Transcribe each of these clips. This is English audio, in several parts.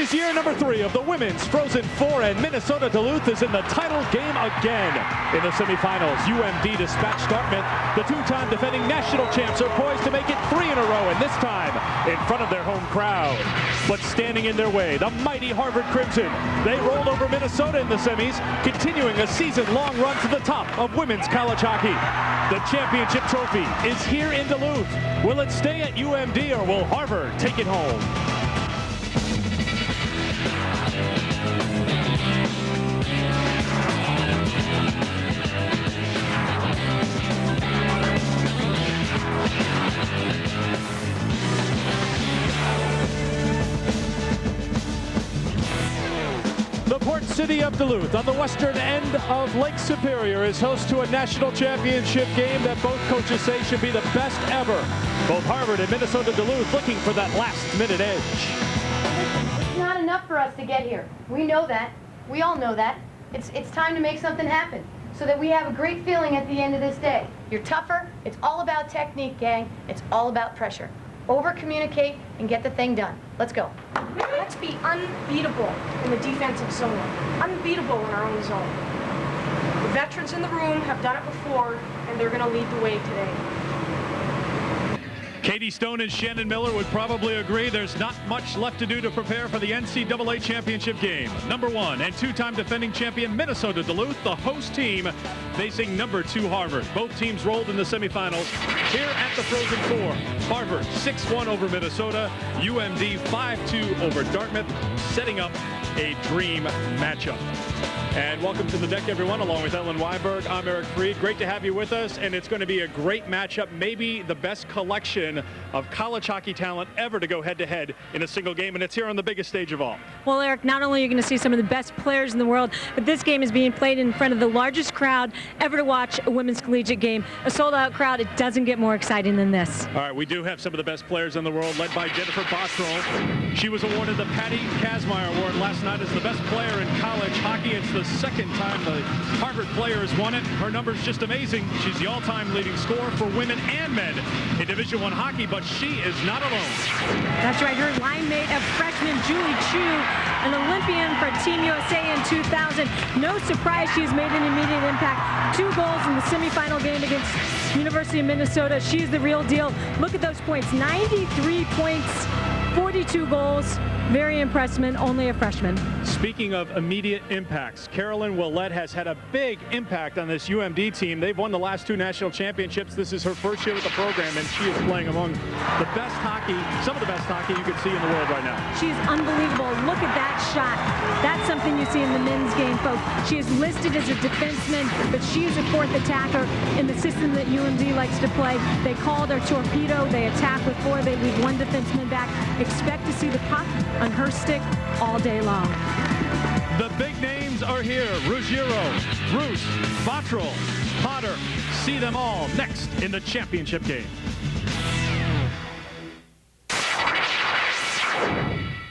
is year number 3 of the Women's Frozen Four, and Minn-Duluth is in the title game again. In the semifinals, UMD dispatched Dartmouth. The two-time defending national champs are poised to make it 3 in a row, and this time in front of their home crowd. But standing in their way, the mighty Harvard Crimson. They rolled over Minnesota in the semis, continuing a season-long run to the top of women's college hockey. The championship trophy is here in Duluth. Will it stay at UMD, or will Harvard take it home? The port city of Duluth, on the western end of Lake Superior, is host to a national championship game that both coaches say should be the best ever. Both Harvard and Minn-Duluth looking for that last-minute edge. It's not enough for us to get here. We know that. We all know that. It's time to make something happen so that we have a great feeling at the end of this day. You're tougher. It's all about technique, gang. It's all about pressure. Over-communicate and get the thing done. Let's go. Let's be unbeatable in the defensive zone. Unbeatable in our own zone. The veterans in the room have done it before, and they're going to lead the way today. Katie Stone and Shannon Miller would probably agree there's not much left to do to prepare for the NCAA championship game. Number 1 and two-time defending champion Minn-Duluth, the host team, facing number 2 Harvard. Both teams rolled in the semifinals here at the Frozen Four. Harvard 6-1 over Minnesota, UMD 5-2 over Dartmouth, setting up a dream matchup. And welcome to the deck, everyone. Along with Ellen Weinberg, I'm Eric Freed. Great to have you with us, and it's going to be a great matchup, maybe the best collection of college hockey talent ever to go head-to-head in a single game, and it's here on the biggest stage of all. Well, Eric, not only are you going to see some of the best players in the world, but this game is being played in front of the largest crowd ever to watch a women's collegiate game. A sold-out crowd, it doesn't get more exciting than this. All right, we do have some of the best players in the world, led by Jennifer Bottrell. She was awarded the Patty Kazmaier Award last night as the best player in college hockey. It's the second time the Harvard player has won it. Her number's just amazing. She's the all-time leading scorer for women and men in Division I hockey, but she is not alone. That's right. Her line mate of freshman Julie Chu, an Olympian for Team USA in 2000. No surprise she's made an immediate impact. 2 goals in the semifinal game against University of Minnesota. She's the real deal. Look at those points. 93 points, 42 goals. Very impressive, only a freshman. Speaking of immediate impacts, Carolyn Willett has had a big impact on this UMD team. They've won the last 2 national championships. This is her first year with the program, and she is playing among the best hockey, some of the best hockey you could see in the world right now. She's unbelievable. Look at that shot. That's something you see in the men's game, folks. She is listed as a defenseman, but she is a 4th attacker in the system that UMD likes to play. They call their torpedo. They attack with 4. They leave 1 defenseman back. Expect to see the puck on her stick all day long. The big names are here. Ruggiero, Bruce, Bottrell, Potter. See them all next in the championship game.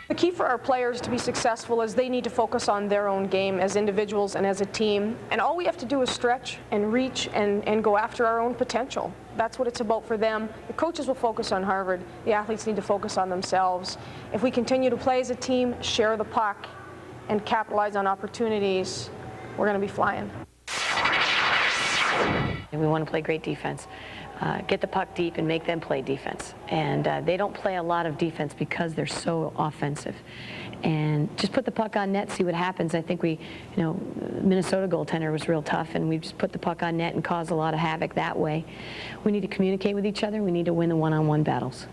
The key for our players to be successful is they need to focus on their own game as individuals and as a team. And all we have to do is stretch and reach and go after our own potential. That's what it's about for them. The coaches will focus on Harvard. The athletes need to focus on themselves. If we continue to play as a team, share the puck, and capitalize on opportunities, we're going to be flying. And we want to play great defense. Get the puck deep and make them play defense. And they don't play a lot of defense because they're so offensive. And just put the puck on net, see what happens. I think Minnesota goaltender was real tough, and we just put the puck on net and caused a lot of havoc that way. We need to communicate with each other. We need to win the one-on-one battles.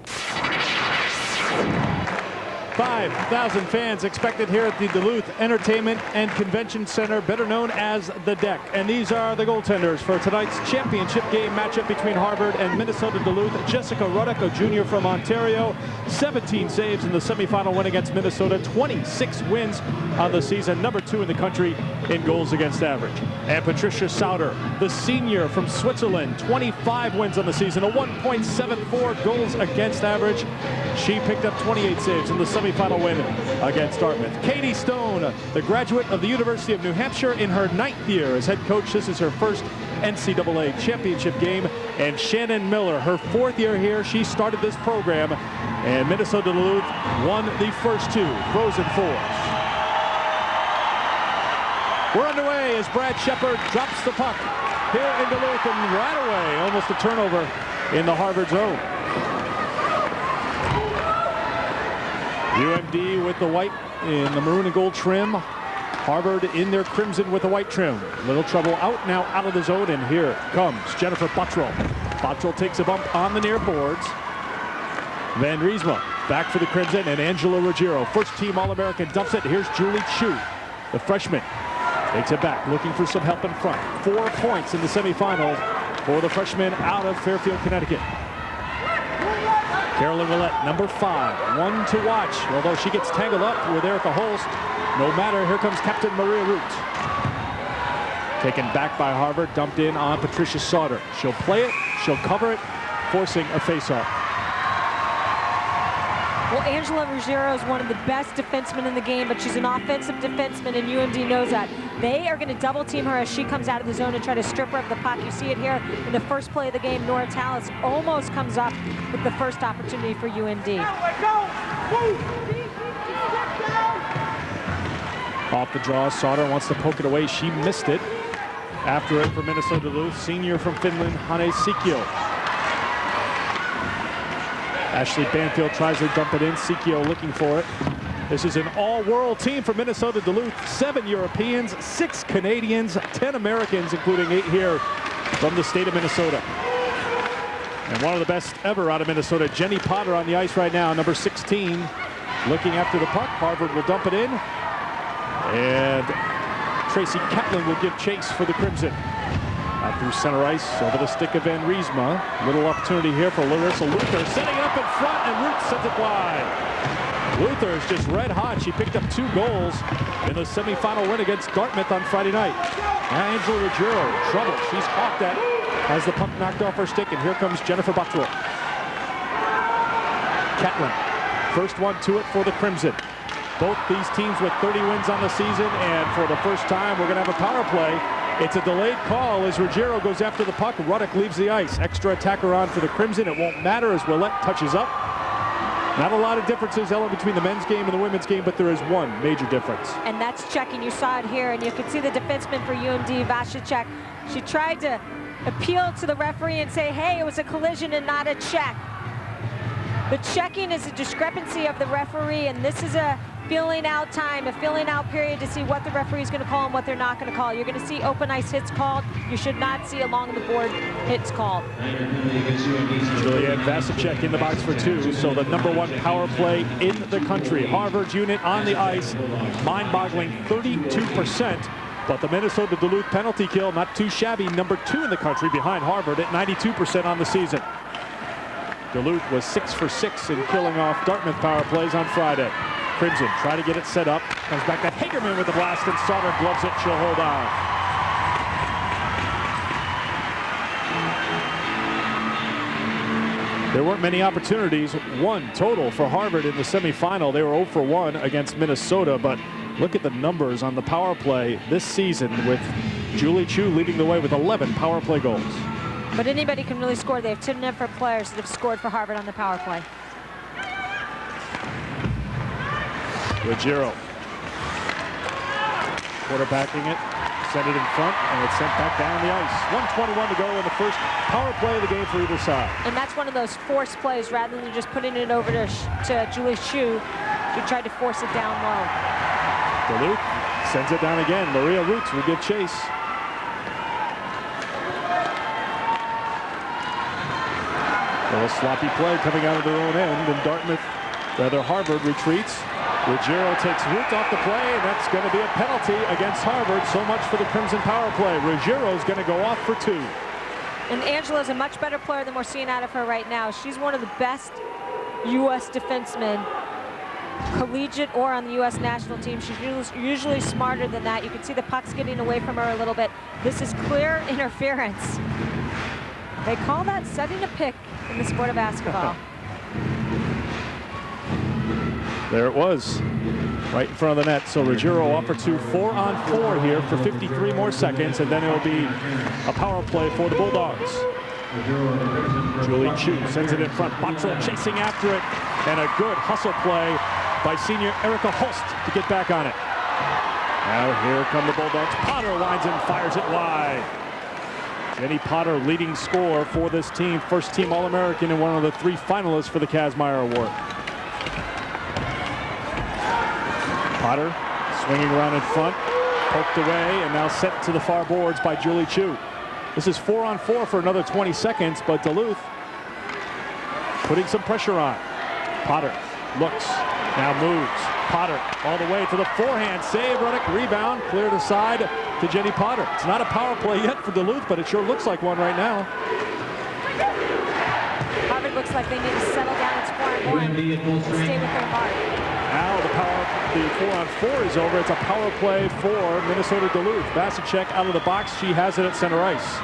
5,000 fans expected here at the Duluth Entertainment and Convention Center, better known as the DECC. And these are the goaltenders for tonight's championship game matchup between Harvard and Duluth. Jessica Ruddock, a junior from Ontario, 17 saves in the semifinal win against Minnesota, 26 wins on the season, number 2 in the country in goals against average. And Patricia Sauter, the senior from Switzerland, 25 wins on the season, a 1.74 goals against average. She picked up 28 saves in the semifinal win against Dartmouth. Katie Stone, the graduate of the University of New Hampshire, in her 9th year as head coach. This is her first NCAA championship game and Shannon Miller. Her 4th year here. She started this program, and Minnesota Duluth won the first 2 Frozen Fours. We're underway as Brad Shepard drops the puck here in Duluth, and right away, almost a turnover in the Harvard zone. UMD with the white in the maroon and gold trim. Harvard in their crimson with the white trim. Little trouble out now, out of the zone, and here comes Jennifer Bottrell. Bottrell takes a bump on the near boards. Van Riesma back for the crimson, and Angela Ruggiero, first team All-American, dumps it. Here's Julie Chu, the freshman. Takes it back, looking for some help in front. 4 points in the semifinals for the freshman out of Fairfield, Connecticut. Carolyn Willett, number 5, one to watch, although she gets tangled up with Erica Holst. No matter, here comes Captain Maria Root. Taken back by Harvard, dumped in on Patricia Sauter. She'll play it, she'll cover it, forcing a face-off. Well, Angela Ruggiero is one of the best defensemen in the game, but she's an offensive defenseman, and UMD knows that. They are going to double team her as she comes out of the zone and try to strip her of the puck. You see it here in the first play of the game. Nora Tallis almost comes up with the first opportunity for UMD. Off the draw, Sauter wants to poke it away. She missed it. After it for Minnesota Duluth, senior from Finland, Hane Sikio. Ashley Banfield tries to dump it in. Sikio looking for it. This is an all-world team for Minnesota Duluth. 7 Europeans, 6 Canadians, 10 Americans, including 8 here from the state of Minnesota. And one of the best ever out of Minnesota, Jenny Potter on the ice right now, number 16. Looking after the puck. Harvard will dump it in. And Tracy Catlin will give chase for the Crimson. Out through center ice, over the stick of Van Riesma. Little opportunity here for Larissa Luther, setting it up in front, and Root sends it wide. Luther is just red hot. She picked up 2 goals in the semifinal win against Dartmouth on Friday night. Now Angela Ruggiero in trouble. She's caught that, has the puck knocked off her stick, and here comes Jennifer Bottrell. Catlin, first one to it for the Crimson. Both these teams with 30 wins on the season, and for the first time, we're going to have a power play. It's a delayed call as Ruggiero goes after the puck. Ruddock leaves the ice. Extra attacker on for the Crimson. It won't matter as Willett touches up. Not a lot of differences, Ellen, between the men's game and the women's game, but there is one major difference. And that's checking. You saw it here, and you can see the defenseman for UMD, Vashicek. She tried to appeal to the referee and say, hey, it was a collision and not a check. The checking is a discrepancy of the referee, and this is a feeling out time, a feeling out period to see what the referee is going to call and what they're not going to call. You're going to see open ice hits called. You should not see along the board hits called. Julianne Vasicek in the box for 2, so the number 1 power play in the country. Harvard's unit on the ice, mind-boggling 32%, but the Minnesota Duluth penalty kill, not too shabby, number 2 in the country behind Harvard at 92% on the season. Duluth was 6 for 6 in killing off Dartmouth power plays on Friday. Crimson try to get it set up. Comes back to Hagerman with the blast, and Sauter gloves it. She'll hold on. There weren't many opportunities. 1 total for Harvard in the semifinal. They were 0 for 1 against Minnesota, but look at the numbers on the power play this season with Julie Chu leading the way with 11 power play goals. But anybody can really score. They have 2 different players that have scored for Harvard on the power play. Ruggiero quarterbacking it, sent it in front, and it's sent back down the ice. 1:21 to go in the first power play of the game for either side. And that's one of those forced plays rather than just putting it over to Julie Chu. She tried to force it down low. Duluth sends it down again. Maria Roots will give chase. A little sloppy play coming out of their own end, and Harvard retreats. Ruggiero takes Root off the play, and that's going to be a penalty against Harvard. So much for the Crimson power play. Ruggiero's going to go off for 2. And Angela's a much better player than we're seeing out of her right now. She's one of the best U.S. defensemen, collegiate or on the U.S. national team. She's usually smarter than that. You can see the puck's getting away from her a little bit. This is clear interference. They call that setting a pick in the sport of basketball. There it was, right in front of the net. So Ruggiero off for 2, 4-on-4 here for 53 more seconds, and then it'll be a power play for the Bulldogs. Julie Chu sends it in front. Bottrell chasing after it. And a good hustle play by senior Erica Holst to get back on it. Now here come the Bulldogs. Potter lines and fires it wide. Jenny Potter, leading scorer for this team. First team All-American and one of the 3 finalists for the Kazmaier Award. Potter swinging around in front. Poked away and now sent to the far boards by Julie Chu. This is 4-on-4 for another 20 seconds, but Duluth putting some pressure on. Potter looks, now moves. Potter all the way to the forehand. Save, Ruddock, rebound, cleared aside to Jenny Potter. It's not a power play yet for Duluth, but it sure looks like one right now. Harvard looks like they need to settle down and score more and stay with their mark. Now the 4-on-4 is over. It's a power play for Minnesota Duluth. Vasicek out of the box. She has it at center ice.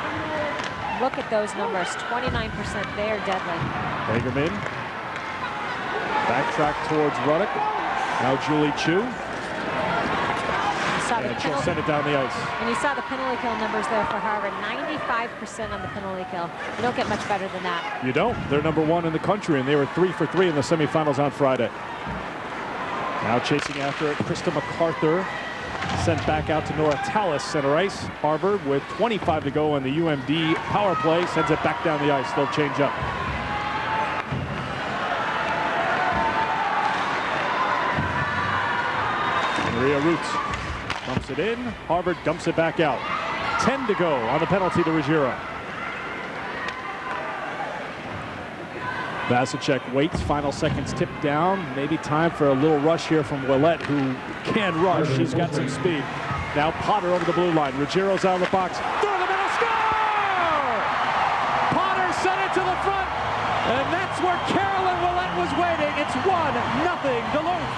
Look at those numbers, 29%. They are deadly. Hagerman. Backtrack towards Ruddock. Now Julie Chu. And she'll send it down the ice. And you saw the penalty kill numbers there for Harvard. 95% on the penalty kill. You don't get much better than that. You don't. They're #1 in the country, and they were 3 for 3 in the semifinals on Friday. Now chasing after it, Krista MacArthur sent back out to Nora Tallis, center ice. Harvard with 25 to go on the UMD power play, sends it back down the ice. They'll change up. Maria Roots dumps it in. Harvard dumps it back out. 10 to go on the penalty to Ruggiero. Vasicek waits, final seconds tipped down. Maybe time for a little rush here from Willette, who can rush. She's got some speed. Now Potter over the blue line. Ruggiero's out of the box. Through the middle, score! Potter sent it to the front, and that's where Carolyn Willette was waiting. It's 1-0 Duluth.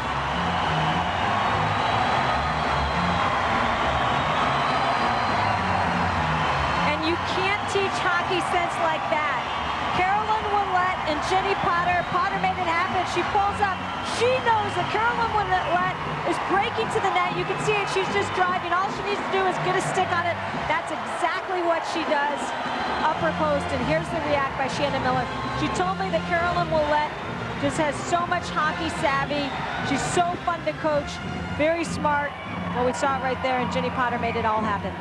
And you can't teach hockey sense like that. Carolyn Willette and Jenny Potter. Potter made it happen. She pulls up. She knows that Carolyn Willette is breaking to the net. You can see it. She's just driving. All she needs to do is get a stick on it. That's exactly what she does. Upper post. And here's the react by Shannon Miller. She told me that Carolyn Willette just has so much hockey savvy. She's so fun to coach. Very smart. Well, we saw it right there, and Jenny Potter made it all happen.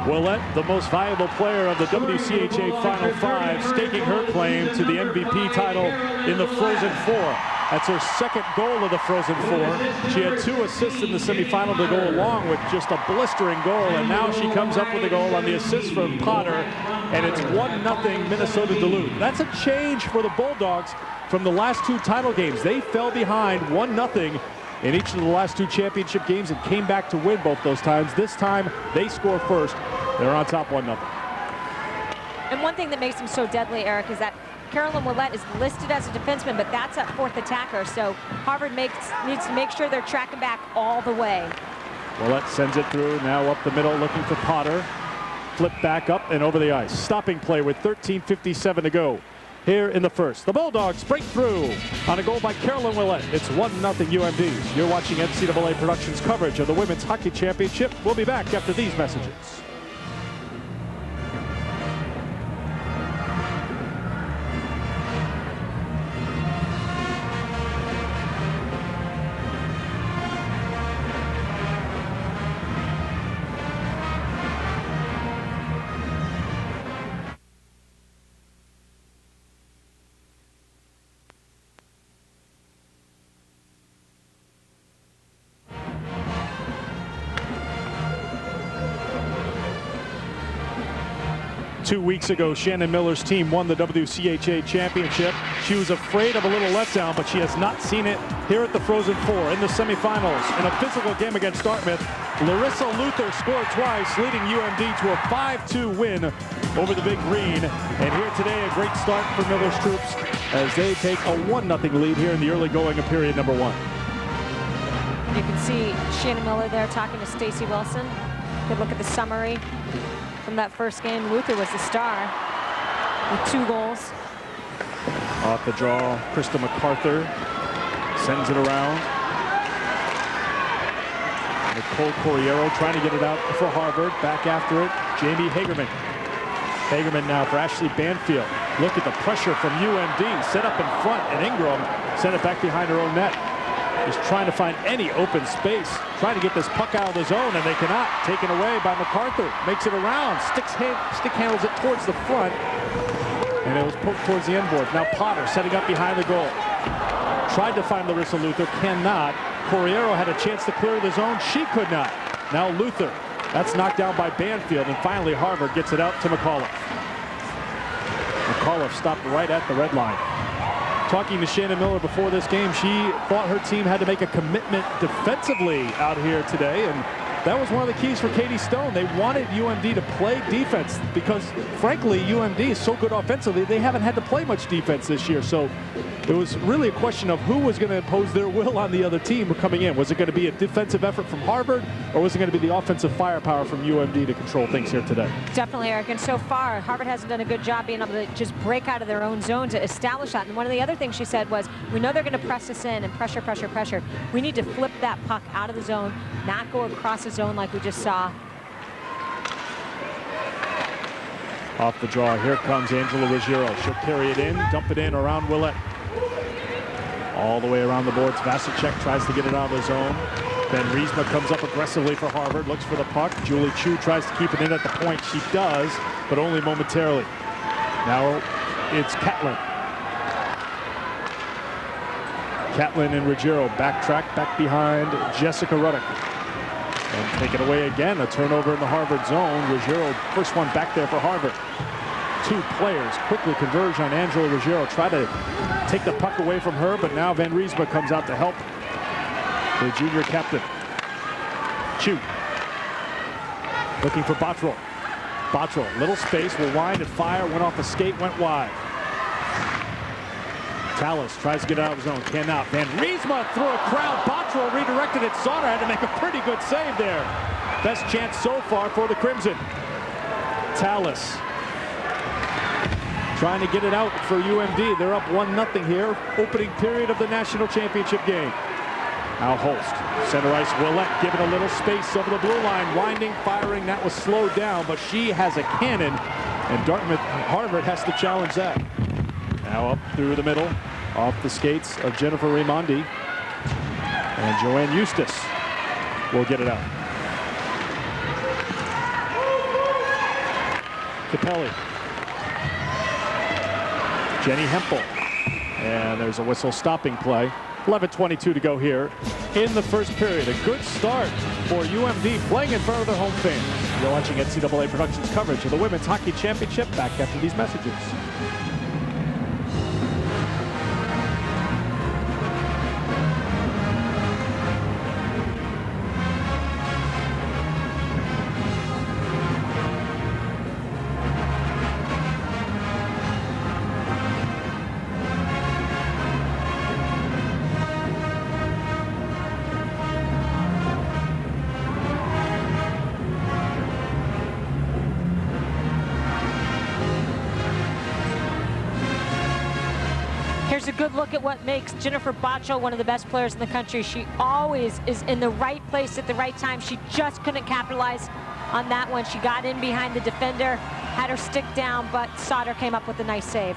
Willette, the most valuable player of the WCHA Final 5, staking her claim to the MVP title in the Frozen Four. That's her second goal of the Frozen Four. She had 2 assists in the semifinal to go along with just a blistering goal, and now she comes up with a goal on the assist from Potter, and it's 1-0 Minnesota Duluth. That's a change for the Bulldogs from the last 2 title games. They fell behind 1-0 in each of the last 2 championship games and came back to win both those times. This time, they score first. They're on top 1-0. And one thing that makes them so deadly, Eric, is that Carolyn Willette is listed as a defenseman, but that's at 4th attacker. So Harvard needs to make sure they're tracking back all the way. Willette sends it through, now up the middle, looking for Potter. Flip back up and over the ice. Stopping play with 13:57 to go here in the first. The Bulldogs break through on a goal by Carolyn Willette. It's 1-0 UMD. You're watching NCAA Productions coverage of the Women's Hockey Championship. We'll be back after these messages. Two weeks ago, Shannon Miller's team won the WCHA championship. She was afraid of a little letdown, but she has not seen it here at the Frozen Four in the semifinals. In a physical game against Dartmouth, Larissa Luther scored twice, leading UMD to a 5-2 win over the Big Green. And here today, a great start for Miller's troops as they take a 1-0 lead here in the early going of period number 1. You can see Shannon Miller there talking to Stacy Wilson. Good look at the summary from that first game. Luther was the star with 2 goals. Off the draw, Krista MacArthur sends it around. Nicole Corriero trying to get it out for Harvard. Back after it, Jamie Hagerman. Hagerman now for Ashley Banfield. Look at the pressure from UMD. Set up in front, and Ingram sent it back behind her own net. Just trying to find any open space. Trying to get this puck out of the zone, and they cannot. Taken away by MacArthur. Makes it around. Stick handles it towards the front. And it was poked towards the end board. Now Potter setting up behind the goal. Tried to find Larissa Luther. Cannot. Corriero had a chance to clear the zone. She could not. Now Luther. That's knocked down by Banfield, and finally Harvard gets it out to McAuliffe. McAuliffe stopped right at the red line. Talking to Shannon Miller before this game, she thought her team had to make a commitment defensively out here today, and that was one of the keys for Katie Stone. They wanted UMD to play defense because, frankly, UMD is so good offensively, they haven't had to play much defense this year. So it was really a question of who was going to impose their will on the other team coming in. Was it going to be a defensive effort from Harvard, or was it going to be the offensive firepower from UMD to control things here today? Definitely, Eric. And so far, Harvard hasn't done a good job being able to just break out of their own zone to establish that. And one of the other things she said was, we know they're going to press us in and pressure, pressure, pressure. We need to flip that puck out of the zone, not go across the zone like we just saw. Off the draw, here comes Angela Ruggiero. She'll carry it in, dump it in around Willett. All the way around the boards. Vasicek tries to get it out of the zone. Then Riesma comes up aggressively for Harvard, looks for the puck. Julie Chu tries to keep it in at the point. She does, but only momentarily. Now it's Catlin. Catlin and Ruggiero backtrack back behind Jessica Ruddock. And take it away again. A turnover in the Harvard zone. Ruggiero, first one back there for Harvard. Two players quickly converge on Angela Ruggiero. Try to take the puck away from her, but now Van Riesma comes out to help the junior captain. Chu. Looking for Bottrell. Bottrell, little space, will wind and fire. Went off the skate, went wide. Tallis tries to get out of his zone, cannot. Van Riesma through a crowd. Bottrell redirected it. Sauter had to make a pretty good save there. Best chance so far for the Crimson. Tallis trying to get it out for UMD. They're up 1-0 here. Opening period of the national championship game. Now Holst, center ice, Willett giving a little space over the blue line, winding, firing. That was slowed down, but she has a cannon, and Harvard has to challenge that. Now up through the middle, off the skates of Jennifer Raimondi, and Joanne Eustace will get it out. Capelli. Jenny Hempel. And there's a whistle stopping play. 11:22 to go here in the first period. A good start for UMD playing in front of their home fans. You're watching NCAA Productions coverage of the Women's Hockey Championship. Back after these messages. Here's a good look at what makes Jennifer Bottrell one of the best players in the country. She always is in the right place at the right time. She just couldn't capitalize on that one. She got in behind the defender, had her stick down, but Sauter came up with a nice save.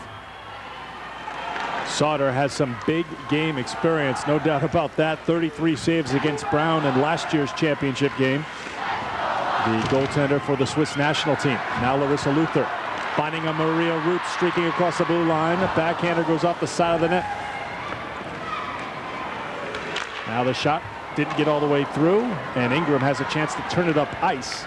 Sauter has some big game experience, no doubt about that. 33 saves against Brown in last year's championship game. The goaltender for the Swiss national team. Now Larissa Luther. Finding a Maria Root streaking across the blue line. The backhander goes off the side of the net. Now the shot didn't get all the way through, and Ingram has a chance to turn it up ice.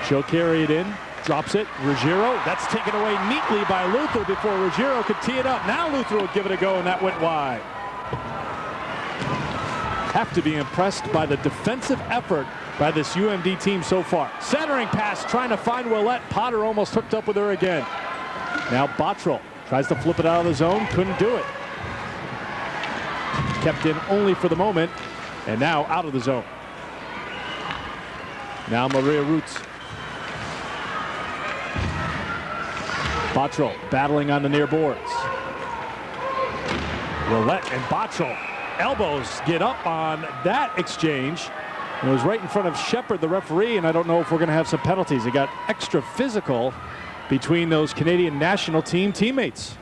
She'll carry it in, drops it. Ruggiero, that's taken away neatly by Luther before Ruggiero could tee it up. Now Luther will give it a go, and that went wide. Have to be impressed by the defensive effort by this UMD team so far. Centering pass, trying to find Willett. Potter almost hooked up with her again. Now Bottrell tries to flip it out of the zone, couldn't do it. Kept in only for the moment, and now out of the zone. Now Maria Roots. Bottrell battling on the near boards. Willett and Bottrell. Elbows get up on that exchange. And it was right in front of Shepard, the referee, and I don't know if we're going to have some penalties. It got extra physical between those Canadian national team teammates.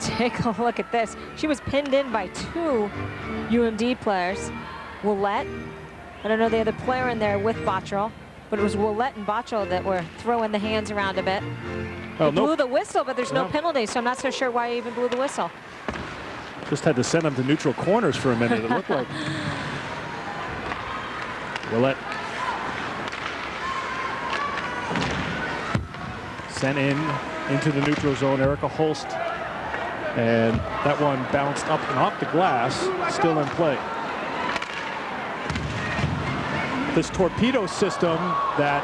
Take a look at this. She was pinned in by 2 UMD players. Willette, I don't know the other player in there with Bottrell, but it was Willette and Bottrell that were throwing the hands around a bit. Well, blew the whistle, but there's no penalty, so I'm not so sure why he even blew the whistle. Just had to send them to neutral corners for a minute, it looked like. Willette sent into the neutral zone. Erica Holst, and that one bounced up and off the glass, still in play. This torpedo system that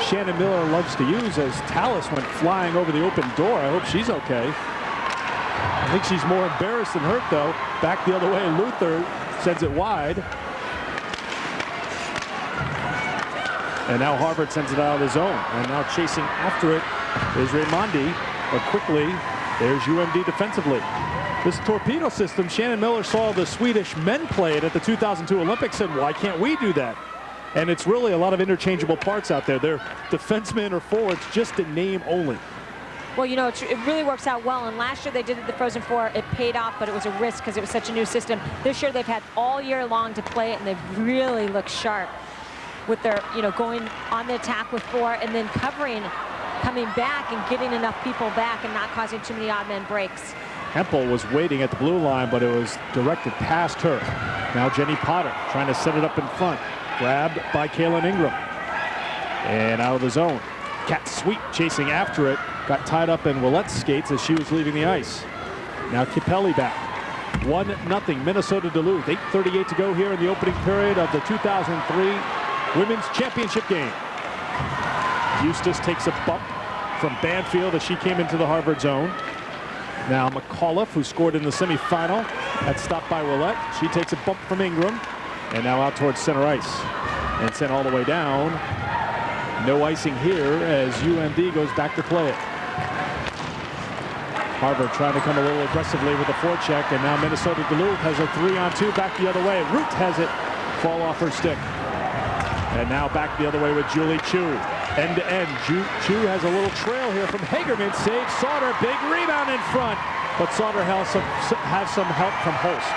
Shannon Miller loves to use as Tallis went flying over the open door. I hope she's okay. I think she's more embarrassed than hurt, though. Back the other way, Luther sends it wide. And now Harvard sends it out of the zone. And now chasing after it is Raimondi. But quickly, there's UMD defensively. This torpedo system, Shannon Miller saw the Swedish men play it at the 2002 Olympics, and why can't we do that? And it's really a lot of interchangeable parts out there. They're defensemen or forwards, just in name only. Well, you know, it really works out well. And last year they did it the Frozen Four. It paid off, but it was a risk because it was such a new system. This year they've had all year long to play it, and they've really looked sharp with their, you know, going on the attack with 4 and then covering, coming back and getting enough people back and not causing too many odd man breaks. Hempel was waiting at the blue line, but it was directed past her. Now Jenny Potter trying to set it up in front. Grabbed by Kaylin Ingram. And out of the zone. Cat Sweet chasing after it. Got tied up in Willette's skates as she was leaving the ice. Now Capelli back. 1-0 Minnesota Duluth. 8:38 to go here in the opening period of the 2003 Women's Championship game. Eustace takes a bump from Banfield as she came into the Harvard zone. Now McAuliffe, who scored in the semifinal, that's stopped by Willette. She takes a bump from Ingram. And now out towards center ice. And sent all the way down. No icing here as UMD goes back to play it. Harvard trying to come a little aggressively with the forecheck, and now Minnesota Duluth has a 3-on-2 back the other way. Root has it fall off her stick. And now back the other way with Julie Chu. End to end. Chu has a little trail here from Hagerman. Saves Sauter. Big rebound in front. But Sauter has some help from Holst.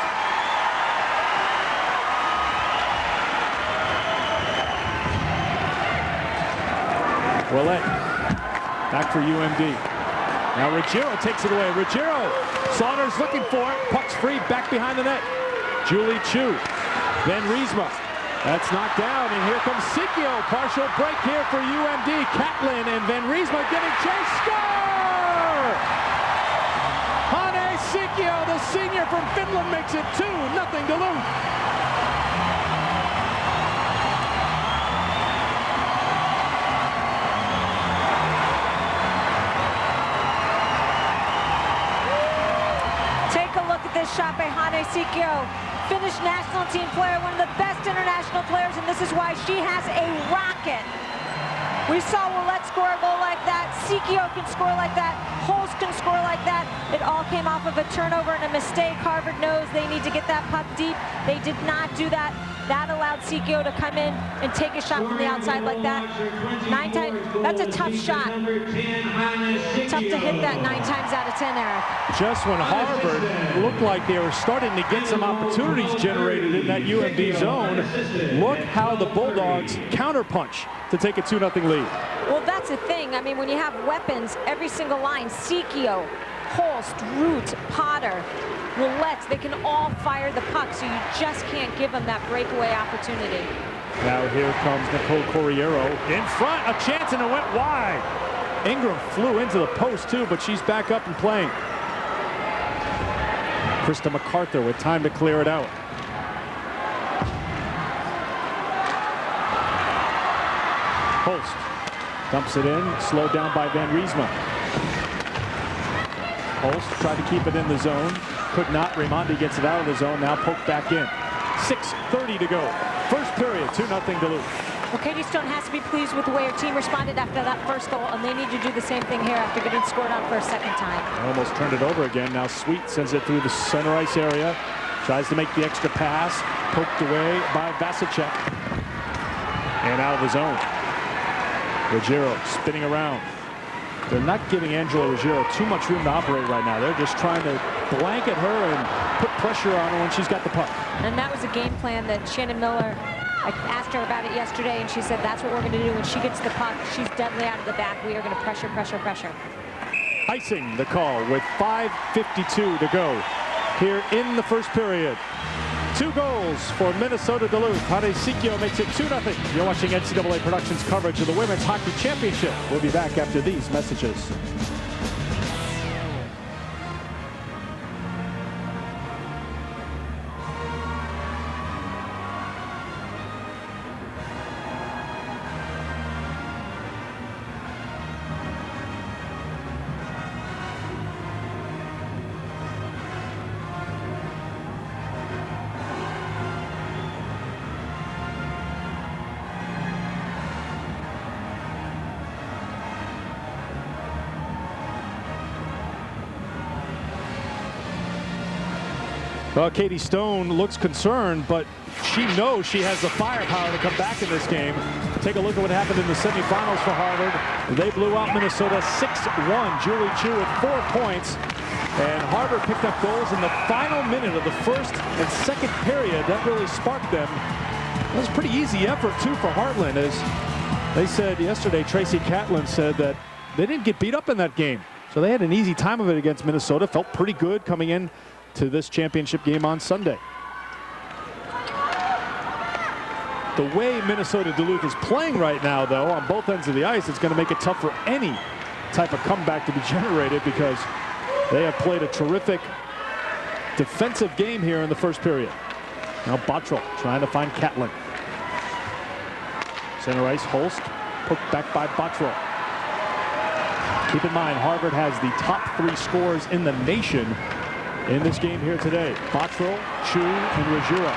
Willette back for UMD. Now Ruggiero takes it away. Ruggiero, Sauter's looking for it. Puck's free back behind the net. Julie Chu. Van Riesma. That's knocked down, and here comes Sikio. Partial break here for UMD. Catlin and Van Riesma getting chased. Score! Hane Sikio, the senior from Finland, makes it 2-0 Duluth. This shot by Hane Sikio, Finnish national team player, one of the best international players, and this is why she has a rocket. We saw Willette score a goal like that. Sikio can score like that. Holst can score like that. It all came off of a turnover and a mistake. Harvard knows they need to get that puck deep. They did not do that. That allowed Sikio to come in and take a shot from the outside like that. 9 times, that's a tough shot. Tough to hit that 9 times out of 10, Eric. Just when Harvard looked like they were starting to get some opportunities generated in that UMD zone, look how the Bulldogs counterpunch to take a 2-0 lead. Well, that's the thing. I mean, when you have weapons, every single line, Sikio, Holst, Root, Potter, Willette, they can all fire the puck, so you just can't give them that breakaway opportunity. Now here comes Nicole Corriero in front, a chance, and it went wide. Ingram flew into the post too, but she's back up and playing. Krista MacArthur with time to clear it out. Holst dumps it in, slowed down by Van Riesma. Holst tried to keep it in the zone. Could not. Raimondi gets it out of the zone. Now poked back in. 6:30 to go. First period, 2-0 Duluth. Well, Katie Stone has to be pleased with the way her team responded after that first goal, and they need to do the same thing here after getting scored on for a second time. Almost turned it over again. Now Sweet sends it through the center ice area. Tries to make the extra pass. Poked away by Vasicek. And out of the zone. Ruggiero spinning around. They're not giving Angela Ruggiero too much room to operate right now. They're just trying to blanket her and put pressure on her when she's got the puck. And that was a game plan that Shannon Miller, I asked her about it yesterday, and she said that's what we're going to do. When she gets the puck, she's deadly out of the back. We are going to pressure, pressure, pressure. Icing the call with 5:52 to go here in the first period. 2 goals for Minnesota Duluth. Hadesikyo makes it 2-0. You're watching NCAA Productions coverage of the Women's Hockey Championship. We'll be back after these messages. Well, Katie Stone looks concerned, but she knows she has the firepower to come back in this game. Take a look at what happened in the semifinals for Harvard. They blew out Minnesota 6-1. Julie Chu with 4 points. And Harvard picked up goals in the final minute of the first and second period. That really sparked them. It was a pretty easy effort, too, for Heartland. As they said yesterday, Tracy Catlin said that they didn't get beat up in that game. So they had an easy time of it against Minnesota. Felt pretty good coming in to this championship game on Sunday. The way Minnesota Duluth is playing right now, though, on both ends of the ice, it's going to make it tough for any type of comeback to be generated because they have played a terrific defensive game here in the first period. Now Bottrell trying to find Catlin. Center ice, Holst, poked back by Bottrell. Keep in mind, Harvard has the top 3 scorers in the nation in this game here today. Bottrell, Chu, and Ruggiero.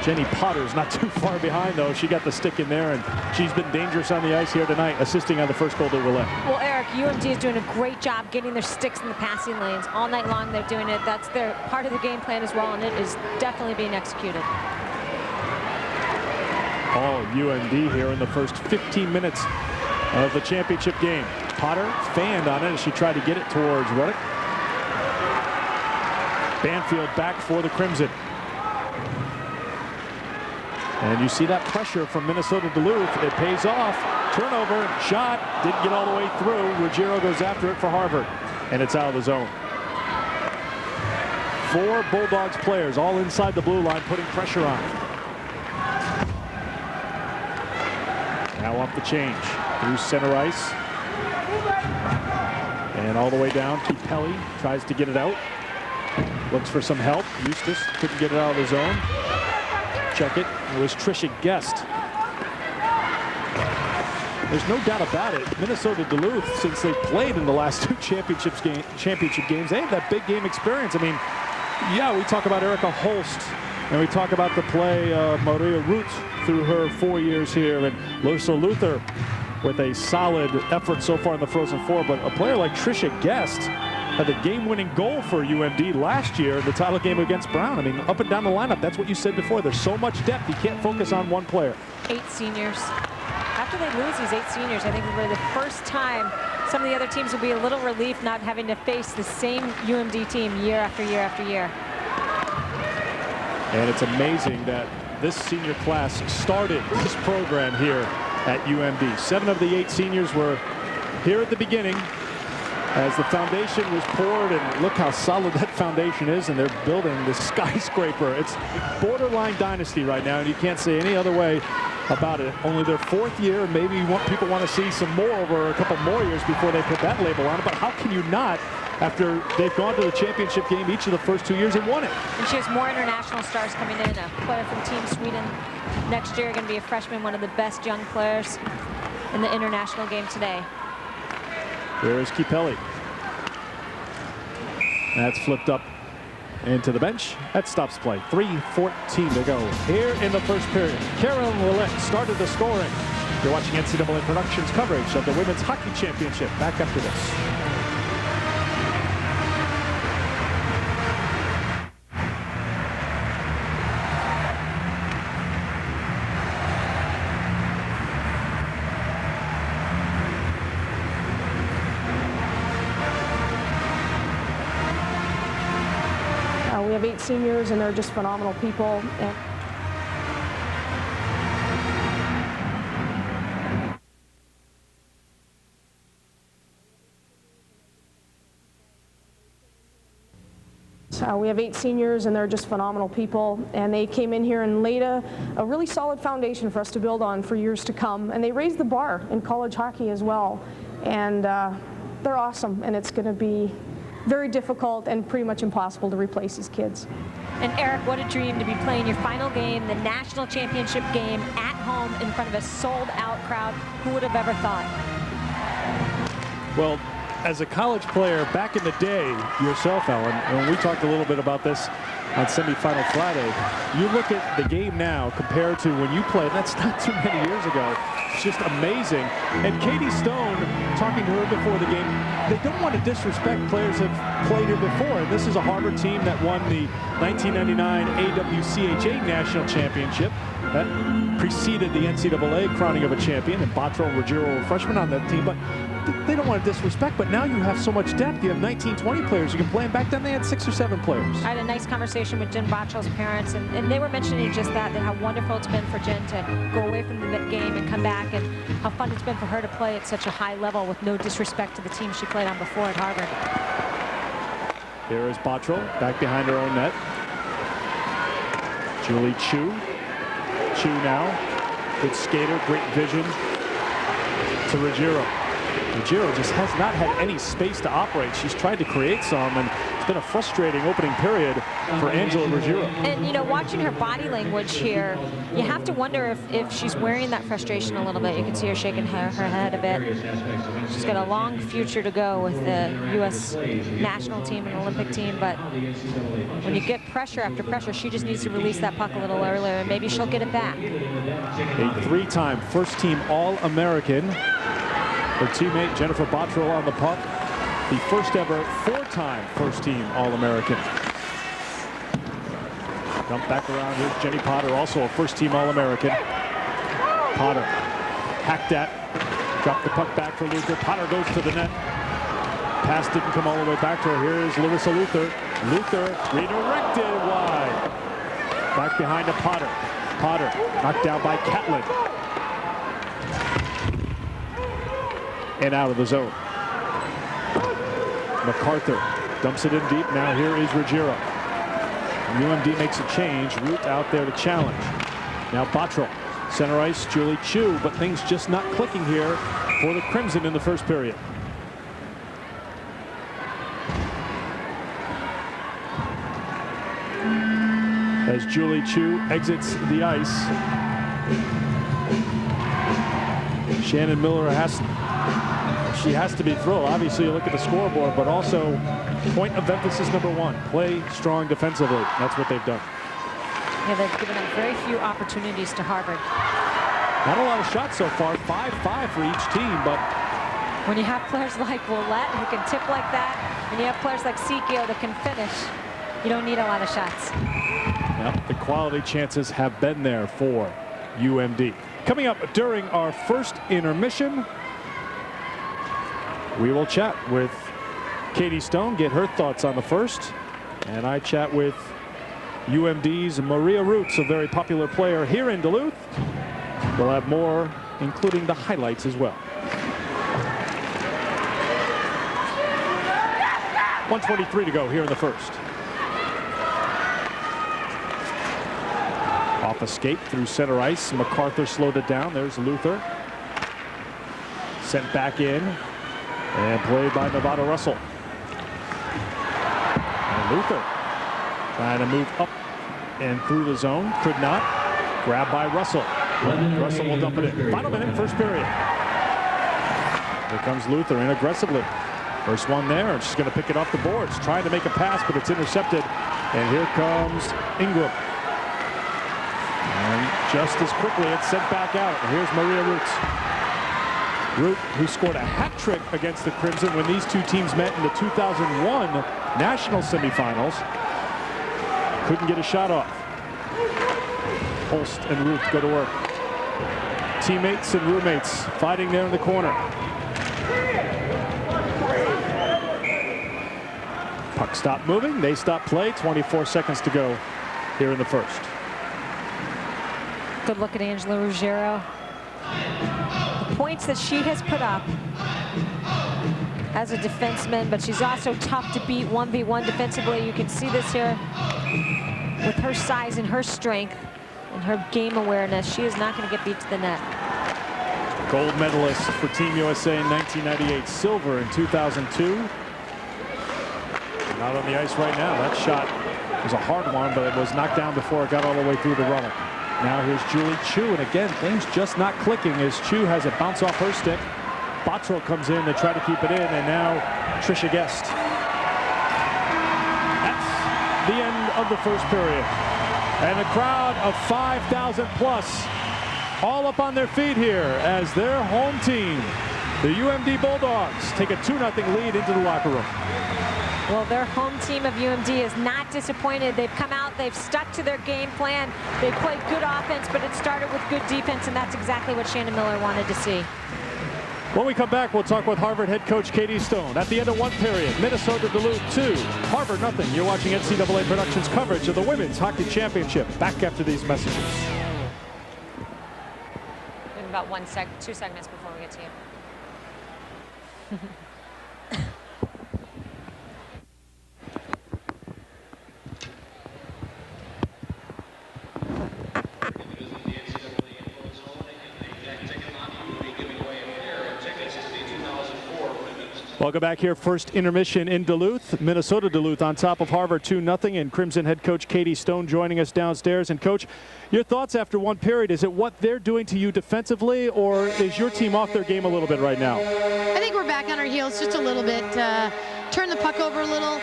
Jenny Potter's not too far behind, though. She got the stick in there, and she's been dangerous on the ice here tonight, assisting on the first goal to Willett. Well, Eric, UMD is doing a great job getting their sticks in the passing lanes. All night long they're doing it. That's their part of the game plan as well, and it is definitely being executed. All UMD here in the first 15 minutes of the championship game. Potter fanned on it as she tried to get it towards Ruddock. Banfield back for the Crimson. And you see that pressure from Minnesota Duluth. It pays off. Turnover, shot, didn't get all the way through. Ruggiero goes after it for Harvard, and it's out of the zone. 4 Bulldogs players all inside the blue line putting pressure on. Now off the change through center ice. And all the way down to Pelly. Tries to get it out. Looks for some help. Eustace couldn't get it out of the zone. Check it. It was Trisha Guest. There's no doubt about it. Minnesota Duluth, since they played in the last 2 championship games, they have that big game experience. I mean, yeah, we talk about Erica Holst, and we talk about the play of Maria Root through her 4 years here, and Larissa Luther with a solid effort so far in the Frozen Four. But a player like Trisha Guest had the game-winning goal for UMD last year in the title game against Brown. I mean, up and down the lineup, that's what you said before. There's so much depth, you can't focus on one player. 8 seniors. After they lose these 8 seniors, I think it will be the first time some of the other teams will be a little relief not having to face the same UMD team year after year after year. And it's amazing that this senior class started this program here at UMD. 7 of the 8 seniors were here at the beginning as the foundation was poured, and look how solid that foundation is, and they're building this skyscraper. It's borderline dynasty right now, and you can't say any other way about it. Only their 4th year, and maybe people want to see some more over a couple more years before they put that label on it, but how can you not after they've gone to the championship game each of the first 2 years and won it? And she has more international stars coming in. A player from Team Sweden next year, going to be a freshman, one of the best young players in the international game today. There is Kipeli. That's flipped up into the bench. That stops play. 3:14 to go here in the first period. Carolyn Willett started the scoring. You're watching NCAA Productions coverage of the Women's Hockey Championship. Back after this. 8 seniors, and they're just phenomenal people. And we have 8 seniors, and they're just phenomenal people, and they came in here and laid a really solid foundation for us to build on for years to come, and they raised the bar in college hockey as well, and they're awesome, and it's going to be very difficult and pretty much impossible to replace these kids. And Eric, what a dream to be playing your final game, the national championship game, at home in front of a sold-out crowd. Who would have ever thought? Well, as a college player back in the day, yourself, Ellen, when we talked a little bit about this on semifinal Friday, you look at the game now compared to when you played, that's not too many years ago. It's just amazing. And Katie Stone, talking to her before the game, they don't want to disrespect players that have played here before. And this is a Harvard team that won the 1999 AWCHA National Championship. That preceded the NCAA crowning of a champion, and Bottrell and Ruggiero were freshmen on that team. But they don't want to disrespect, but now you have so much depth. You have 19, 20 players you can play, and back then they had 6 or 7 players. I had a nice conversation with Jen Bottrell's parents, and they were mentioning just that how wonderful it's been for Jen to go away from the game and come back, and how fun it's been for her to play at such a high level with no disrespect to the team she played on before at Harvard. Here is Bottrell, back behind her own net. Julie Chu. Chu now, good skater, great vision to Ruggiero. Ruggiero just has not had any space to operate. She's tried to create some, and it's been a frustrating opening period for Angela Ruggiero. And, you know, watching her body language here, you have to wonder if she's wearing that frustration a little bit. You can see her shaking her head a bit. She's got a long future to go with the U.S. national team and Olympic team, but when you get pressure after pressure, she just needs to release that puck a little earlier, and maybe she'll get it back. A 3-time first-team All-American. Her teammate Jennifer Bottrell on the puck, the first ever 4-time first-team All-American. Dump back around. Here's Jenny Potter, also a first-team All-American. Potter hacked at, dropped the puck back for Luther. Potter goes to the net. Pass didn't come all the way back to her. Here's Larissa Luther. Luther redirected wide. Back behind to Potter. Potter knocked down by Catlin. And out of the zone. MacArthur dumps it in deep. Now here is Ruggiero. UMD makes a change. Root out there to challenge. Now Bottrell. Center ice, Julie Chu, but things just not clicking here for the Crimson in the first period. As Julie Chu exits the ice, Shannon Miller has to be thrilled. Obviously, you look at the scoreboard, but also point of emphasis #1, play strong defensively. That's what they've done. Yeah, they've given up very few opportunities to Harvard. Not a lot of shots so far, 5-5 for each team, but when you have players like Willette who can tip like that, and you have players like Sikio that can finish, you don't need a lot of shots. Yep, the quality chances have been there for UMD. Coming up during our first intermission, we will chat with Katie Stone, get her thoughts on the first, and I chat with UMD's Maria Roots, a very popular player here in Duluth. We'll have more, including the highlights as well. 1:23 to go here in the first. Off escape through center ice. MacArthur slowed it down. There's Luther. Sent back in and played by Nevada Russell. And Luther trying to move up and through the zone. Could not. Grabbed by Russell. Russell will dump it in. Final minute, first period. Here comes Luther in aggressively. First one there, and she's going to pick it off the boards. Trying to make a pass, but it's intercepted. And here comes Ingram. And just as quickly, it's sent back out. And here's Maria Roots. Root, who scored a hat trick against the Crimson when these two teams met in the 2001 national semifinals. Couldn't get a shot off. Holst and Root go to work. Teammates and roommates fighting there in the corner. Puck stopped moving. They stopped play. 24 seconds to go here in the first. Good look at Angela Ruggiero. The points that she has put up as a defenseman, but she's also tough to beat 1v1 defensively. You can see this here with her size and her strength and her game awareness. She is not going to get beat to the net. Gold medalist for Team USA in 1998, silver in 2002. Not on the ice right now. That shot was a hard one, but it was knocked down before it got all the way through the runner. Now here's Julie Chu, and again, things just not clicking as Chu has it bounce off her stick. Bottrell comes in to try to keep it in, and now Tricia Guest. That's the end of the first period. And a crowd of 5,000 plus all up on their feet here as their home team, the UMD Bulldogs, take a 2-0 lead into the locker room. Well, their home team of UMD is not disappointed. They've come out, they've stuck to their game plan. They played good offense, but it started with good defense, and that's exactly what Shannon Miller wanted to see. When we come back, we'll talk with Harvard head coach Katie Stone. At the end of one period, Minnesota Duluth 2, Harvard nothing. You're watching NCAA Productions coverage of the Women's Hockey Championship. Back after these messages. We have about 2 segments before we get to you. Welcome back here. First intermission in Duluth. Minnesota Duluth on top of Harvard 2-0, and Crimson head coach Katie Stone joining us downstairs. And coach, your thoughts after one period, is it what they're doing to you defensively, or is your team off their game a little bit right now? I think we're back on our heels just a little bit. Turn the puck over a little,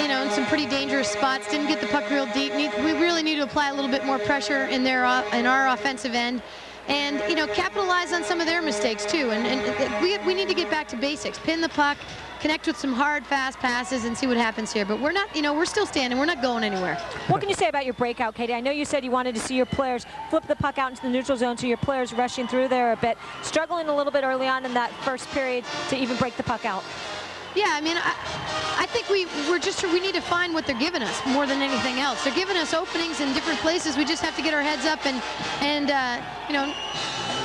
you know, in some pretty dangerous spots. Didn't get the puck real deep. We really need to apply a little bit more pressure in our offensive end. And, you know, capitalize on some of their mistakes, too. And we need to get back to basics. Pin the puck, connect with some hard, fast passes, and see what happens here. But we're not, you know, we're still standing. We're not going anywhere. What can you say about your breakout, Katie? I know you said you wanted to see your players flip the puck out into the neutral zone, so your players rushing through there a bit. Struggling a little bit early on in that first period to even break the puck out. Yeah, I mean, I think we need to find what they're giving us more than anything else. They're giving us openings in different places. We just have to get our heads up and you know,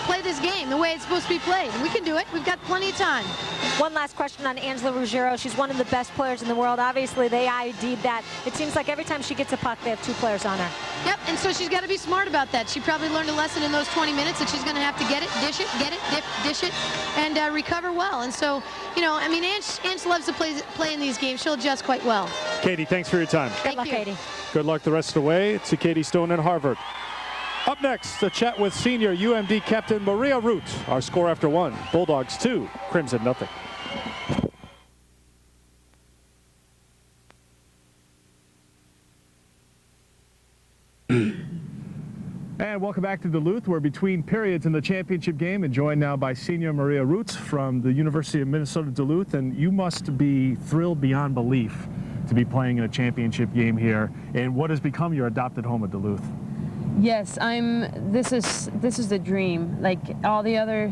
play this game the way it's supposed to be played. And we can do it. We've got plenty of time. One last question on Angela Ruggiero. She's one of the best players in the world. Obviously, they ID'd that. It seems like every time she gets a puck, they have 2 players on her. Yep, and so she's got to be smart about that. She probably learned a lesson in those 20 minutes that she's going to have to get it, dish it, get it, dish it, and recover well. And so, you know, I mean, Ange loves to play in these games. She'll adjust quite well. Katie, thanks for your time. Good luck, Katie. Good luck the rest of the way to Katie Stone and Harvard. Up next, a chat with senior UMD captain Maria Root. Our score after one, Bulldogs 2, Crimson nothing. And welcome back to Duluth. We're between periods in the championship game and joined now by senior Maria Root from the University of Minnesota Duluth. And you must be thrilled beyond belief to be playing in a championship game here in what has become your adopted home at Duluth. Yes, this is the dream. Like all the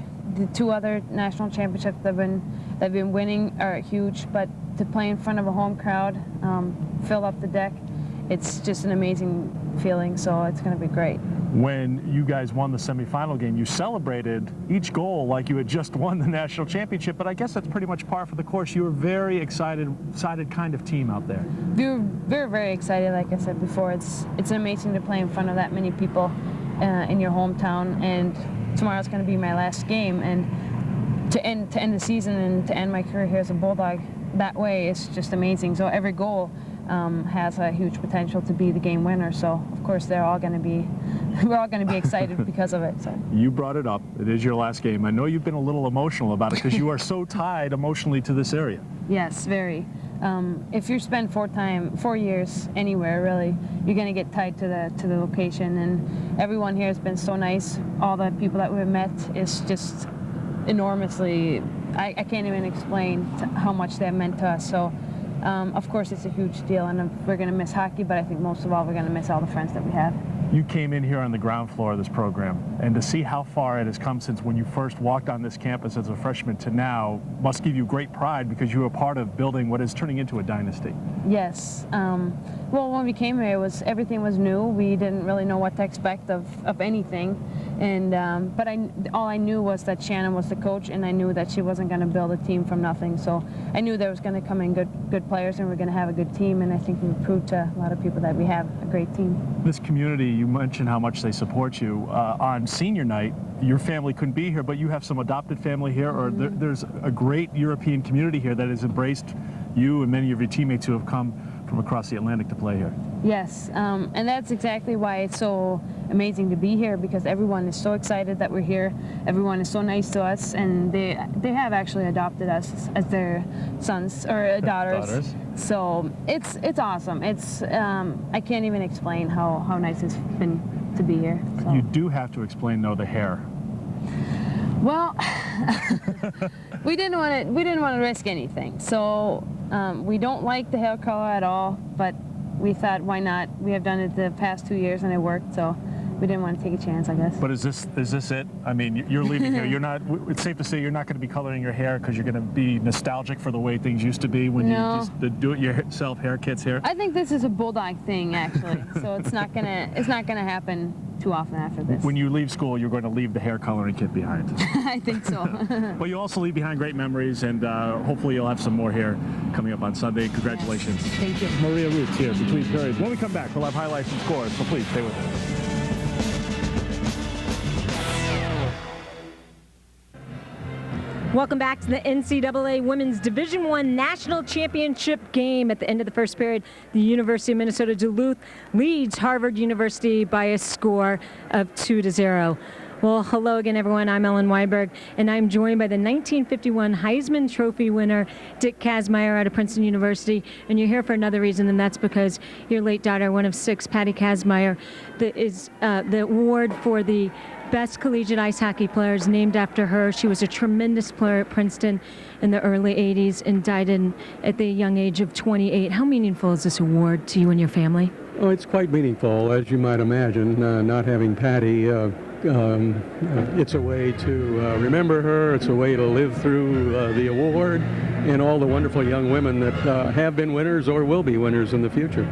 2 other national championships that I've been winning are huge, but to play in front of a home crowd, fill up the deck, it's just an amazing feeling, so it's going to be great. When you guys won the semifinal game, you celebrated each goal like you had just won the national championship, but I guess that's pretty much par for the course. You were very excited kind of team out there. We were very, very excited, like I said before. It's amazing to play in front of that many people in your hometown, and tomorrow's going to be my last game, and to end the season and to end my career here as a Bulldog that way is just amazing. So every goal has a huge potential to be the game winner. So of course we're all going to be excited because of it. So you brought it up. It is your last game. I know you've been a little emotional about it because you are so tied emotionally to this area. Yes, very. If you spend 4 years anywhere, really, you're going to get tied to the location. And everyone here has been so nice. All the people that we've met is just enormously. I can't even explain how much that meant to us. So. Of course, it's a huge deal, and we're going to miss hockey, but I think most of all, we're going to miss all the friends that we have. You came in here on the ground floor of this program, and to see how far it has come since when you first walked on this campus as a freshman to now must give you great pride, because you were part of building what is turning into a dynasty. Yes. Well, when we came here, everything was new. We didn't really know what to expect of anything, and but all I knew was that Shannon was the coach, and I knew that she wasn't going to build a team from nothing. So I knew there was going to come in good players, and we're going to have a good team. And I think we proved to a lot of people that we have a great team. This community, you mentioned how much they support you. On senior night, your family couldn't be here, but you have some adopted family here, or there's a great European community here that has embraced you and many of your teammates who have come from across the Atlantic to play here. Yes, and that's exactly why it's so amazing to be here, because everyone is so excited that we're here. Everyone is so nice to us, and they have actually adopted us as their sons or daughters. So it's awesome. It's I can't even explain how nice it's been to be here. So. You do have to explain, though, the hair. Well, we didn't want to risk anything, so we don't like the hair color at all. But we thought, why not? We have done it the past 2 years, and it worked. So we didn't want to take a chance, I guess. But is this it? I mean, you're leaving here. You're not. It's safe to say you're not going to be coloring your hair because you're going to be nostalgic for the way things used to be when you just do-it-yourself hair kits here. I think this is a Bulldog thing, actually. So it's not gonna happen too often after this. When you leave school, you're going to leave the hair coloring kit behind. I think so. But you also leave behind great memories, and hopefully you'll have some more here coming up on Sunday. Congratulations. Yes. Thank you. Maria Roots here between periods. When we come back, we'll have highlights and scores, so please stay with us. Welcome back to the NCAA Women's Division I National Championship game. At the end of the first period, the University of Minnesota Duluth leads Harvard University by a score of 2-0. Well, hello again, everyone. I'm Ellen Weiberg, and I'm joined by the 1951 Heisman Trophy winner, Dick Kazmaier out of Princeton University. And you're here for another reason, and that's because your late daughter, one of 6, Patty Kazmaier, is the award for the best collegiate ice hockey players named after her. She was a tremendous player at Princeton in the early 80s and died at the young age of 28. How meaningful is this award to you and your family? Oh, it's quite meaningful, as you might imagine. Not having Patty, it's a way to remember her. It's a way to live through the award and all the wonderful young women that have been winners or will be winners in the future.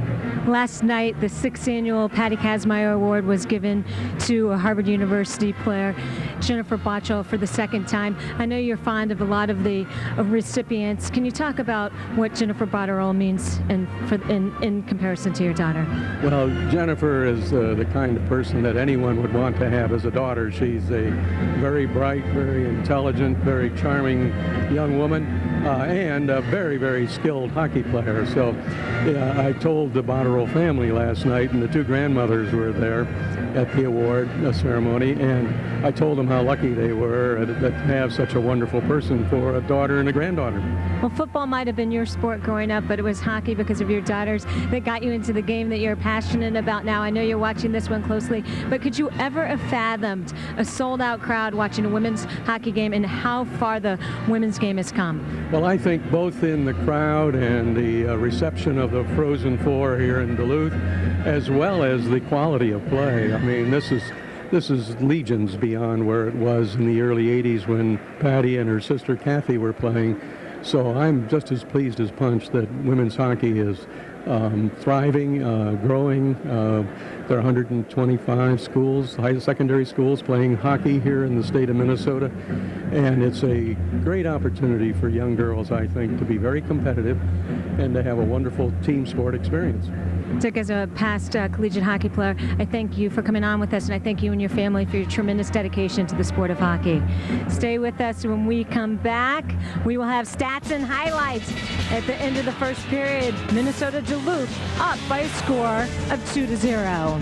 Last night, the 6th annual Patty Kazmaier Award was given to a Harvard University player, Jennifer Botchell, for the 2nd time. I know you're fond of a lot of the recipients. Can you talk about what Jennifer Botchell means in comparison to your daughter? Well, Jennifer is the kind of person that anyone would want to have as a daughter. She's a very bright, very intelligent, very charming young woman, and a very, very skilled hockey player. So I told the Botterill family last night, and the 2 grandmothers were there at the award ceremony, and I told them how lucky they were to have such a wonderful person for a daughter and a granddaughter. Well, football might have been your sport growing up, but it was hockey because of your daughters that got you into the game that you're passionate about now. I know you're watching this one closely, but could you ever have fathomed a sold-out crowd watching a women's hockey game and how far the women's game has come? Well, I think both in the crowd and the reception of the Frozen Four here in Duluth, as well as the quality of play. I mean, this is legions beyond where it was in the early 80s when Patty and her sister Kathy were playing. So I'm just as pleased as punch that women's hockey is thriving, growing. There are 125 schools, high secondary schools playing hockey here in the state of Minnesota. And it's a great opportunity for young girls, I think, to be very competitive and to have a wonderful team sport experience. Dick, as a past collegiate hockey player, I thank you for coming on with us, and I thank you and your family for your tremendous dedication to the sport of hockey. Stay with us. When we come back, we will have stats and highlights. At the end of the first period, Minnesota Duluth up by a score of 2-0.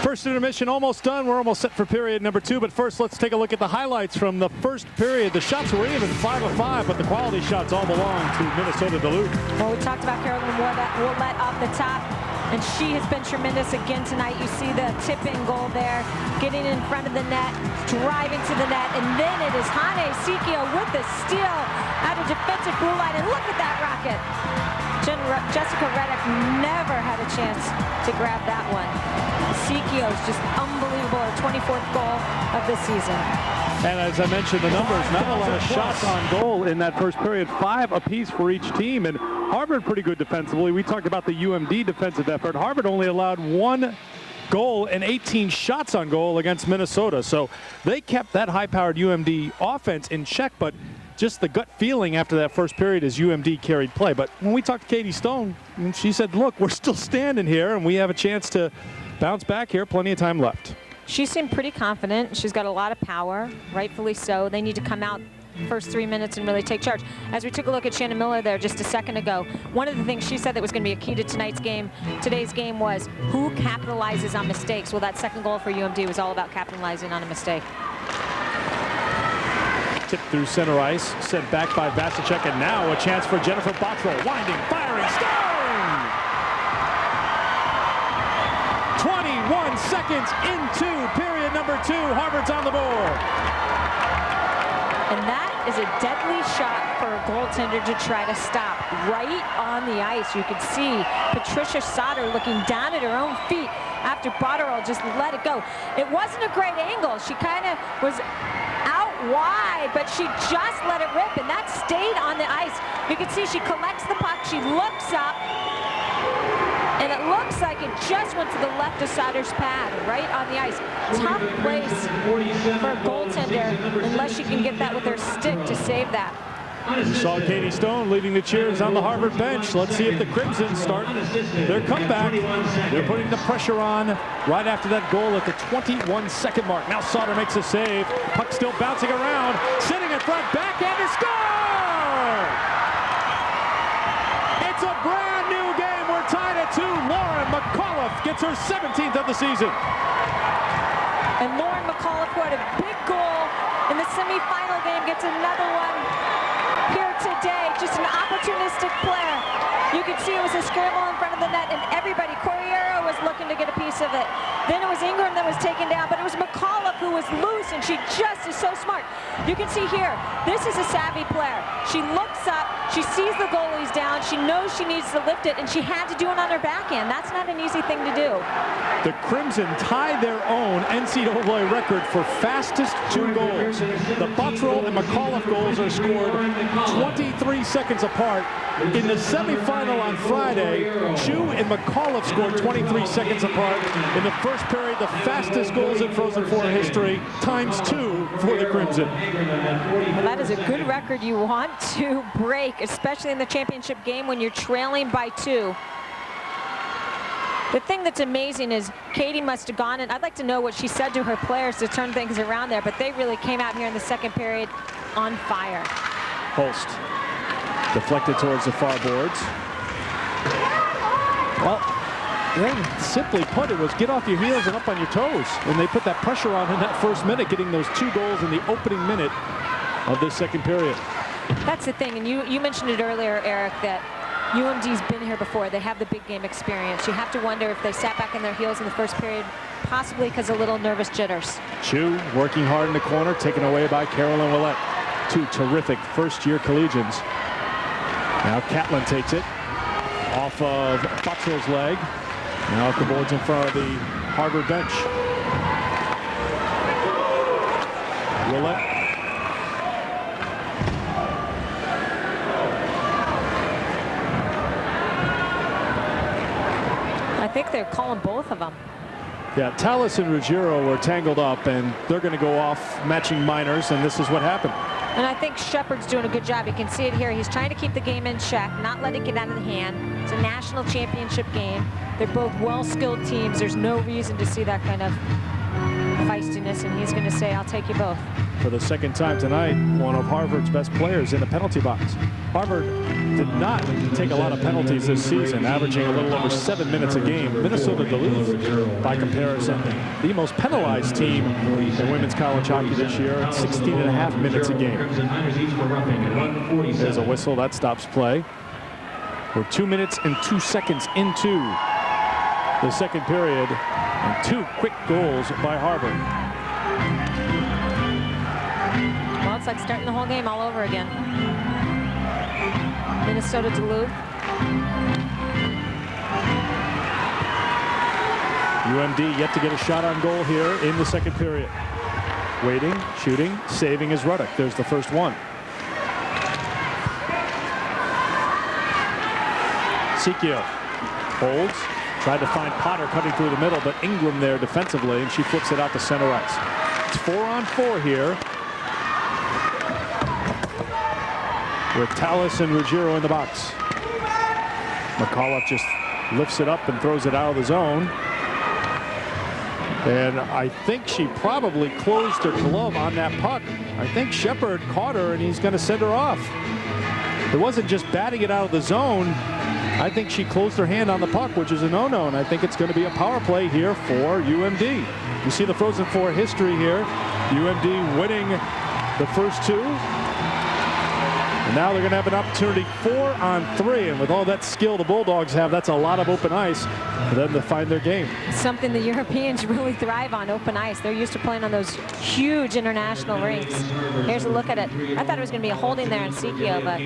First intermission almost done. We're almost set for period number 2. But first, let's take a look at the highlights from the first period. The shots were even 5 of 5, but the quality shots all belong to Minnesota Duluth. Well, we talked about Carolyn Willett off the top, and she has been tremendous again tonight. You see the tip-in goal there, getting in front of the net, driving to the net, and then it is Hane Sikio with the steal at a defensive blue line, and look at that rocket. Jessica Reddick never had a chance to grab that one. Sikio is just unbelievable, her 24th goal of the season. And as I mentioned, the numbers, not a lot of shots on goal in that first period, 5 apiece for each team. And Harvard pretty good defensively. We talked about the UMD defensive effort. Harvard only allowed 1 goal and 18 shots on goal against Minnesota. So they kept that high-powered UMD offense in check, but just the gut feeling after that first period is UMD carried play. But when we talked to Katie Stone, she said, look, we're still standing here and we have a chance to bounce back here. Plenty of time left. She seemed pretty confident. She's got a lot of power, rightfully so. They need to come out first 3 minutes and really take charge. As we took a look at Shannon Miller there just a second ago, one of the things she said that was going to be a key to today's game was who capitalizes on mistakes. Well, that second goal for UMD was all about capitalizing on a mistake. Tip through center ice, sent back by Vasicek, and now a chance for Jennifer Bottrell. Winding, firing, stone! 21 seconds into period number 2. Harvard's on the board. And that is a deadly shot for a goaltender to try to stop. Right on the ice, you could see Patricia Sauter looking down at her own feet after Bottrell just let it go. It wasn't a great angle. She kind of was out wide, but she just let it rip, and that stayed on the ice. You can see she collects the puck, she looks up, and it looks like it just went to the left of Sauter's pad, right on the ice. Tough place for a goaltender, unless she can get that with her stick to save that. We saw Katie Stone leading the cheers on the Harvard bench. Let's see if the Crimson start their comeback. They're putting the pressure on right after that goal at the 21-second mark. Now Sauter makes a save. Puck still bouncing around. Sitting in front, backhander, score! It's a brand new game. We're tied at 2. Lauren McAuliffe gets her 17th of the season. And Lauren McAuliffe, who had a big goal in the semifinal game, gets another one here today. Just an opportunistic player. You could see it was a scramble in front of the net, and everybody, Corriero was looking to get a piece of it. Then it was Ingram that was taken down, but it was McAuliffe who was loose, and she just is so smart. You can see here, this is a savvy player. She looks up, she sees the goalie's down, she knows she needs to lift it, and she had to do it on her backhand. That's not an easy thing to do. The Crimson tied their own NCAA record for fastest 2 goals. The Bottrell and McAuliffe goals are scored 23 seconds apart. In the semifinal on Friday, Chu and McAuliffe scored 23 seconds apart. In the first period, the fastest goals in Frozen Four history, ×2 for the Crimson. Well, that is a good record you want to break, especially in the championship game when you're trailing by 2. The thing that's amazing is Katie must have gone, and I'd like to know what she said to her players to turn things around there, but they really came out here in the second period on fire. Holst deflected towards the far boards. Well, simply put, it was get off your heels and up on your toes. And they put that pressure on in that first minute, getting those 2 goals in the opening minute of this second period. That's the thing, and you mentioned it earlier, Eric, that UMD's been here before. They have the big game experience. You have to wonder if they sat back on their heels in the first period, possibly because of little nervous jitters. Chu working hard in the corner, taken away by Carolyn Willett. 2 terrific first-year collegians. Now Catlin takes it off of Bottrell's leg. Now off the boards in front of the Harvard bench. Willett. I think they're calling both of them. Yeah, Tallis and Ruggiero were tangled up, and they're going to go off matching minors, and this is what happened. And I think Shepard's doing a good job. You can see it here. He's trying to keep the game in check, not let it get out of the hand. It's a national championship game. They're both well-skilled teams. There's no reason to see that kind of feistiness, and he's going to say, I'll take you both. For the second time tonight, one of Harvard's best players in the penalty box. Harvard did not take a lot of penalties this season, averaging a little over 7 minutes a game. Minnesota Duluth, by comparison, the most penalized team in women's college hockey this year, 16.5 minutes a game. There's a whistle. That stops play. We're 2 minutes and 2 seconds into the second period, and 2 quick goals by Harvard. Well, it's like starting the whole game all over again. Minnesota Duluth. UMD yet to get a shot on goal here in the second period. Waiting, shooting, saving is Ruddock. There's the first one. Sikio holds, tried to find Potter cutting through the middle, but Ingram there defensively, and she flips it out to center ice. It's 4-on-4 here, with Tallis and Ruggiero in the box. McAuliffe just lifts it up and throws it out of the zone. And I think she probably closed her glove on that puck. I think Shepard caught her, and he's going to send her off. It wasn't just batting it out of the zone. I think she closed her hand on the puck, which is a no-no, and I think it's going to be a power play here for UMD. You see the Frozen Four history here. UMD winning the first 2. And now they're going to have an opportunity 4-on-3, and with all that skill the Bulldogs have, that's a lot of open ice for them to find their game. Something the Europeans really thrive on, open ice. They're used to playing on those huge international rinks. Here's a look at it. I thought it was going to be a holding there in Sikio, but...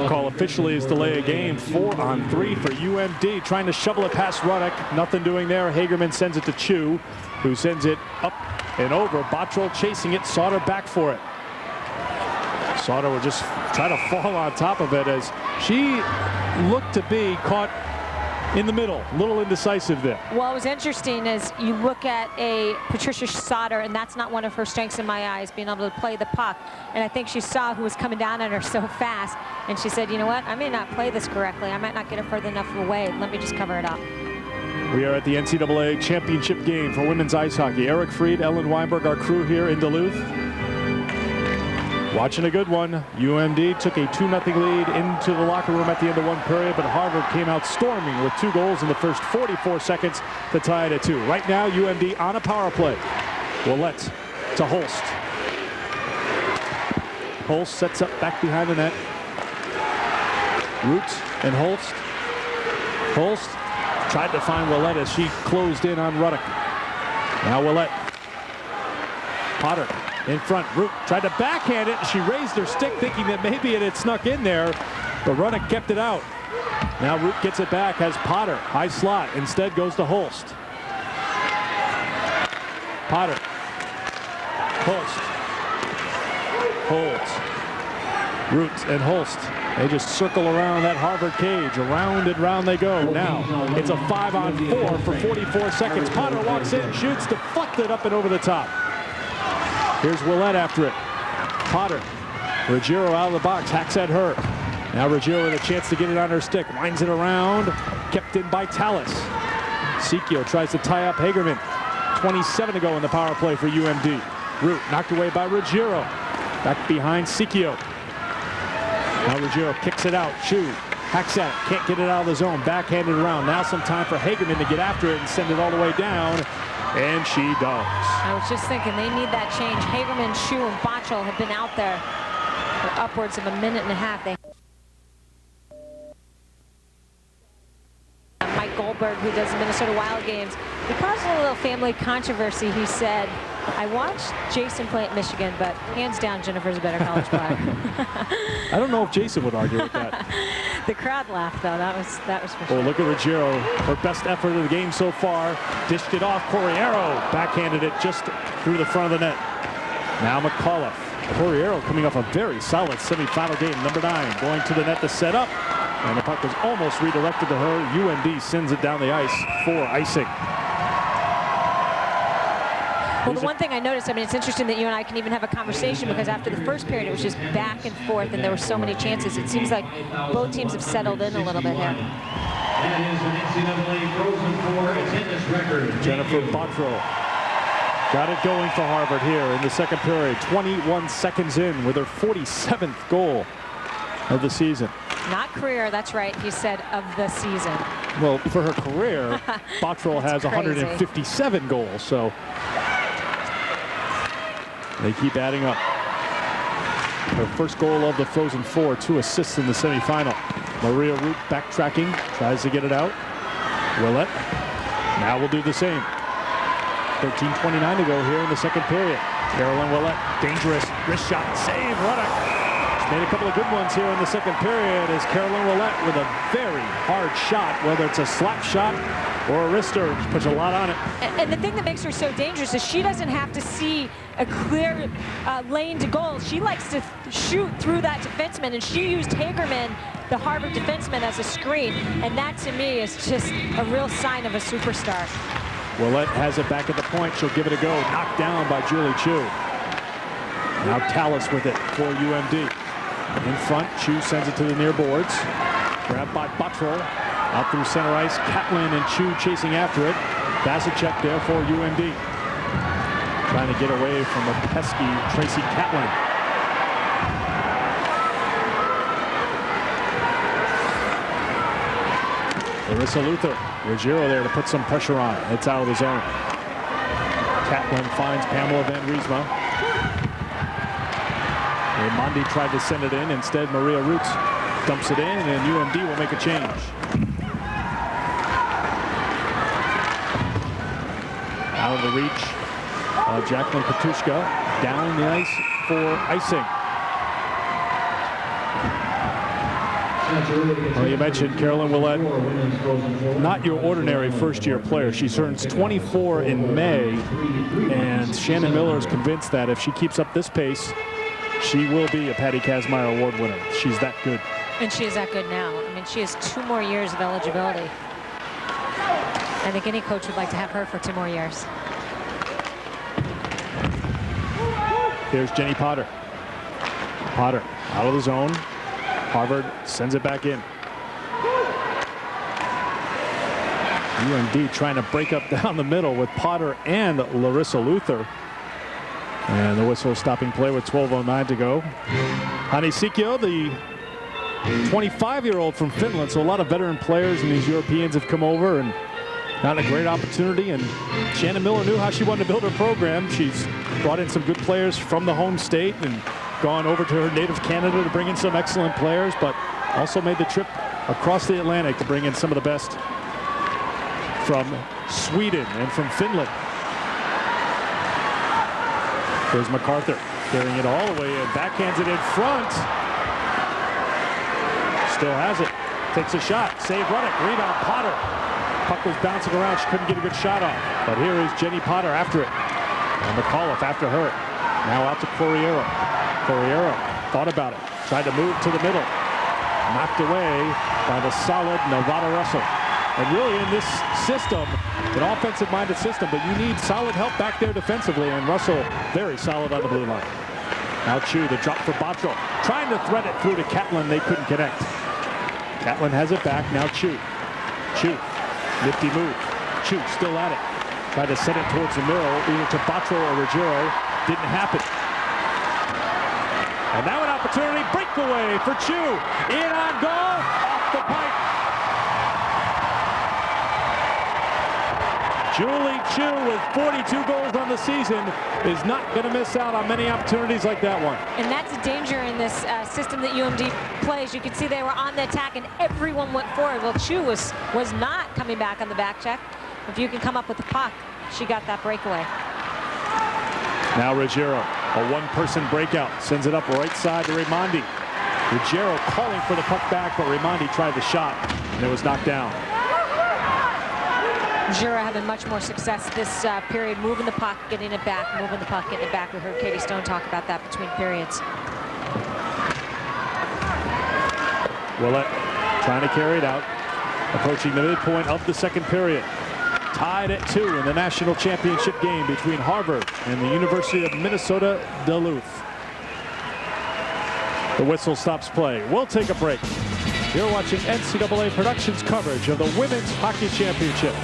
Call officially is delay a game. 4-on-3 for UMD, trying to shovel it past Ruddock. Nothing doing there. Hagerman sends it to Chu, who sends it up and over. Bottrell chasing it. Sauter back for it. Sauter would just try to fall on top of it as she looked to be caught in the middle. A little indecisive there. Well, what was interesting is you look at a Patricia Sauter, and that's not one of her strengths in my eyes, being able to play the puck. And I think she saw who was coming down on her so fast, and she said, you know what, I may not play this correctly. I might not get it further enough away. Let me just cover it up. We are at the NCAA championship game for women's ice hockey. Eric Fried, Ellen Weinberg, our crew here in Duluth. Watching a good one. UMD took a 2-0 lead into the locker room at the end of one period, but Harvard came out storming with 2 goals in the first 44 seconds to tie it at 2. Right now, UMD on a power play. Willett to Holst. Holst sets up back behind the net. Root and Holst. Holst tried to find Willett as she closed in on Ruddock. Now Willett. Potter in front. Root tried to backhand it. She raised her stick thinking that maybe it had snuck in there, but Ruddock kept it out. Now Root gets it back, has Potter. High slot. Instead goes to Holst. Potter. Holst. Holds. Root and Holst. They just circle around that Harvard cage. Around and round they go. Now it's a 5-on-4 for 44 seconds. Potter walks in, shoots, deflected up and over the top. Here's Willett after it. Potter. Ruggiero out of the box, hacks at her. Now Ruggiero with a chance to get it on her stick. Winds it around, kept in by Tallis. Sikio tries to tie up Hagerman. 27 to go in the power play for UMD. Root knocked away by Ruggiero. Back behind Sikio. Now Ruggiero kicks it out. Chu hacks at it, can't get it out of the zone. Backhanded around. Now some time for Hagerman to get after it and send it all the way down. And she does. I was just thinking they need that change. Hagerman, Chu, and Bottrell have been out there for upwards of a minute and a half. Mike Goldberg, who does the Minnesota Wild games, he caused a little family controversy. He said, I watched Jason play at Michigan, but hands down, Jennifer's a better college player. I don't know if Jason would argue with that. The crowd laughed, though. That was for sure. Oh, look at Ruggiero. Her best effort of the game so far. Dished it off. Corriero backhanded it just through the front of the net. Now McAuliffe. Corriero coming off a very solid semifinal game. Number 9 going to the net to set up. And the puck was almost redirected to her. UMD sends it down the ice for icing. Well, the one thing I noticed, I mean, it's interesting that you and I can even have a conversation, because after the first period, it was just back and forth, and there were so many chances. It seems like both teams have settled in a little bit here. That is an NCAA Frozen 4 attendance record. Jennifer Bottrell got it going for Harvard here in the second period. 21 seconds in with her 47th goal of the season. Not career, that's right. You said of the season. Well, for her career, Bottrell has 157 goals, so they keep adding up. Her first goal of the Frozen Four, 2 assists in the semifinal. Maria Root backtracking, tries to get it out. Willett now will do the same. 13:29 to go here in the second period. Carolyn Willett, dangerous wrist shot, save, Ruddock. She's made a couple of good ones here in the second period as Carolyn Willett with a very hard shot, whether it's a slap shot or a wrister, she puts a lot on it. And the thing that makes her so dangerous is she doesn't have to see a clear lane to goal. She likes to shoot through that defenseman, and she used Hagerman, the Harvard defenseman, as a screen. And that, to me, is just a real sign of a superstar. Willett has it back at the point. She'll give it a go. Knocked down by Julie Chu. Now Tallis with it for UMD. In front, Chu sends it to the near boards. Grabbed by Bottrell. Out through center ice, Catlin and Chu chasing after it. Vasicek there for UMD. Trying to get away from a pesky Tracy Catlin. Larissa Luther, Ruggiero there to put some pressure on. It's out of the zone. Catlin finds Pamela Van Riesma. Raimondi tried to send it in. Instead, Maria Roots dumps it in, and UMD will make a change. Out of the reach of Jacqueline Patushka. Down the ice for icing. Well, you mentioned Carolyn Willett, not your ordinary first-year player. She turns 24 in May, and Shannon Miller is convinced that if she keeps up this pace, she will be a Patty Kazmaier Award winner. She's that good. And she is that good now. I mean, she has 2 more years of eligibility. I think any coach would like to have her for 2 more years. Here's Jenny Potter. Potter out of the zone. Harvard sends it back in. UMD trying to break up down the middle with Potter and Larissa Luther. And the whistle stopping play with 12:09 to go. Hani Sikio, the 25-year-old from Finland, so a lot of veteran players and these Europeans have come over and gotten a great opportunity. And Shannon Miller knew how she wanted to build her program. She's brought in some good players from the home state and gone over to her native Canada to bring in some excellent players, but also made the trip across the Atlantic to bring in some of the best from Sweden and from Finland. Here's MacArthur carrying it all the way in, backhands it in front. Still has it, takes a shot, save Ruddock, rebound Potter. Puck was bouncing around, she couldn't get a good shot off. But here is Jenny Potter after it. And McAuliffe after her. Now out to Corriero. Corriero thought about it, tried to move to the middle. Knocked away by the solid Nevada Russell. And really in this system, an offensive-minded system, but you need solid help back there defensively, and Russell very solid on the blue line. Now Chu, the drop for Bottrell. Trying to thread it through to Catlin, they couldn't connect. Catlin has it back, now Chu. Chu, nifty move. Chu still at it. Tried to set it towards the middle, either to Bottrell or Ruggiero. Didn't happen. And now an opportunity, breakaway for Chu. In on goal, off the pipe. Julie Chu with 42 goals on the season is not going to miss out on many opportunities like that one. And that's a danger in this system that UMD plays. You can see they were on the attack and everyone went forward. Well, Chu was not coming back on the back check. If you can come up with the puck, she got that breakaway. Now Ruggiero, a one-person breakout, sends it up right side to Raimondi. Ruggiero calling for the puck back, but Raimondi tried the shot, and it was knocked down. Ruggiero having much more success this period, moving the puck, getting it back, moving the puck, getting it back. We heard Katie Stone talk about that between periods. Willett trying to carry it out, approaching the midpoint of the second period. tied at 2 in the national championship game between Harvard and the University of Minnesota Duluth. The whistle stops play. We'll take a break. You're watching NCAA Productions coverage of the Women's Hockey Championship.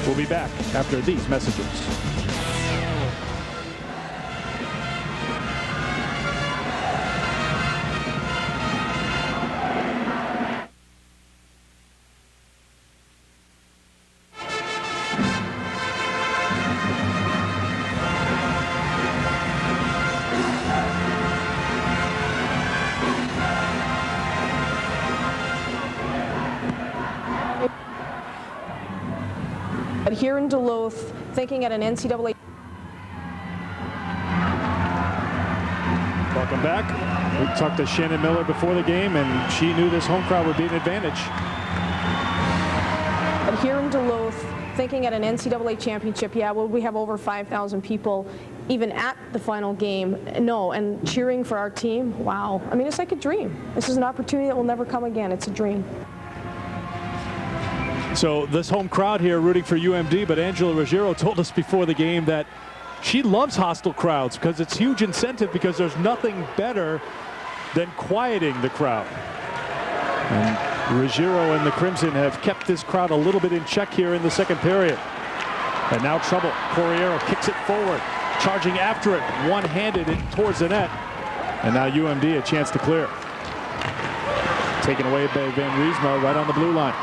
We'll be back after these messages. Here in Duluth, thinking at an NCAA. Welcome back. We talked to Shannon Miller before the game, and she knew this home crowd would be an advantage. But here in Duluth, thinking at an NCAA championship, yeah, will we have over 5,000 people even at the final game? No, and cheering for our team, wow. I mean, it's like a dream. This is an opportunity that will never come again. It's a dream. So this home crowd here rooting for UMD, but Angela Ruggiero told us before the game that she loves hostile crowds because it's huge incentive, because there's nothing better than quieting the crowd. And Ruggiero and the Crimson have kept this crowd a little bit in check here in the second period. And now trouble. Corriero kicks it forward, charging after it, one-handed towards the net. And now UMD a chance to clear. Taken away by Van Riesma right on the blue line.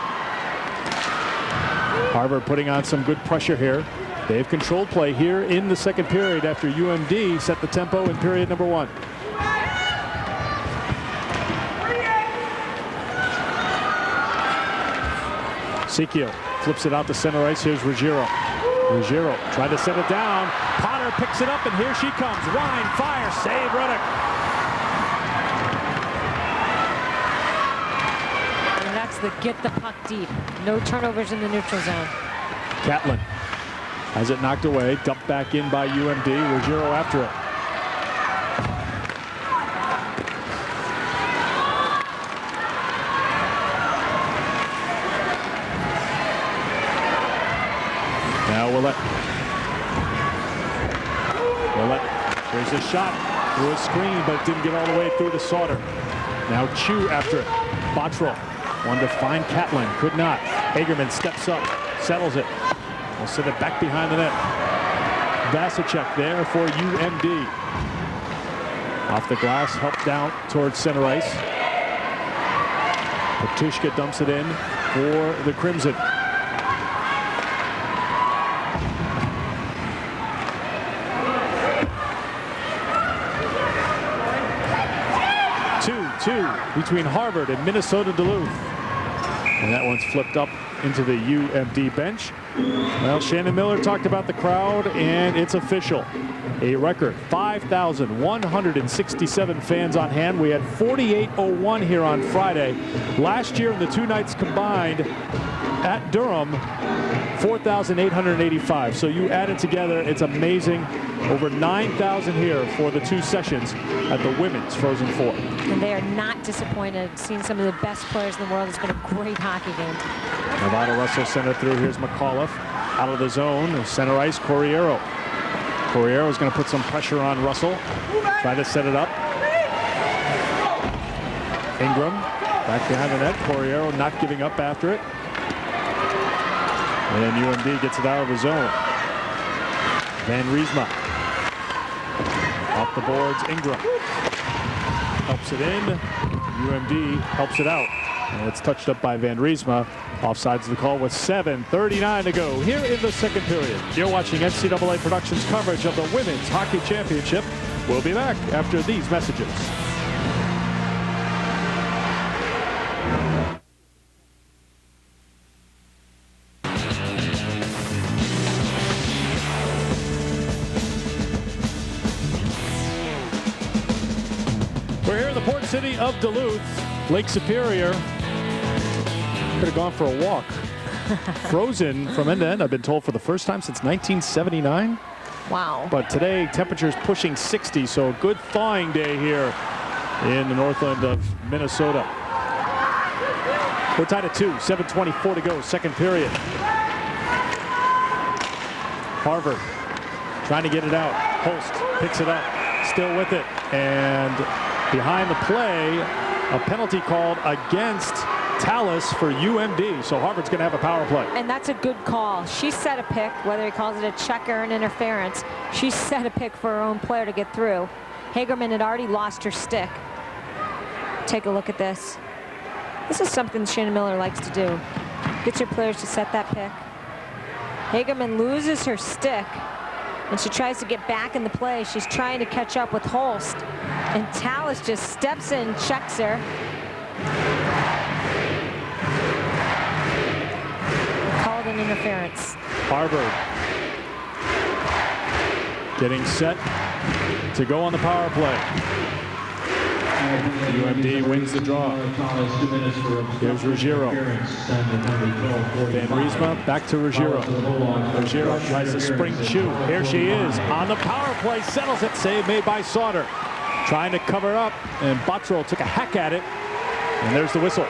Harvard putting on some good pressure here. They've controlled play here in the second period after UMD set the tempo in period number 1. Sikio flips it out to center ice. Here's Ruggiero. Ruggiero tried to set it down. Potter picks it up, and here she comes. Wine, fire, save, Ruddock. The get the puck deep. No turnovers in the neutral zone. Catlin has it knocked away, dumped back in by UMD. Ruggiero after it. Now Willett. There's a shot through a screen, but it didn't get all the way through to Sauter. Now Chu after it. Bottrell wanted to find Catlin, could not. Hagerman steps up, settles it. We'll set it back behind the net. Vasicek there for UMD. Off the glass, helped down towards center ice. Petushka dumps it in for the Crimson. Two between Harvard and Minnesota Duluth. And that one's flipped up into the UMD bench. Well, Shannon Miller talked about the crowd, and it's official. A record 5,167 fans on hand. We had 4,801 here on Friday. Last year in the 2 nights combined at Durham, 4,885. So you add it together, it's amazing. Over 9,000 here for the 2 sessions at the Women's Frozen Four. And they are not disappointed. Seeing some of the best players in the world. It's been a great hockey game. Nevada Russell center through. Here's McAuliffe out of the zone. Center ice, Corriero. Corriero is going to put some pressure on Russell. Try to set it up. Ingram back behind the net. Corriero not giving up after it. And UMD gets it out of the zone. Van Riesma. Off the boards, Ingram. Helps it in. UMD helps it out. And it's touched up by Van Riesma. Offsides the call with 7:39 to go here in the second period. You're watching NCAA Productions coverage of the Women's Hockey Championship. We'll be back after these messages. We're here in the port city of Duluth, Lake Superior. Could have gone for a walk. Frozen from end to end, I've been told, for the first time since 1979. Wow. But today, temperatures pushing 60, so a good thawing day here in the Northland of Minnesota. We're tied at 2, 7:24 to go, second period. Harvard trying to get it out. Holst picks it up, still with it, and behind the play, a penalty called against Tallis for UMD, so Harvard's going to have a power play. And that's a good call. She set a pick, whether he calls it a check or an interference. She set a pick for her own player to get through. Hagerman had already lost her stick. Take a look at this. This is something Shannon Miller likes to do. Gets her players to set that pick. Hagerman loses her stick, and she tries to get back in the play. She's trying to catch up with Holst, and Tallis just steps in, checks her. Called an interference. Harvard getting set to go on the power play. UMD wins the draw. Here's Ruggiero. Van Riesma back to Ruggiero. Ruggiero tries to spring Chu. Here she is on the power play. Settles it. Save made by Sauter. Trying to cover up, and Bottrell took a hack at it. And there's the whistle.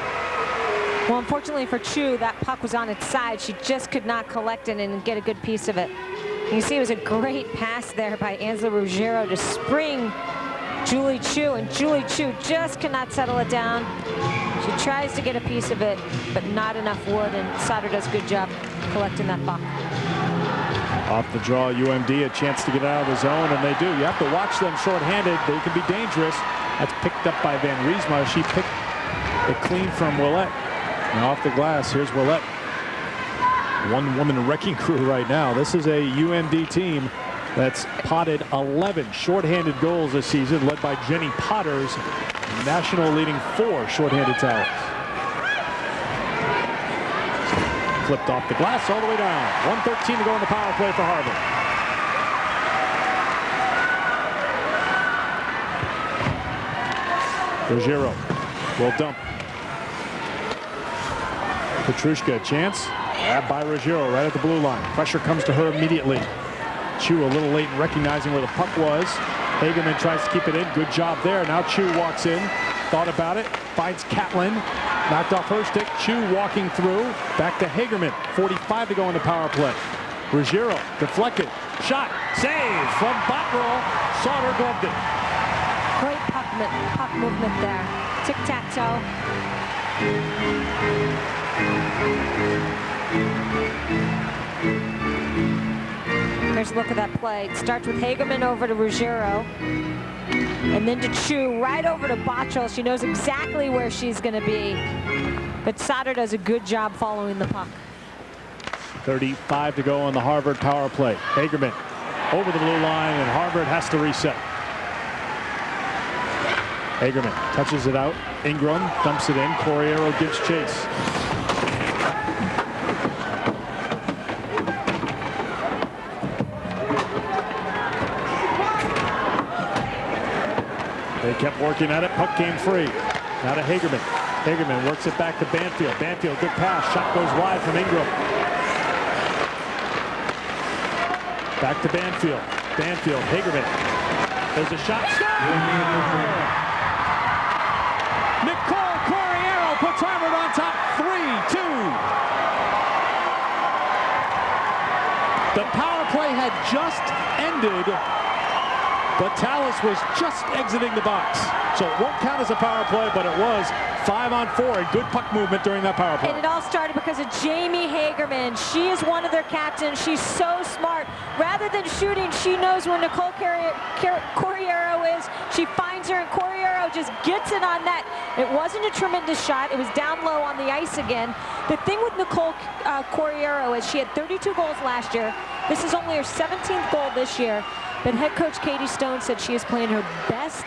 Well, unfortunately for Chu, that puck was on its side. She just could not collect it and get a good piece of it. You see it was a great pass there by Ansela Ruggiero to spring Julie Chu, and Julie Chu just cannot settle it down. She tries to get a piece of it, but not enough wood, and Sauter does a good job collecting that puck. Off the draw, UMD a chance to get out of the zone, and they do. You have to watch them shorthanded. They can be dangerous. That's picked up by Van Riesma. She picked it clean from Willette. Now off the glass, here's Willette. One-woman wrecking crew right now. This is a UMD team that's potted 11 shorthanded goals this season, led by Jenny Potters, national leading 4 shorthanded towels. Flipped off the glass all the way down. 1:13 to go in the power play for Harvard. Ruggiero will dump. Petrushka, a chance. Grabbed by Ruggiero right at the blue line. Pressure comes to her immediately. Chu a little late in recognizing where the puck was. Hagerman tries to keep it in. Good job there. Now Chu walks in. Thought about it. Finds Catlin. Knocked off her stick. Chu walking through. Back to Hagerman. 45 to go in the power play. Ruggiero deflected. Shot. Save from Bottrell. Sauter gloved it. Great puck movement there. Tic-tac-toe. Here's a look at that play. It starts with Hagerman over to Ruggiero, and then to Chu, right over to Bottrell. She knows exactly where she's going to be, but Sauter does a good job following the puck. 35 to go on the Harvard power play. Hagerman over the blue line, and Harvard has to reset. Hagerman touches it out. Ingram dumps it in. Corriero gives chase. They kept working at it. Puck came free. Now to Hagerman. Hagerman works it back to Banfield. Banfield, good pass. Shot goes wide from Ingram. Back to Banfield. Banfield, Hagerman. There's a shot. Score! Nicole Corriero puts Harvard on top. 3-2. The power play had just ended, but Tallis was just exiting the box. So it won't count as a power play, but it was 5-on-4 and good puck movement during that power play. And it all started because of Jamie Hagerman. She is one of their captains. She's so smart. Rather than shooting, she knows where Nicole Corriero is. She finds her, and Corriero just gets it on net. It wasn't a tremendous shot. It was down low on the ice again. The thing with Nicole Corriero is she had 32 goals last year. This is only her 17th goal this year. But head coach Katie Stone said she is playing her best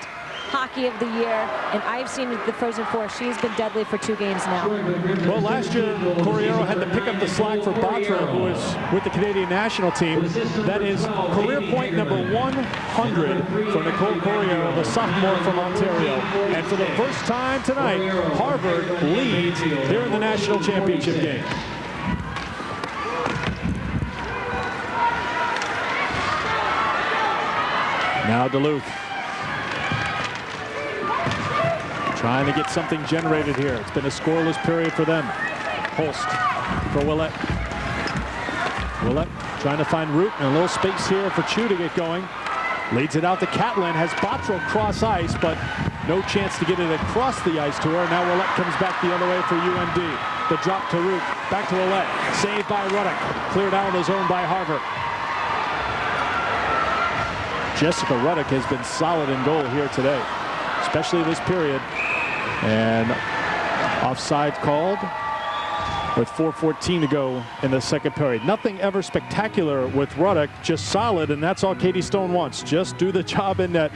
hockey of the year, and I've seen the Frozen Four. She's been deadly for 2 games now. Well, last year, Corriero had to pick up the slack for Bottrell, who is with the Canadian national team. That is career point number 100 for Nicole Corriero, the sophomore from Ontario. And for the first time tonight, Harvard leads here in the national championship game. Now Duluth trying to get something generated here. It's been a scoreless period for them. Holst for Willette. Willette trying to find route and a little space here for Chu to get going. Leads it out to Catlin, has Bottrell cross ice, but no chance to get it across the ice to her. Now Ouellette comes back the other way for UMD. The drop to Root, back to Ouellette, saved by Ruddock, cleared out of the zone by Harvard. Jessica Ruddock has been solid in goal here today, especially this period. And offside called with 4:14 to go in the second period. Nothing ever spectacular with Ruddock, just solid, and that's all Katie Stone wants. Just do the job in net.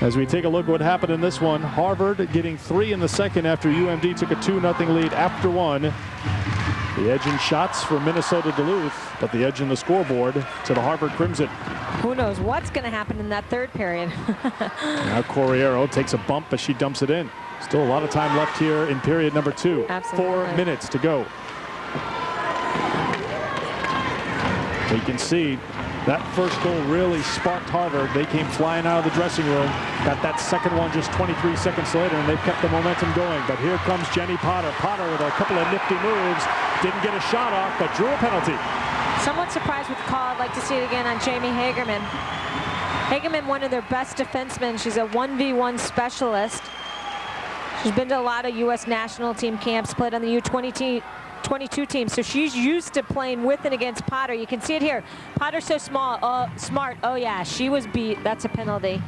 As we take a look at what happened in this one, Harvard getting 3 in the second after UMD took a 2-0 lead after 1. The edge in shots for Minnesota Duluth, but the edge in the scoreboard to the Harvard Crimson. Who knows what's going to happen in that third period. Now Corriero takes a bump, but she dumps it in. Still a lot of time left here in period number 2. Absolutely. 4 minutes to go. We can see that first goal really sparked Harvard. They came flying out of the dressing room. Got that second one just 23 seconds later, and they've kept the momentum going. But here comes Jenny Potter. Potter with a couple of nifty moves. Didn't get a shot off, but drew a penalty. Somewhat surprised with the call. I'd like to see it again on Jamie Hagerman. Hagerman, one of their best defensemen. She's a 1v1 specialist. She's been to a lot of U.S. national team camps, played on the U22 team, so she's used to playing with and against Potter. You can see it here. Potter's so smart. Oh yeah, she was beat. That's a penalty.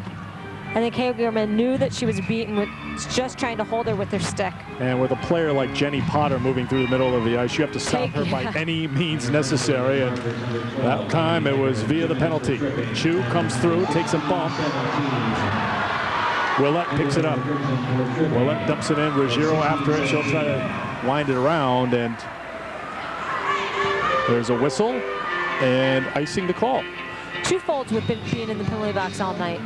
I think Hagerman knew that she was beaten, with just trying to hold her with her stick. And with a player like Jenny Potter moving through the middle of the ice, you have to stop her by any means necessary. And that time it was via the penalty. Chu comes through, takes a bump. Ouellette picks it up. Ouellette dumps it in. Ruggiero after it. She'll try to wind it around, and there's a whistle and icing to call. Two folds with being in the penalty box all night.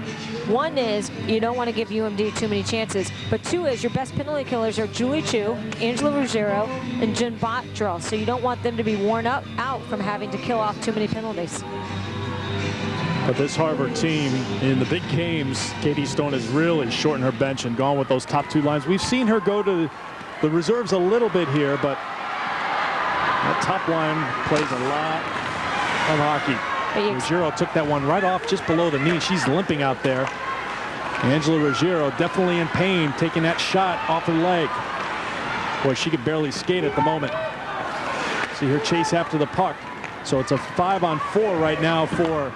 One is you don't want to give UMD too many chances, but 2 is your best penalty killers are Julie Chu, Angela Ruggiero, and Jen Bottrell, so you don't want them to be worn out from having to kill off too many penalties. But this Harvard team, in the big games, Katie Stone has really shortened her bench and gone with those top 2 lines. We've seen her go to the reserves a little bit here, but that top line plays a lot of hockey. Ruggiero took that one right off just below the knee. She's limping out there. Angela Ruggiero definitely in pain, taking that shot off her leg. Boy, she could barely skate at the moment. See her chase after the puck. So it's a 5-on-4 right now for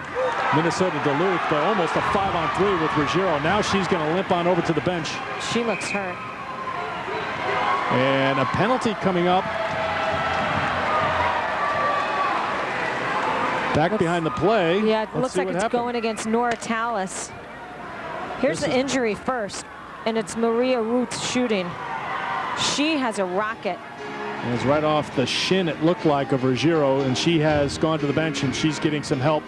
Minnesota Duluth, but almost a 5-on-3 with Ruggiero. Now she's going to limp on over to the bench. She looks hurt. And a penalty coming up. Back behind the play. Yeah, it looks like it's going against Nora Tallis. Here's the injury first, and it's Maria Ruth's shooting. She has a rocket. It was right off the shin, it looked like, of Ruggiero, and she has gone to the bench, and she's getting some help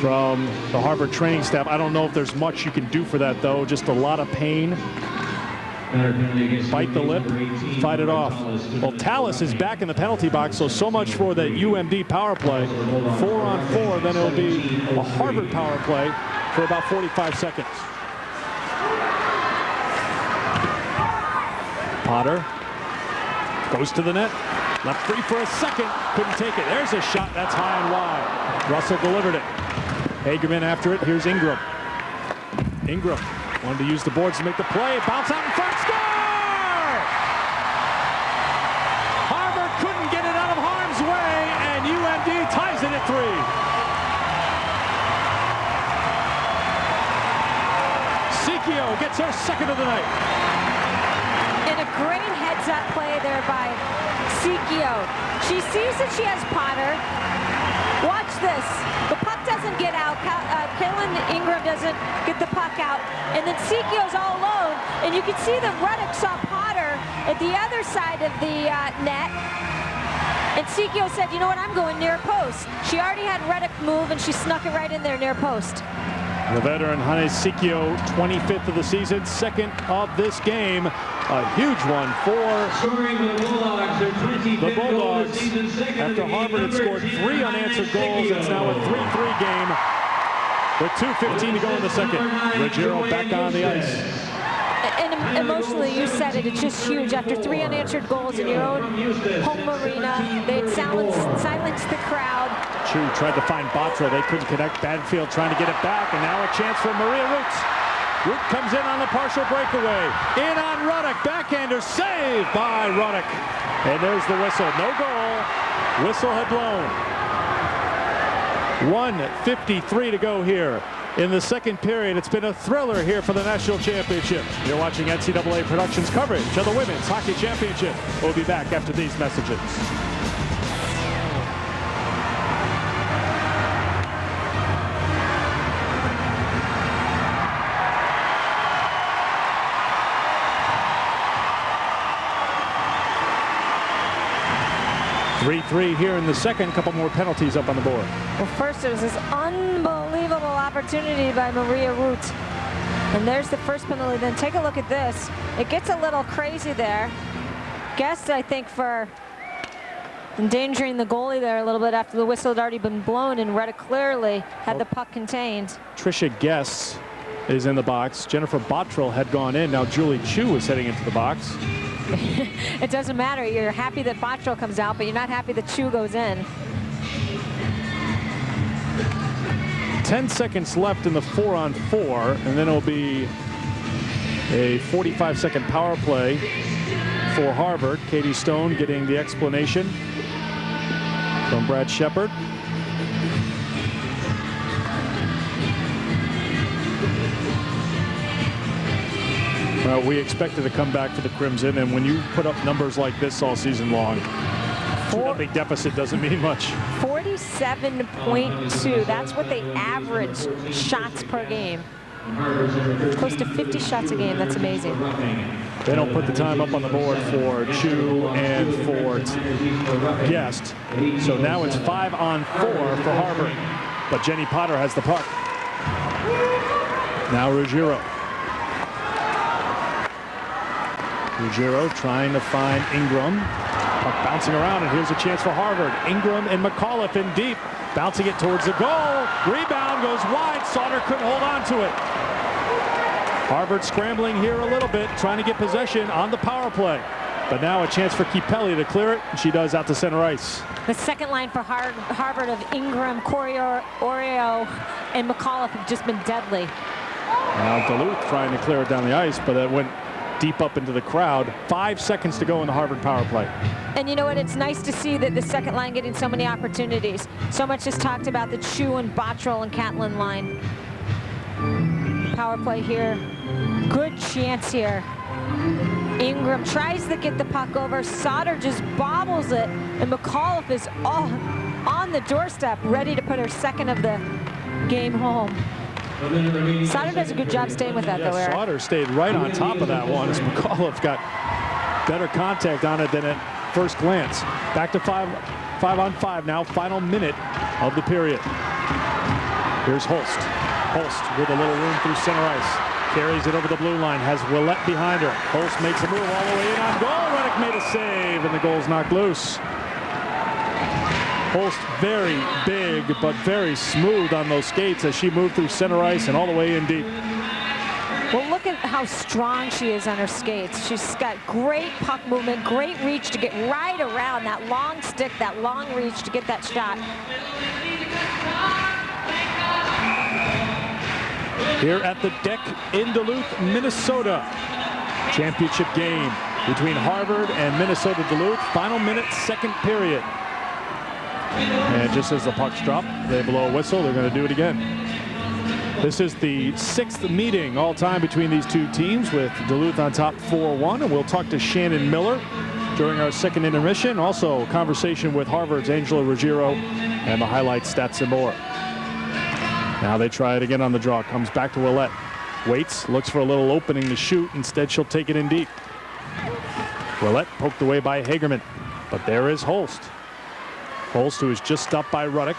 from the Harvard training staff. I don't know if there's much you can do for that, though. Just a lot of pain. Bite the lip, fight it off. Well, Tallis is back in the penalty box, so much for the UMD power play. 4-on-4, then it'll be a Harvard power play for about 45 seconds. Potter goes to the net. Left free for a second, couldn't take it. There's a shot, that's high and wide. Russell delivered it. Hagerman after it, here's Ingram. Ingram wanted to use the boards to make the play, bounce out in front, score! Harvard couldn't get it out of harm's way, and UMD ties it at 3. Sikio gets her second of the night. And a great heads-up play there by Sikio. She sees that she has Potter. Watch this. The puck doesn't get out. Kaylin Ingram doesn't get the puck out. And then Sikio's all alone. And you can see that Ruddock saw Potter at the other side of the net. And Sikio said, you know what, I'm going near post. She already had Ruddock move, and she snuck it right in there near post. The veteran Hane Sikio, 25th of the season, second of this game. A huge one for the Bulldogs. After Harvard had scored 3 unanswered goals, it's now a 3-3 game with 2:15 to go in the second. Ruggiero back on the ice. And emotionally, you said it, it's just huge. After 3 unanswered goals in your own home arena, they had silenced the crowd. Chu tried to find Bottrell. They couldn't connect. Banfield trying to get it back, and now a chance for Maria Roots. Root comes in on the partial breakaway. In on Ruddock. Backhander saved by Ruddock. And there's the whistle. No goal. Whistle had blown. 1:53 to go here in the second period. It's been a thriller here for the national championship. You're watching NCAA Productions coverage of the Women's Hockey Championship. We'll be back after these messages. .3-3 here in the second. Couple more penalties up on the board. Well, first there was this unbelievable opportunity by Maria Root. And there's the first penalty. Then take a look at this. It gets a little crazy there. Guessed, I think, for endangering the goalie there a little bit after the whistle had already been blown, and Ruddock clearly had the puck contained. Tricia Guess is in the box. Jennifer Bottrell had gone in. Now Julie Chu is heading into the box. It doesn't matter. You're happy that Bottrell comes out, but you're not happy that Chu goes in. 10 seconds left in the 4-on-4, and then it'll be a 45-second power play for Harvard. Katie Stone getting the explanation from Brad Shepard. Well, we expected to come back for the Crimson, and when you put up numbers like this all season long, a big deficit doesn't mean much. 47.2. That's what they average shots per game. Close to 50 shots a game. That's amazing. They don't put the time up on the board for Chu and for Guest. So now it's 5-on-4 for Harvard. But Jenny Potter has the puck. Now Ruggiero. Ruggiero trying to find Ingram. Puck bouncing around, and here's a chance for Harvard. Ingram and McAuliffe in deep. Bouncing it towards the goal. Rebound goes wide. Sauter couldn't hold on to it. Harvard scrambling here a little bit, trying to get possession on the power play. But now a chance for Keepelli to clear it, and she does out to center ice. The second line for Harvard of Ingram, Oreo, and McAuliffe have just been deadly. Now Duluth trying to clear it down the ice, but it went deep up into the crowd. 5 seconds to go in the Harvard power play. And you know what? It's nice to see that the second line getting so many opportunities. So much is talked about the Chu and Bottrell and Catlin line. Power play here. Good chance here. Ingram tries to get the puck over. Sauter just bobbles it. And McAuliffe is all on the doorstep, ready to put her second of the game home. Sauter does a good job staying with that, though, Eric. Sauter stayed right on top of that one as McAuliffe got better contact on it than at first glance. Back to 5-on-5 now, final minute of the period. Here's Holst. Holst with a little room through center ice. Carries it over the blue line, has Willett behind her. Holst makes a move all the way in on goal. Ruddock made a save, and the goal's knocked loose. Holst very big, but very smooth on those skates as she moved through center ice and all the way in deep. Well, look at how strong she is on her skates. She's got great puck movement, great reach to get right around that long stick, that long reach to get that shot. Here at the DECC in Duluth, Minnesota. Championship game between Harvard and Minnesota Duluth. Final minute, second period. And just as the puck's dropped, they blow a whistle. They're going to do it again. This is the 6th meeting all time between these two teams, with Duluth on top 4-1. And we'll talk to Shannon Miller during our second intermission. Also, a conversation with Harvard's Angela Ruggiero and the highlights, stats, and more. Now they try it again on the draw. Comes back to Willett. Waits, looks for a little opening to shoot. Instead, she'll take it in deep. Willett poked away by Hagerman. But there is Holst. Holst, who is just stopped by Ruddock,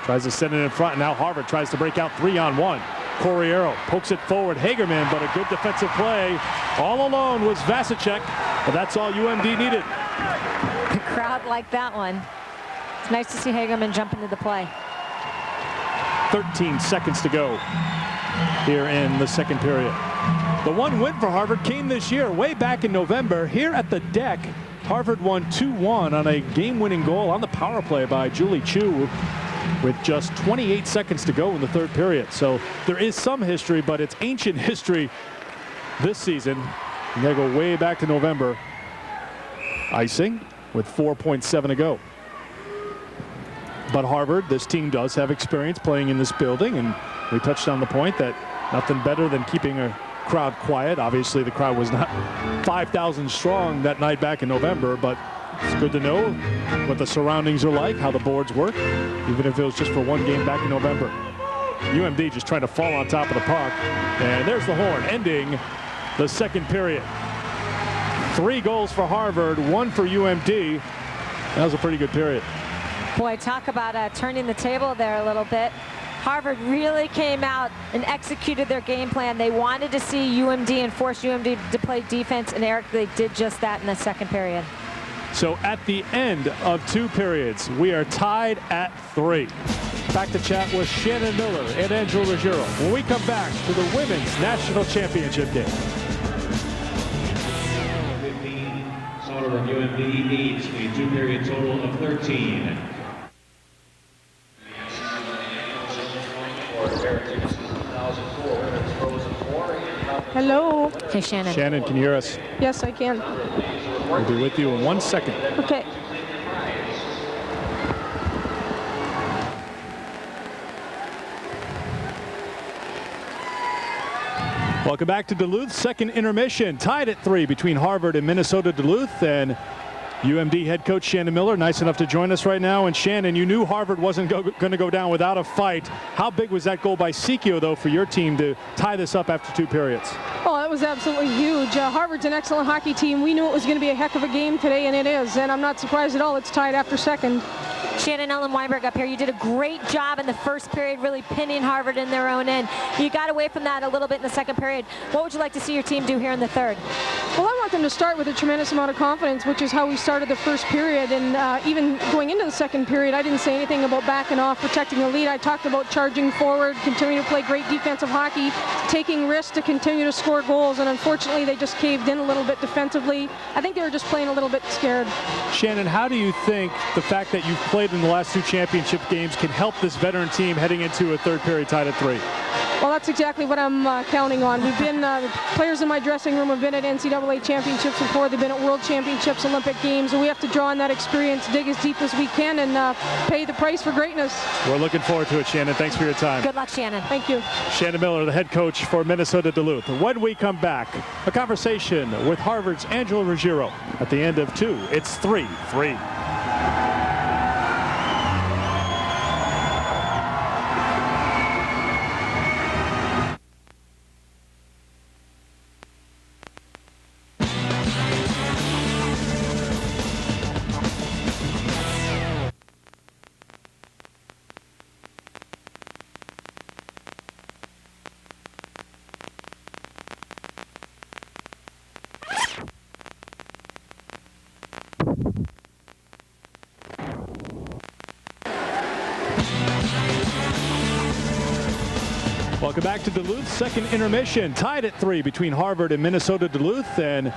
tries to send it in front, and now Harvard tries to break out 3-on-1. Corriero pokes it forward. Hagerman, but a good defensive play. All alone was Vasicek, but that's all UMD needed. The crowd liked that one. It's nice to see Hagerman jump into the play. 13 seconds to go here in the second period. The one win for Harvard came this year, way back in November, here at the DECC. Harvard won 2-1 on a game-winning goal on the power play by Julie Chu. with just 28 seconds to go in the third period. So there is some history, but it's ancient history this season. You gotta go way back to November. Icing with 4.7 to go. But Harvard, this team does have experience playing in this building, and we touched on the point that nothing better than keeping a crowd quiet. Obviously, the crowd was not 5,000 strong that night back in November, but it's good to know what the surroundings are like, how the boards work, even if it was just for one game back in November. UMD just trying to fall on top of the puck, and there's the horn, ending the second period. 3 goals for Harvard, 1 for UMD. That was a pretty good period. Boy, talk about turning the table there a little bit. Harvard really came out and executed their game plan. They wanted to see UMD and force UMD to play defense, and Eric, they did just that in the second period. So at the end of 2 periods, we are tied at 3. Back to chat with Shannon Miller and Angela Ruggiero when we come back to the Women's National Championship game. 15, Sauter of UMD 8, a 2-period total of 13. Hello. Hey, Shannon. Shannon, can you hear us? Yes, I can. We'll be with you in 1 second. Okay. Welcome back to Duluth. Second intermission, tied at 3 between Harvard and Minnesota Duluth. And UMD head coach Shannon Miller, nice enough to join us right now. And Shannon, you knew Harvard wasn't going to go down without a fight. How big was that goal by Sikio, though, for your team to tie this up after 2 periods? Oh, that was absolutely huge. Harvard's an excellent hockey team. We knew it was going to be a heck of a game today, and it is. And I'm not surprised at all it's tied after second. Shannon, Ellen Weinberg up here. You did a great job in the first period, really pinning Harvard in their own end. You got away from that a little bit in the second period. What would you like to see your team do here in the third? Well, I want them to start with a tremendous amount of confidence, which is how we started the first period. And even going into the second period, I didn't say anything about backing off, protecting the lead. I talked about charging forward, continuing to play great defensive hockey, taking risks to continue to score goals. And unfortunately, they just caved in a little bit defensively. I think they were just playing a little bit scared. Shannon, how do you think the fact that you've played in the last 2 championship games can help this veteran team heading into a third period tied at 3? Well, that's exactly what I'm counting on. We've been, the players in my dressing room have been at NCAA championships before. They've been at World Championships, Olympic Games, and we have to draw on that experience, dig as deep as we can, and pay the price for greatness. We're looking forward to it, Shannon. Thanks for your time. Good luck, Shannon. Thank you. Shannon Miller, the head coach for Minnesota Duluth. When we come back, a conversation with Harvard's Angela Ruggiero. At the end of 2, it's 3-3. Welcome back to Duluth. Second intermission, tied at 3 between Harvard and Minnesota Duluth. And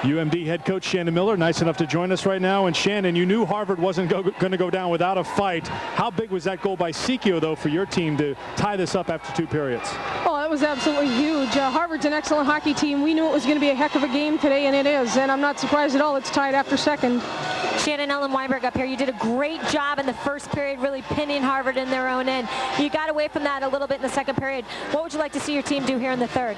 UMD head coach Shannon Miller, nice enough to join us right now. And Shannon, you knew Harvard wasn't going to go down without a fight. How big was that goal by Sikio, though, for your team to tie this up after 2 periods? Oh, that was absolutely huge. Harvard's an excellent hockey team. We knew it was going to be a heck of a game today, and it is. And I'm not surprised at all it's tied after second. Shannon, Ellen Weinberg up here. You did a great job in the first period, really pinning Harvard in their own end. You got away from that a little bit in the second period. What would you like to see your team do here in the third?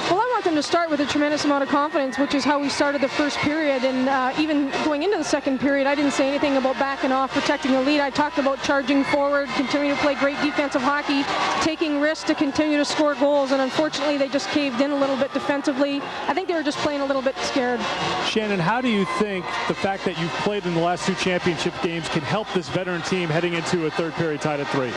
Well, I want them to start with a tremendous amount of confidence, which is how we started the first period. And even going into the second period, I didn't say anything about backing off, protecting the lead. I talked about charging forward, continuing to play great defensive hockey, taking risks to continue to score goals. And unfortunately, they just caved in a little bit defensively. I think they were just playing a little bit scared. Shannon, how do you think the fact that you've played in the last 2 championship games can help this veteran team heading into a third period tied at 3?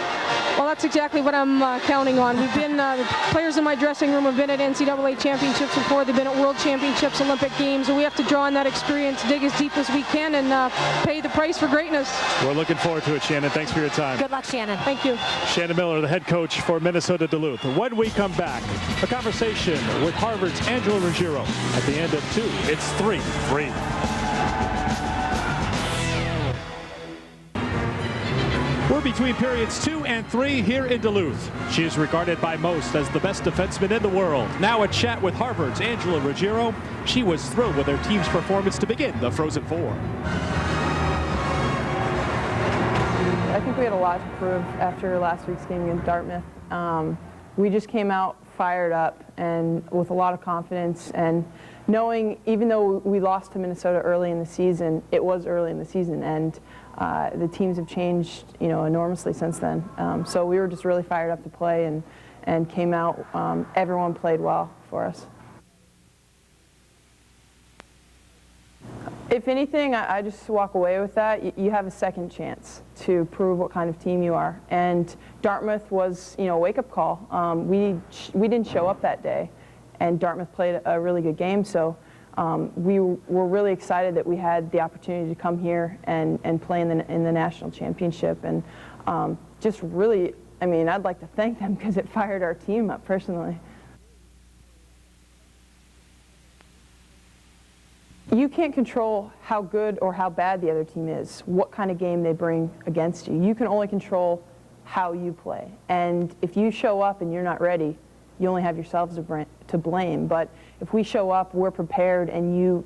Well, that's exactly what I'm counting on. We've been, the players in my dressing room have been at NCAA championships before. They've been at World Championships, Olympic Games, and we have to draw on that experience, dig as deep as we can, and pay the price for greatness. We're looking forward to it, Shannon. Thanks for your time. Good luck, Shannon. Thank you. Shannon Miller, the head coach for Minnesota Duluth. When we come back, a conversation with Harvard's Angela Ruggiero. At the end of 2, it's 3-3. We're between periods 2 and 3 here in Duluth. She is regarded by most as the best defenseman in the world. Now a chat with Harvard's Angela Ruggiero. She was thrilled with their team's performance to begin the Frozen Four. I think we had a lot to prove after last week's game against Dartmouth. We just came out fired up and with a lot of confidence, and knowing even though we lost to Minnesota early in the season, it was early in the season, and the teams have changed, enormously since then. So we were just really fired up to play and came out. Everyone played well for us. If anything, I just walk away with that. You have a second chance to prove what kind of team you are. And Dartmouth was, a wake-up call. We didn't show up that day, and Dartmouth played a really good game. So we were really excited that we had the opportunity to come here and play in the national championship. And just really, I'd like to thank them because it fired our team up personally. You can't control how good or how bad the other team is, what kind of game they bring against you. You can only control how you play. And if you show up and you're not ready, you only have yourselves to blame. But if we show up, we're prepared, and you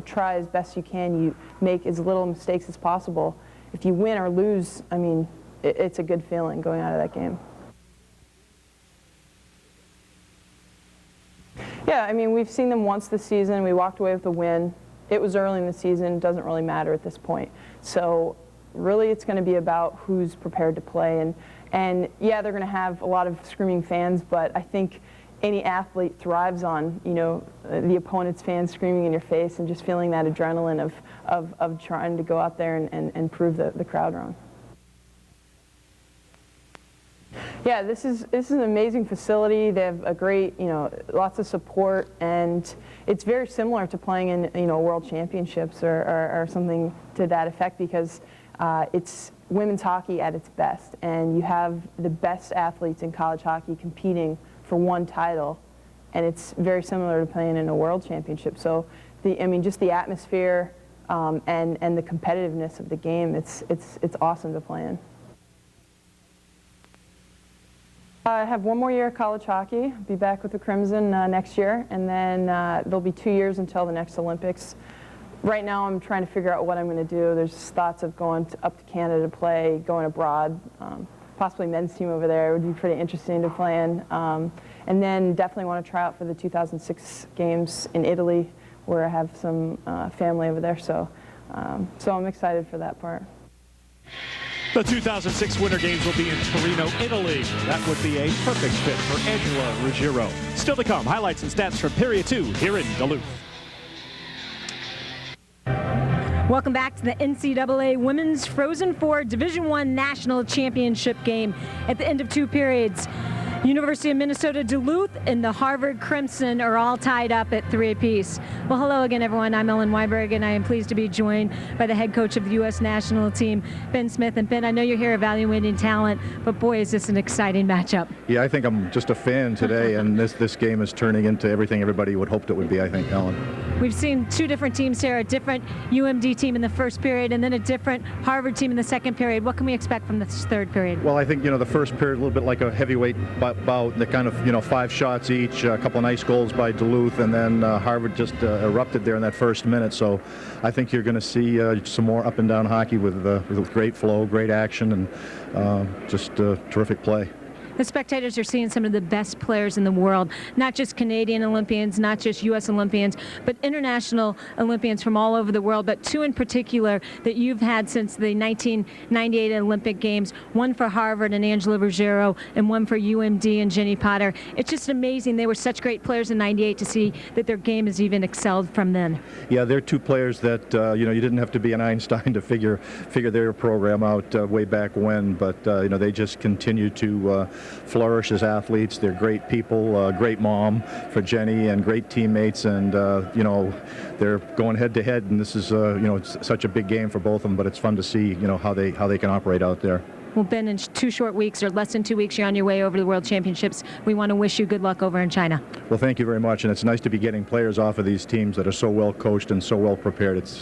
try as best you can, you make as little mistakes as possible. If you win or lose, it's a good feeling going out of that game. Yeah, we've seen them once this season. We walked away with a win. It was early in the season. It doesn't really matter at this point. So really it's going to be about who's prepared to play. And yeah, they're going to have a lot of screaming fans, but I think any athlete thrives on, the opponent's fans screaming in your face and just feeling that adrenaline of trying to go out there and prove the crowd wrong. Yeah, this is an amazing facility. They have a great, lots of support, and it's very similar to playing in, World Championships or something to that effect, because it's women's hockey at its best, and you have the best athletes in college hockey competing for one title, and it's very similar to playing in a World Championship. So, just the atmosphere and the competitiveness of the game, it's awesome to play in. I have one more year of college hockey. I'll be back with the Crimson next year, and then there'll be 2 years until the next Olympics. Right now I'm trying to figure out what I'm going to do. There's thoughts of going up to Canada to play, going abroad, possibly men's team over there. It would be pretty interesting to play in. And then definitely want to try out for the 2006 games in Italy, where I have some family over there. So I'm excited for that part. The 2006 Winter Games will be in Torino, Italy. That would be a perfect fit for Angela Ruggiero. Still to come, highlights and stats from Period 2 here in Duluth. Welcome back to the NCAA Women's Frozen Four Division I National Championship game. At the end of 2 periods, University of Minnesota Duluth and the Harvard Crimson are all tied up at 3 apiece. Well, hello again, everyone. I'm Ellen Weinberg, and I am pleased to be joined by the head coach of the U.S. national team, Ben Smith. And Ben, I know you're here evaluating talent, but boy, is this an exciting matchup. Yeah, I think I'm just a fan today, and this game is turning into everything everybody would hoped it would be, I think, Ellen. We've seen 2 different teams here, a different UMD team in the first period and then a different Harvard team in the second period. What can we expect from this third period? Well, I think, the first period, a little bit like a heavyweight bout, the kind of, 5 shots each, a couple of nice goals by Duluth, and then Harvard just erupted there in that first minute. So I think you're going to see some more up and down hockey with great flow, great action, and just terrific play. The spectators are seeing some of the best players in the world, not just Canadian Olympians, not just U.S. Olympians, but international Olympians from all over the world, but 2 in particular that you've had since the 1998 Olympic Games, one for Harvard and Angela Ruggiero, and one for UMD and Jenny Potter. It's just amazing. They were such great players in '98 to see that their game has even excelled from then. Yeah, they're 2 players that, you didn't have to be an Einstein to figure their program out way back when, but, they just continue to flourish as athletes. They're great people, great mom for Jenny, and great teammates, and they're going head to head, and this is it's such a big game for both of them, but it's fun to see how they can operate out there. Well, Ben, in 2 short weeks, or less than 2 weeks, you're on your way over to the World Championships. We want to wish you good luck over in China. Well, thank you very much, and it's nice to be getting players off of these teams that are so well coached and so well prepared. It's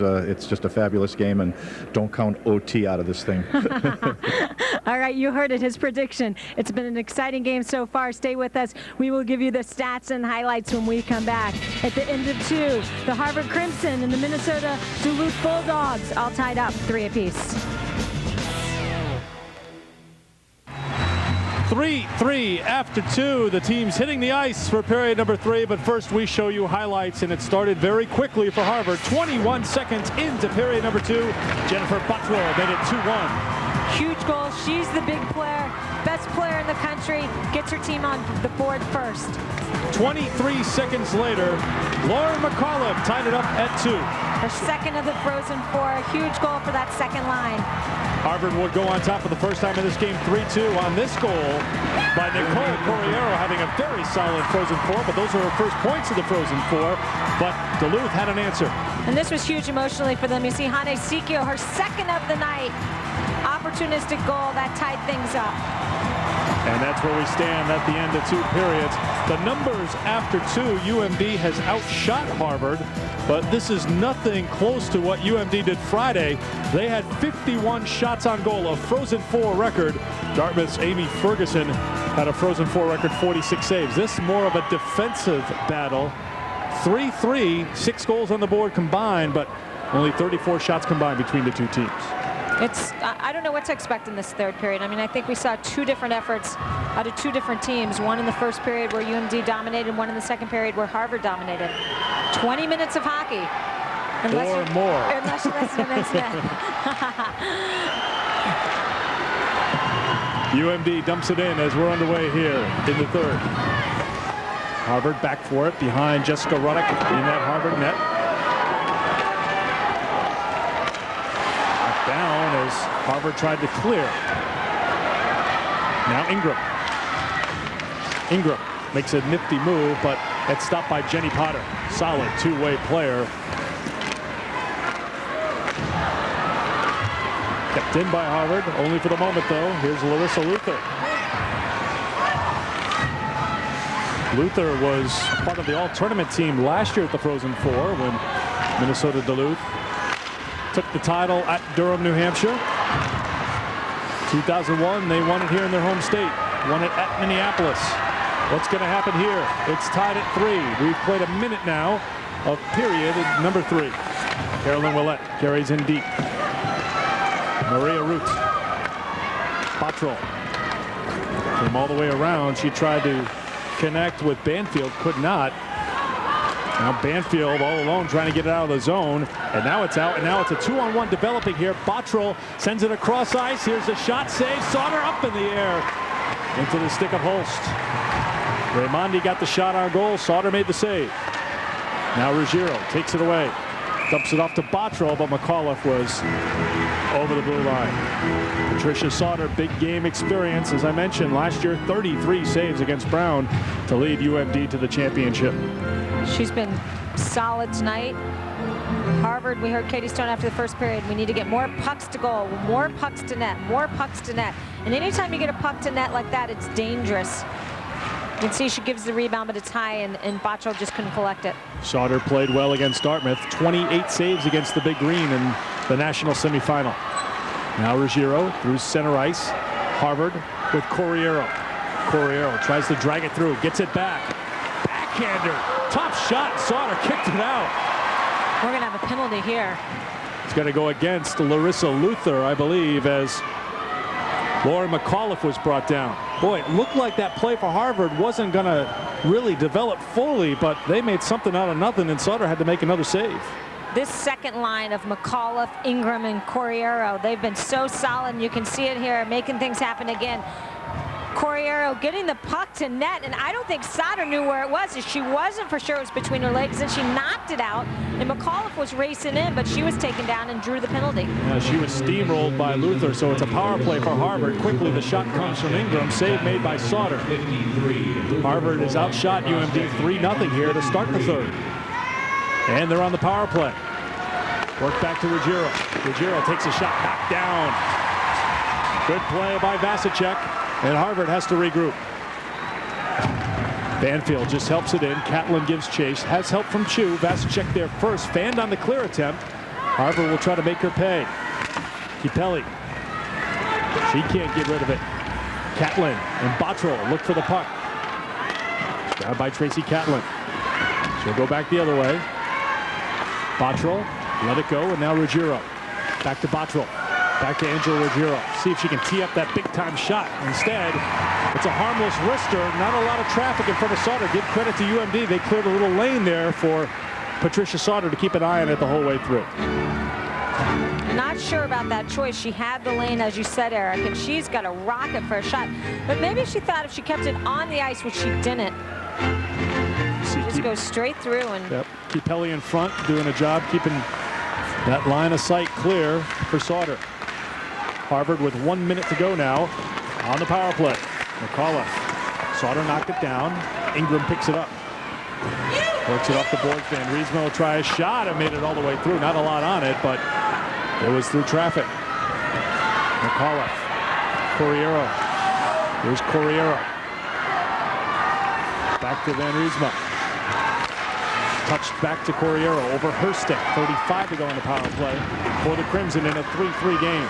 just a fabulous game, and don't count OT out of this thing. All right, you heard it, his prediction. It's been an exciting game so far. Stay with us. We will give you the stats and highlights when we come back. At the end of 2, the Harvard Crimson and the Minnesota Duluth Bulldogs all tied up 3 apiece. 3-3 after 2. The team's hitting the ice for period number 3, but first we show you highlights, and it started very quickly for Harvard. 21 seconds into period number 2. Jennifer Botwell made it 2-1. Huge goal. She's the big player, best player in the country, gets her team on the board first. 23 seconds later, Lauren McAuliffe tied it up at 2. Her second of the Frozen Four. A huge goal for that second line. Harvard would go on top for the first time in this game, 3-2 on this goal by Nicole Corriero, having a very solid Frozen Four, but those are her first points of the Frozen Four. But Duluth had an answer. And this was huge emotionally for them. You see Hane Sikio, her second of the night. Opportunistic goal that tied things up. And that's where we stand at the end of 2 periods. The numbers after 2, UMD has outshot Harvard, but this is nothing close to what UMD did Friday. They had 51 shots on goal, a Frozen Four record. Dartmouth's Amy Ferguson had a Frozen Four record, 46 saves. This is more of a defensive battle. 3-3, 6 goals on the board combined, but only 34 shots combined between the 2 teams. I don't know what to expect in this 3rd period. I mean, I think we saw 2 different efforts out of 2 different teams. One in the 1st period where UMD dominated, one in the 2nd period where Harvard dominated. 20 minutes of hockey. Or more. Unless you listen to men's net. UMD dumps it in as we're underway here in the 3rd. Harvard back for it behind Jessica Ruddock in that Harvard net. Down as Harvard tried to clear. Now Ingram. Ingram makes a nifty move, but it's stopped by Jenny Potter. Solid 2-way player. Kept in by Harvard, only for the moment though. Here's Larissa Luther. Luther was part of the all-tournament team last year at the Frozen Four when Minnesota Duluth took the title at Durham, New Hampshire. 2001, they won it here in their home state. Won it at Minneapolis. What's going to happen here? It's tied at 3. We've played a minute now of period number 3. Carolyn Willett carries in deep. Maria Root. Bottrell came all the way around. She tried to connect with Banfield, could not. Now Banfield all alone trying to get it out of the zone, and now it's out, and now it's a 2-on-1 developing here. Bottrell sends it across ice. Here's a shot, save. Sauter up in the air into the stick of Holst. Raimondi got the shot on goal. Sauter made the save. Now Ruggiero takes it away, dumps it off to Bottrell, but McAuliffe was over the blue line. Patricia Sauter, big game experience. As I mentioned, last year 33 saves against Brown to lead UMD to the championship. She's been solid tonight. Harvard, we heard Katie Stone after the 1st period, we need to get more pucks to goal, more pucks to net, more pucks to net. And anytime you get a puck to net like that, it's dangerous. You can see she gives the rebound, but it's high, and Bottrell just couldn't collect it. Sauter played well against Dartmouth. 28 saves against the Big Green in the national semifinal. Now Ruggiero through center ice. Harvard with Corriero. Corriero tries to drag it through, gets it back. Backhander, top shot. Sauter kicked it out. We're going to have a penalty here. It's going to go against Larissa Luther, I believe, as Lauren McAuliffe was brought down. Boy, it looked like that play for Harvard wasn't going to really develop fully, but they made something out of nothing, and Sauter had to make another save. This second line of McAuliffe, Ingram, and Corriero, they've been so solid, and you can see it here, making things happen again. Corriero getting the puck to net, and I don't think Sauter knew where it was. She wasn't for sure it was between her legs, and she knocked it out, and McAuliffe was racing in, but she was taken down and drew the penalty. Yeah, she was steamrolled by Luther, so it's a power play for Harvard. Quickly, the shot comes from Ingram, save made by Sauter. Harvard has outshot UMD 3-0 here to start the 3rd. And they're on the power play. Work back to Ruggiero. Ruggiero takes a shot, knocked down. Good play by Vasicek, and Harvard has to regroup. Banfield just helps it in. Catlin gives chase. Has help from Chu. Vasicek there first. Fanned on the clear attempt. Harvard will try to make her pay. Kipeli. She can't get rid of it. Catlin and Bottrell look for the puck. Grabbed by Tracy Catlin. She'll go back the other way. Bottrell, let it go, and now Ruggiero. Back to Bottrell. Back to Angela Ruggiero. See if she can tee up that big-time shot. Instead, it's a harmless wrister. Not a lot of traffic in front of Sauter. Give credit to UMD. They cleared a little lane there for Patricia Sauter to keep an eye on it the whole way through. Not sure about that choice. She had the lane, as you said, Eric, and she's got a rocket for a shot. But maybe she thought if she kept it on the ice, which she didn't, she just goes straight through. And yep. Kipeli in front, doing a job keeping that line of sight clear for Sauter. Harvard with 1 minute to go now on the power play. McCullough. Sauter knocked it down. Ingram picks it up. Works it off the boards. Van Riesma will try a shot and made it all the way through. Not a lot on it, but it was through traffic. McCullough. Corriero. Here's Corriero. Back to Van Riesma. Touched back to Corriero over her stick. 35 to go on the power play for the Crimson in a 3-3 game.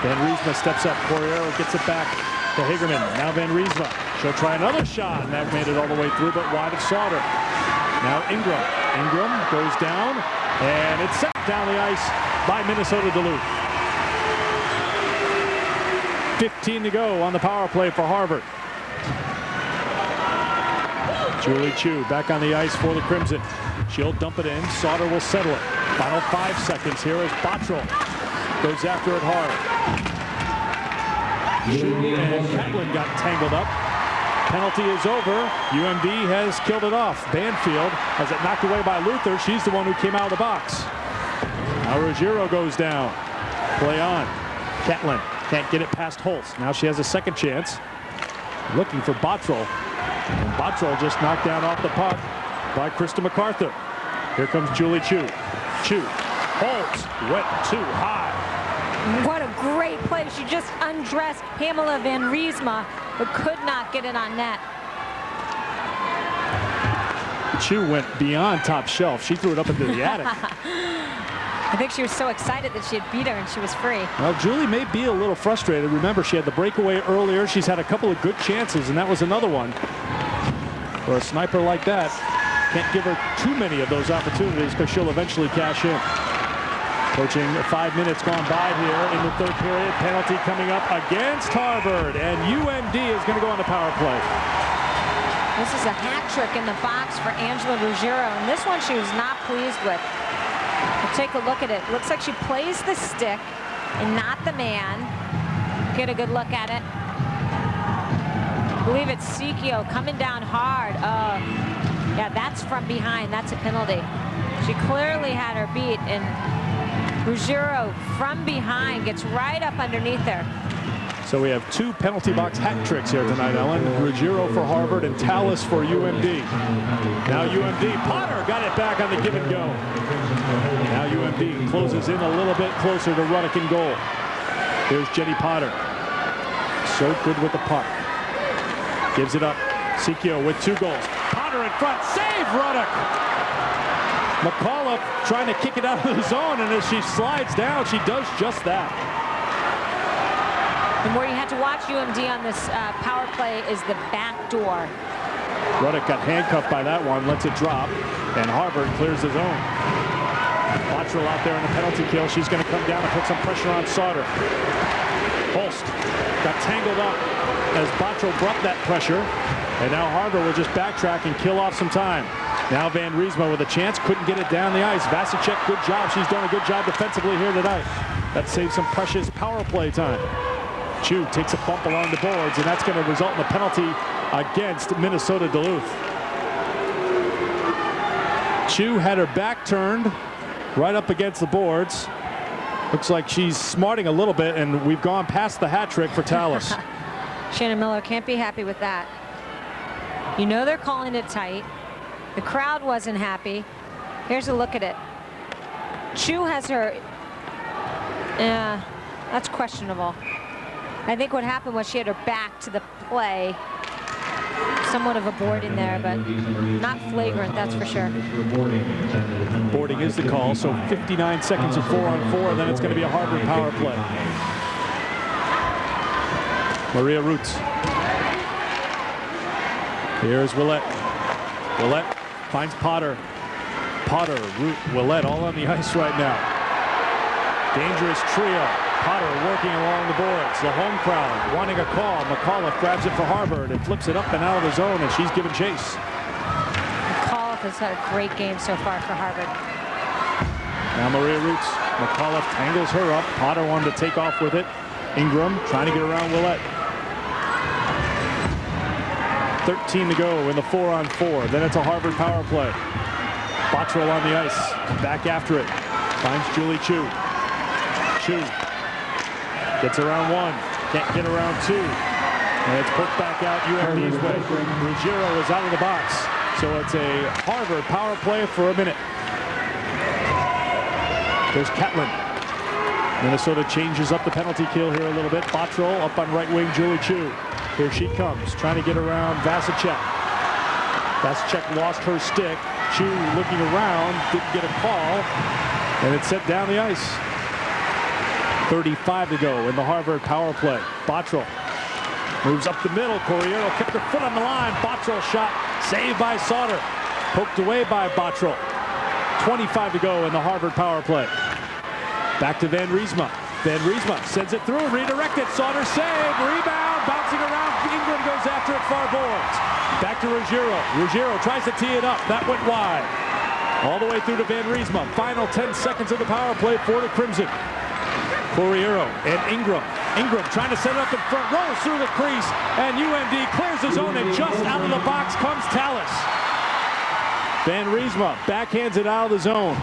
Van Riesma steps up. Corriero gets it back to Hagerman. Now Van Riesma. She'll try another shot, and that made it all the way through, but wide of Sauter. Now Ingram. Ingram goes down, and it's set down the ice by Minnesota Duluth. 15 to go on the power play for Harvard. Julie Chu back on the ice for the Crimson. She'll dump it in. Sauter will settle it. Final 5 seconds here as Bottrell goes after it hard. Chu and Catlin got tangled up. Penalty is over. UMD has killed it off. Banfield has it knocked away by Luther. She's the one who came out of the box. Now Ruggiero goes down. Play on. Catlin can't get it past Holtz. Now she has a second chance. Looking for Bottrell. And Bottrell just knocked down off the puck by Krista MacArthur. Here comes Julie Chu. Chu. Holtz went too high. what a great play. She just undressed Pamela Van Riesma, but could not get it on net. Chu went beyond top shelf. She threw it up into the attic. I think she was so excited that she had beat her and she was free. Well, Julie may be a little frustrated. Remember, she had the breakaway earlier. She's had a couple of good chances, and that was another one. For a sniper like that, can't give her too many of those opportunities because she'll eventually cash in. Approaching 5 minutes gone by here in the third period. Penalty coming up against Harvard, and UMD is going to go on the power play. This is a hat trick in the box for Angela Ruggiero, and this one she was not pleased with. We'll take a look at it. Looks like she plays the stick and not the man. Get a good look at it. I believe it's Sikio coming down hard. Yeah, that's from behind. That's a penalty. She clearly had her beat, and Ruggiero from behind gets right up underneath her. So we have 2 penalty box hat tricks here tonight, Ellen. Ruggiero for Harvard and Tallis for UMD. Now UMD, Potter got it back on the give and go. Now UMD closes in a little bit closer to Ruddock in goal. Here's Jenny Potter. So good with the puck. Gives it up. Sikio with 2 goals. Potter in front. Save Ruddock. McCullough trying to kick it out of the zone, and as she slides down, she does just that. And where you had to watch UMD on this power play is the back door. Ruddock got handcuffed by that one, lets it drop, and Harvard clears the zone. Bottrell out there in the penalty kill. She's going to come down and put some pressure on Sauter. Holst got tangled up as Bottrell brought that pressure, and now Harvard will just backtrack and kill off some time. Now Van Riesma with a chance, couldn't get it down the ice. Vasicek, good job. She's done a good job defensively here tonight. That saves some precious power play time. Chu takes a bump along the boards, and that's going to result in a penalty against Minnesota Duluth. Chu had her back turned right up against the boards. Looks like she's smarting a little bit, and we've gone past the hat trick for Tallis. Shannon Miller can't be happy with that. You know they're calling it tight. The crowd wasn't happy. Here's a look at it. Chu has her, yeah, that's questionable. I think what happened was she had her back to the play. Somewhat of a board in there, but not flagrant, that's for sure. Boarding is the call, so 59 seconds of 4-on-4, then it's going to be a Harvard power play. Maria Roots. Here's Willett. Willett finds Potter. Potter, Root, Willett all on the ice right now. Dangerous trio. Potter working along the boards. The home crowd wanting a call. McAuliffe grabs it for Harvard and flips it up and out of the zone, and she's given chase. McAuliffe has had a great game so far for Harvard. Now Maria Roots. McAuliffe tangles her up. Potter wanted to take off with it. Ingram trying to get around Willett. 13 to go in the 4-on-4. Then it's a Harvard power play. Bottrell on the ice. Back after it. Finds Julie Chu. Chu gets around one. Can't get around two. And it's put back out UMD's way. Ruggiero is out of the box. So it's a Harvard power play for a minute. There's Catlin. Minnesota changes up the penalty kill here a little bit. Bottrell up on right wing, Julie Chu. Here she comes, trying to get around Vasicek. Vasicek lost her stick. Chu looking around, didn't get a call, and it's set down the ice. 35 to go in the Harvard power play. Bottrell moves up the middle. Corriero kept her foot on the line. Bottrell shot, saved by Sauter. Poked away by Bottrell. 25 to go in the Harvard power play. Back to Van Riesma. Van Riesma sends it through, redirected. Sauter save, rebound, bouncing around. Ingram goes after it, far boards. Back to Ruggiero. Ruggiero tries to tee it up. That went wide. All the way through to Van Riesma. Final 10 seconds of the power play for the Crimson. Corriero and Ingram. Ingram trying to set it up in front, rolls through the crease, and UMD clears the zone, and just out of the box comes Tallis. Van Riesma backhands it out of the zone.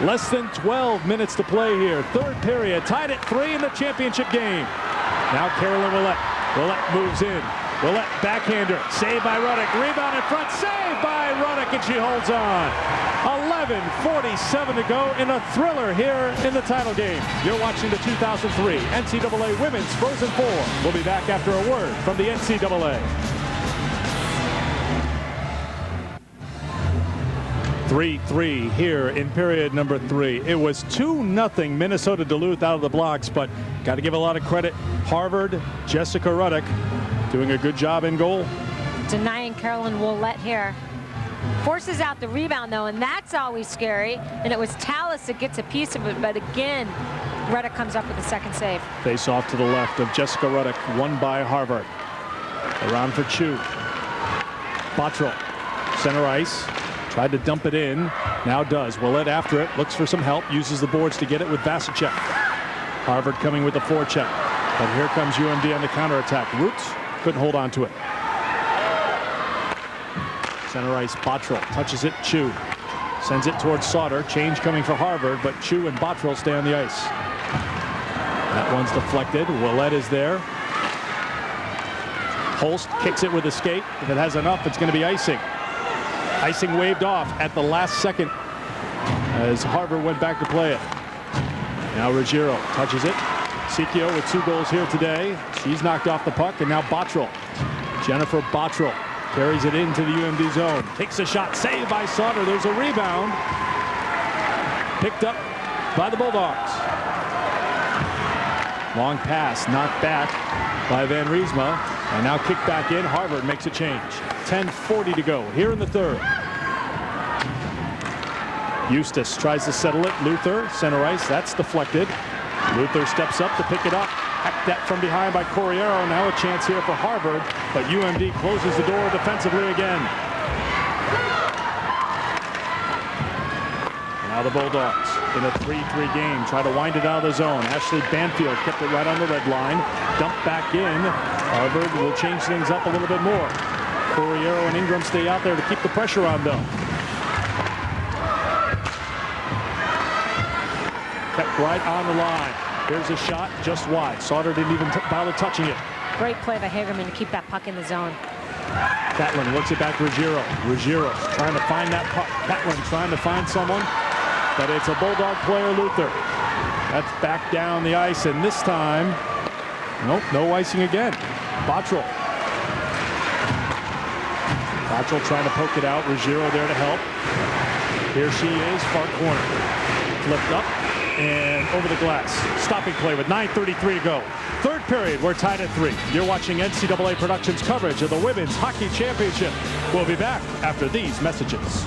Less than 12 minutes to play here. Third period, tied at 3 in the championship game. Now Carolyn Willett. Willett moves in. Willett backhander, saved by Ruddock. Rebound in front, saved by Ruddock, and she holds on. 11:47 to go in a thriller here in the title game. You're watching the 2003 NCAA Women's Frozen Four. We'll be back after a word from the NCAA. 3-3 here in period number 3. It was 2-0 Minnesota Duluth out of the blocks, but got to give a lot of credit. Harvard, Jessica Ruddock, doing a good job in goal. Denying Carolyn Willett here. Forces out the rebound, though, and that's always scary. And it was Tallis that gets a piece of it, but again, Ruddock comes up with a second save. Face off to the left of Jessica Ruddock, won by Harvard. Around for Chu. Bottrell, center ice. Tried to dump it in, now does. Willett after it, looks for some help, uses the boards to get it with Vasicek. Harvard coming with the forecheck. But here comes UMD on the counterattack. Roots couldn't hold on to it. Center ice, Bottrell touches it, Chu. Sends it towards Sauter. Change coming for Harvard, but Chu and Bottrell stay on the ice. That one's deflected. Willett is there. Holst kicks it with a skate. If it has enough, it's going to be icing. Icing waved off at the last second as Harvard went back to play it. Now Ruggiero touches it. Sikio with 2 goals here today. She's knocked off the puck, and now Bottrell. Jennifer Bottrell carries it into the UMD zone. Takes a shot, saved by Sauter. There's a rebound. Picked up by the Bulldogs. Long pass, knocked back by Van Riesma. And now kicked back in. Harvard makes a change. 10:40 to go here in the third. Eustace tries to settle it. Luther, center ice. That's deflected. Luther steps up to pick it up. Hacked that from behind by Corriero. Now a chance here for Harvard, but UMD closes the door defensively again. Now the Bulldogs in a 3-3 game try to wind it out of the zone. Ashley Banfield kept it right on the red line. Dumped back in. Harvard will change things up a little bit more. Corriero and Ingram stay out there to keep the pressure on them. Kept right on the line. Here's a shot just wide. Sauter didn't even bother touching it. Great play by Hagerman to keep that puck in the zone. Catlin looks it back to Ruggiero. Ruggiero trying to find that puck. Catlin trying to find someone, but it's a Bulldog player, Luther. That's back down the ice, and this time Nope, no icing again. Bottrell. Bottrell trying to poke it out. Ruggiero there to help. Here she is, far corner. Flipped up and over the glass. Stopping play with 9:33 to go. Third period, we're tied at 3. You're watching NCAA Productions coverage of the Women's Hockey Championship. We'll be back after these messages.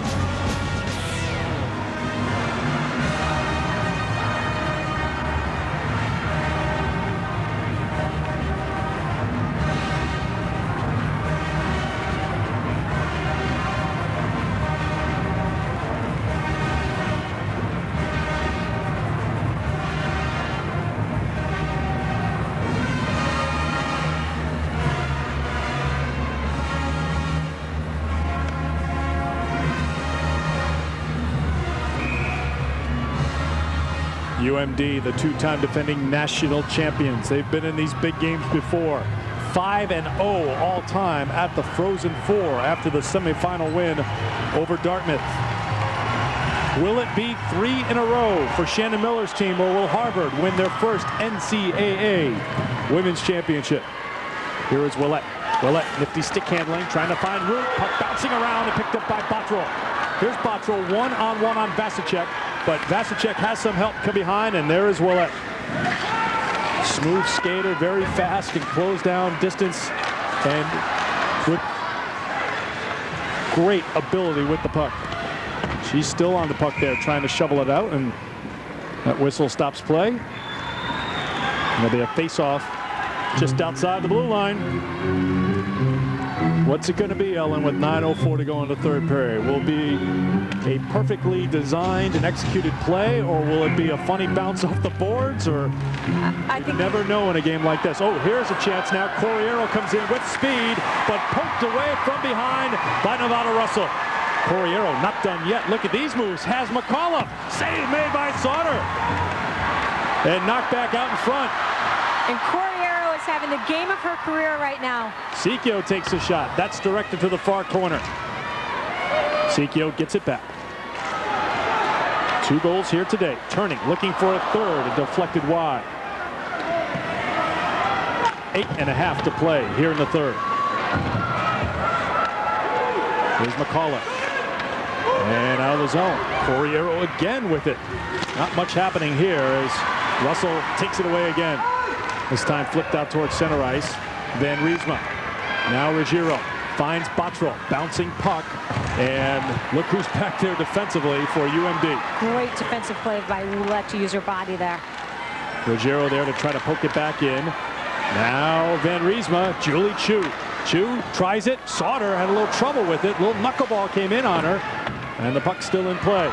UMD, the two-time defending national champions. They've been in these big games before. 5-0 all-time at the Frozen Four after the semifinal win over Dartmouth. Will it be 3 in a row for Shannon Miller's team, or will Harvard win their first NCAA Women's Championship? Here is Willett. Willett, nifty stick handling, trying to find room. Puck bouncing around and picked up by Bottrell. Here's Bottrell one-on-one on Vasicek. But Vasicek has some help come behind, and there is Willett. Smooth skater, very fast, can close down distance, and with great ability with the puck. She's still on the puck there, trying to shovel it out, and that whistle stops play. And there'll be a face-off just outside the blue line. What's it going to be, Ellen, with 9:04 to go in the third period? Will it be a perfectly designed and executed play, or will it be a funny bounce off the boards? Or you never know in a game like this. Oh, here's a chance now. Corriero comes in with speed, but poked away from behind by Nevada Russell. Corriero not done yet. Look at these moves. Has McAuliffe. Save made by Sauter. And knocked back out in front. And Corriero is having the game of her career right now. Sikio takes a shot. That's directed to the far corner. Sikio gets it back. 2 goals here today. Turning, looking for a third, and deflected wide. 8.5 to play here in the third. Here's McAuliffe. And out of the zone. Corriero again with it. Not much happening here as Russell takes it away again. This time flipped out towards center ice. Van Riesma. Now Ruggiero finds Bottrell. Bouncing puck. And look who's back there defensively for UMD. Great defensive play by Roulette to use her body there. Ruggiero there to try to poke it back in. Now Van Riesma. Julie Chu. Chu tries it. Sauter had a little trouble with it. Little knuckleball came in on her. And the puck's still in play.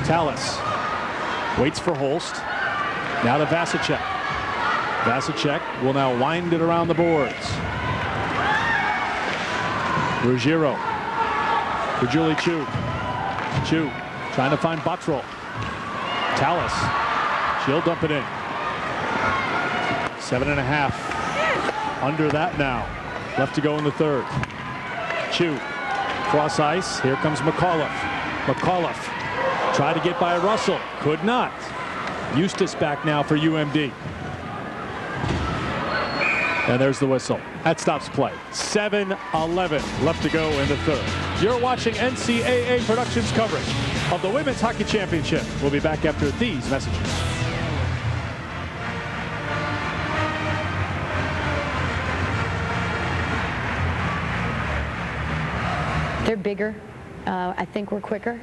Tallis waits for Holst. Now to Vasicek. Vasicek will now wind it around the boards. Ruggiero for Julie Chu. Chu trying to find Bottrell. Tallis. She'll dump it in. 7.5. Under that now. Left to go in the third. Chu. Cross ice. Here comes McAuliffe. McAuliffe tried to get by Russell. Could not. Eustace back now for UMD. And there's the whistle. That stops play. 7:11 left to go in the third. You're watching NCAA Productions coverage of the Women's Hockey Championship. We'll be back after these messages. They're bigger. I think we're quicker.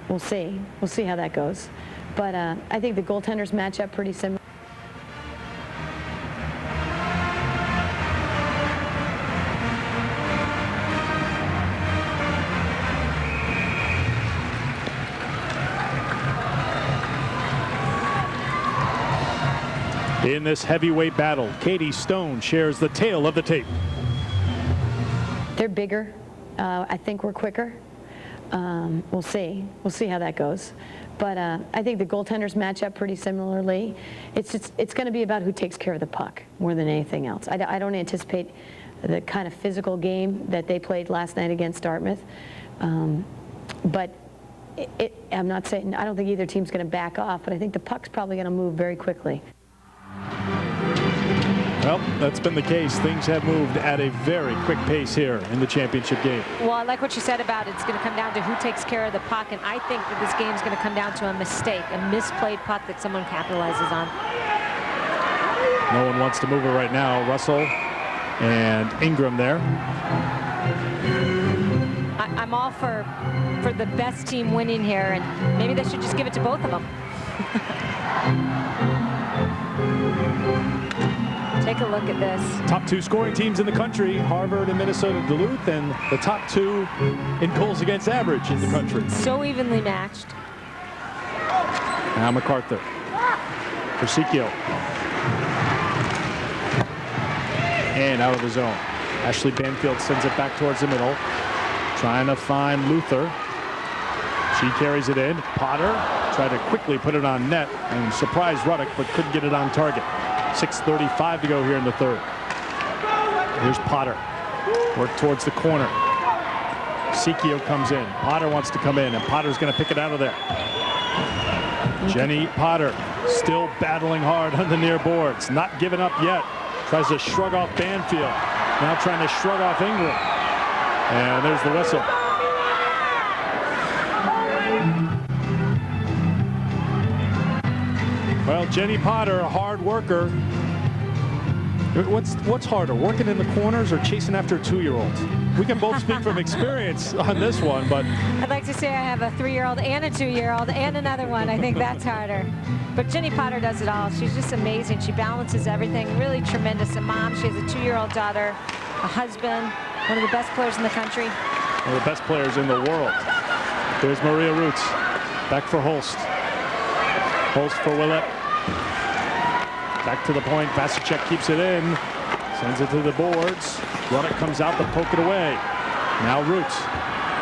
We'll see. We'll see how that goes. But I think the goaltenders match up pretty similar. In this heavyweight battle, Katie Stone shares the tale of the tape. They're bigger. I think we're quicker. We'll see. We'll see how that goes. But I think the goaltenders match up pretty similarly. It's going to be about who takes care of the puck more than anything else. I don't anticipate the kind of physical game that they played last night against Dartmouth. But I'm not saying, I don't think either team's going to back off, but I think the puck's probably going to move very quickly. Well, that's been the case. Things have moved at a very quick pace here in the championship game. Well, I like what you said about it's going to come down to who takes care of the puck, and I think that this game's going to come down to a mistake, a misplayed puck that someone capitalizes on. No one wants to move it right now. Russell and Ingram there. I'm all for the best team winning here, and maybe they should just give it to both of them. Take a look at this. Top 2 scoring teams in the country, Harvard and Minnesota Duluth, and the top 2 in goals against average in the country. So evenly matched. Now MacArthur. Persicchio. And out of the zone. Ashley Banfield sends it back towards the middle. Trying to find Luther. She carries it in. Potter tried to quickly put it on net and surprised Ruddock, but couldn't get it on target. 6:35 to go here in the third. Here's Potter. Work towards the corner. Persicchio comes in. Potter wants to come in, and Potter's going to pick it out of there. Jenny Potter still battling hard on the near boards. Not giving up yet. Tries to shrug off Banfield. Now trying to shrug off Ingram. And there's the whistle. Well, Jenny Potter, a hard worker. What's harder, working in the corners or chasing after a 2-year-old? We can both speak from experience on this one, but I'd like to say I have a 3-year-old and a 2-year-old and another one. I think that's harder. But Jenny Potter does it all. She's just amazing. She balances everything. Really tremendous. A mom. She has a 2-year-old daughter, a husband, one of the best players in the country. One of the best players in the world. There's Maria Roots. Back for Holst. Holst for Willett. Back to the point. Vasicek keeps it in. Sends it to the boards. Ruddock comes out to poke it away. Now Roots.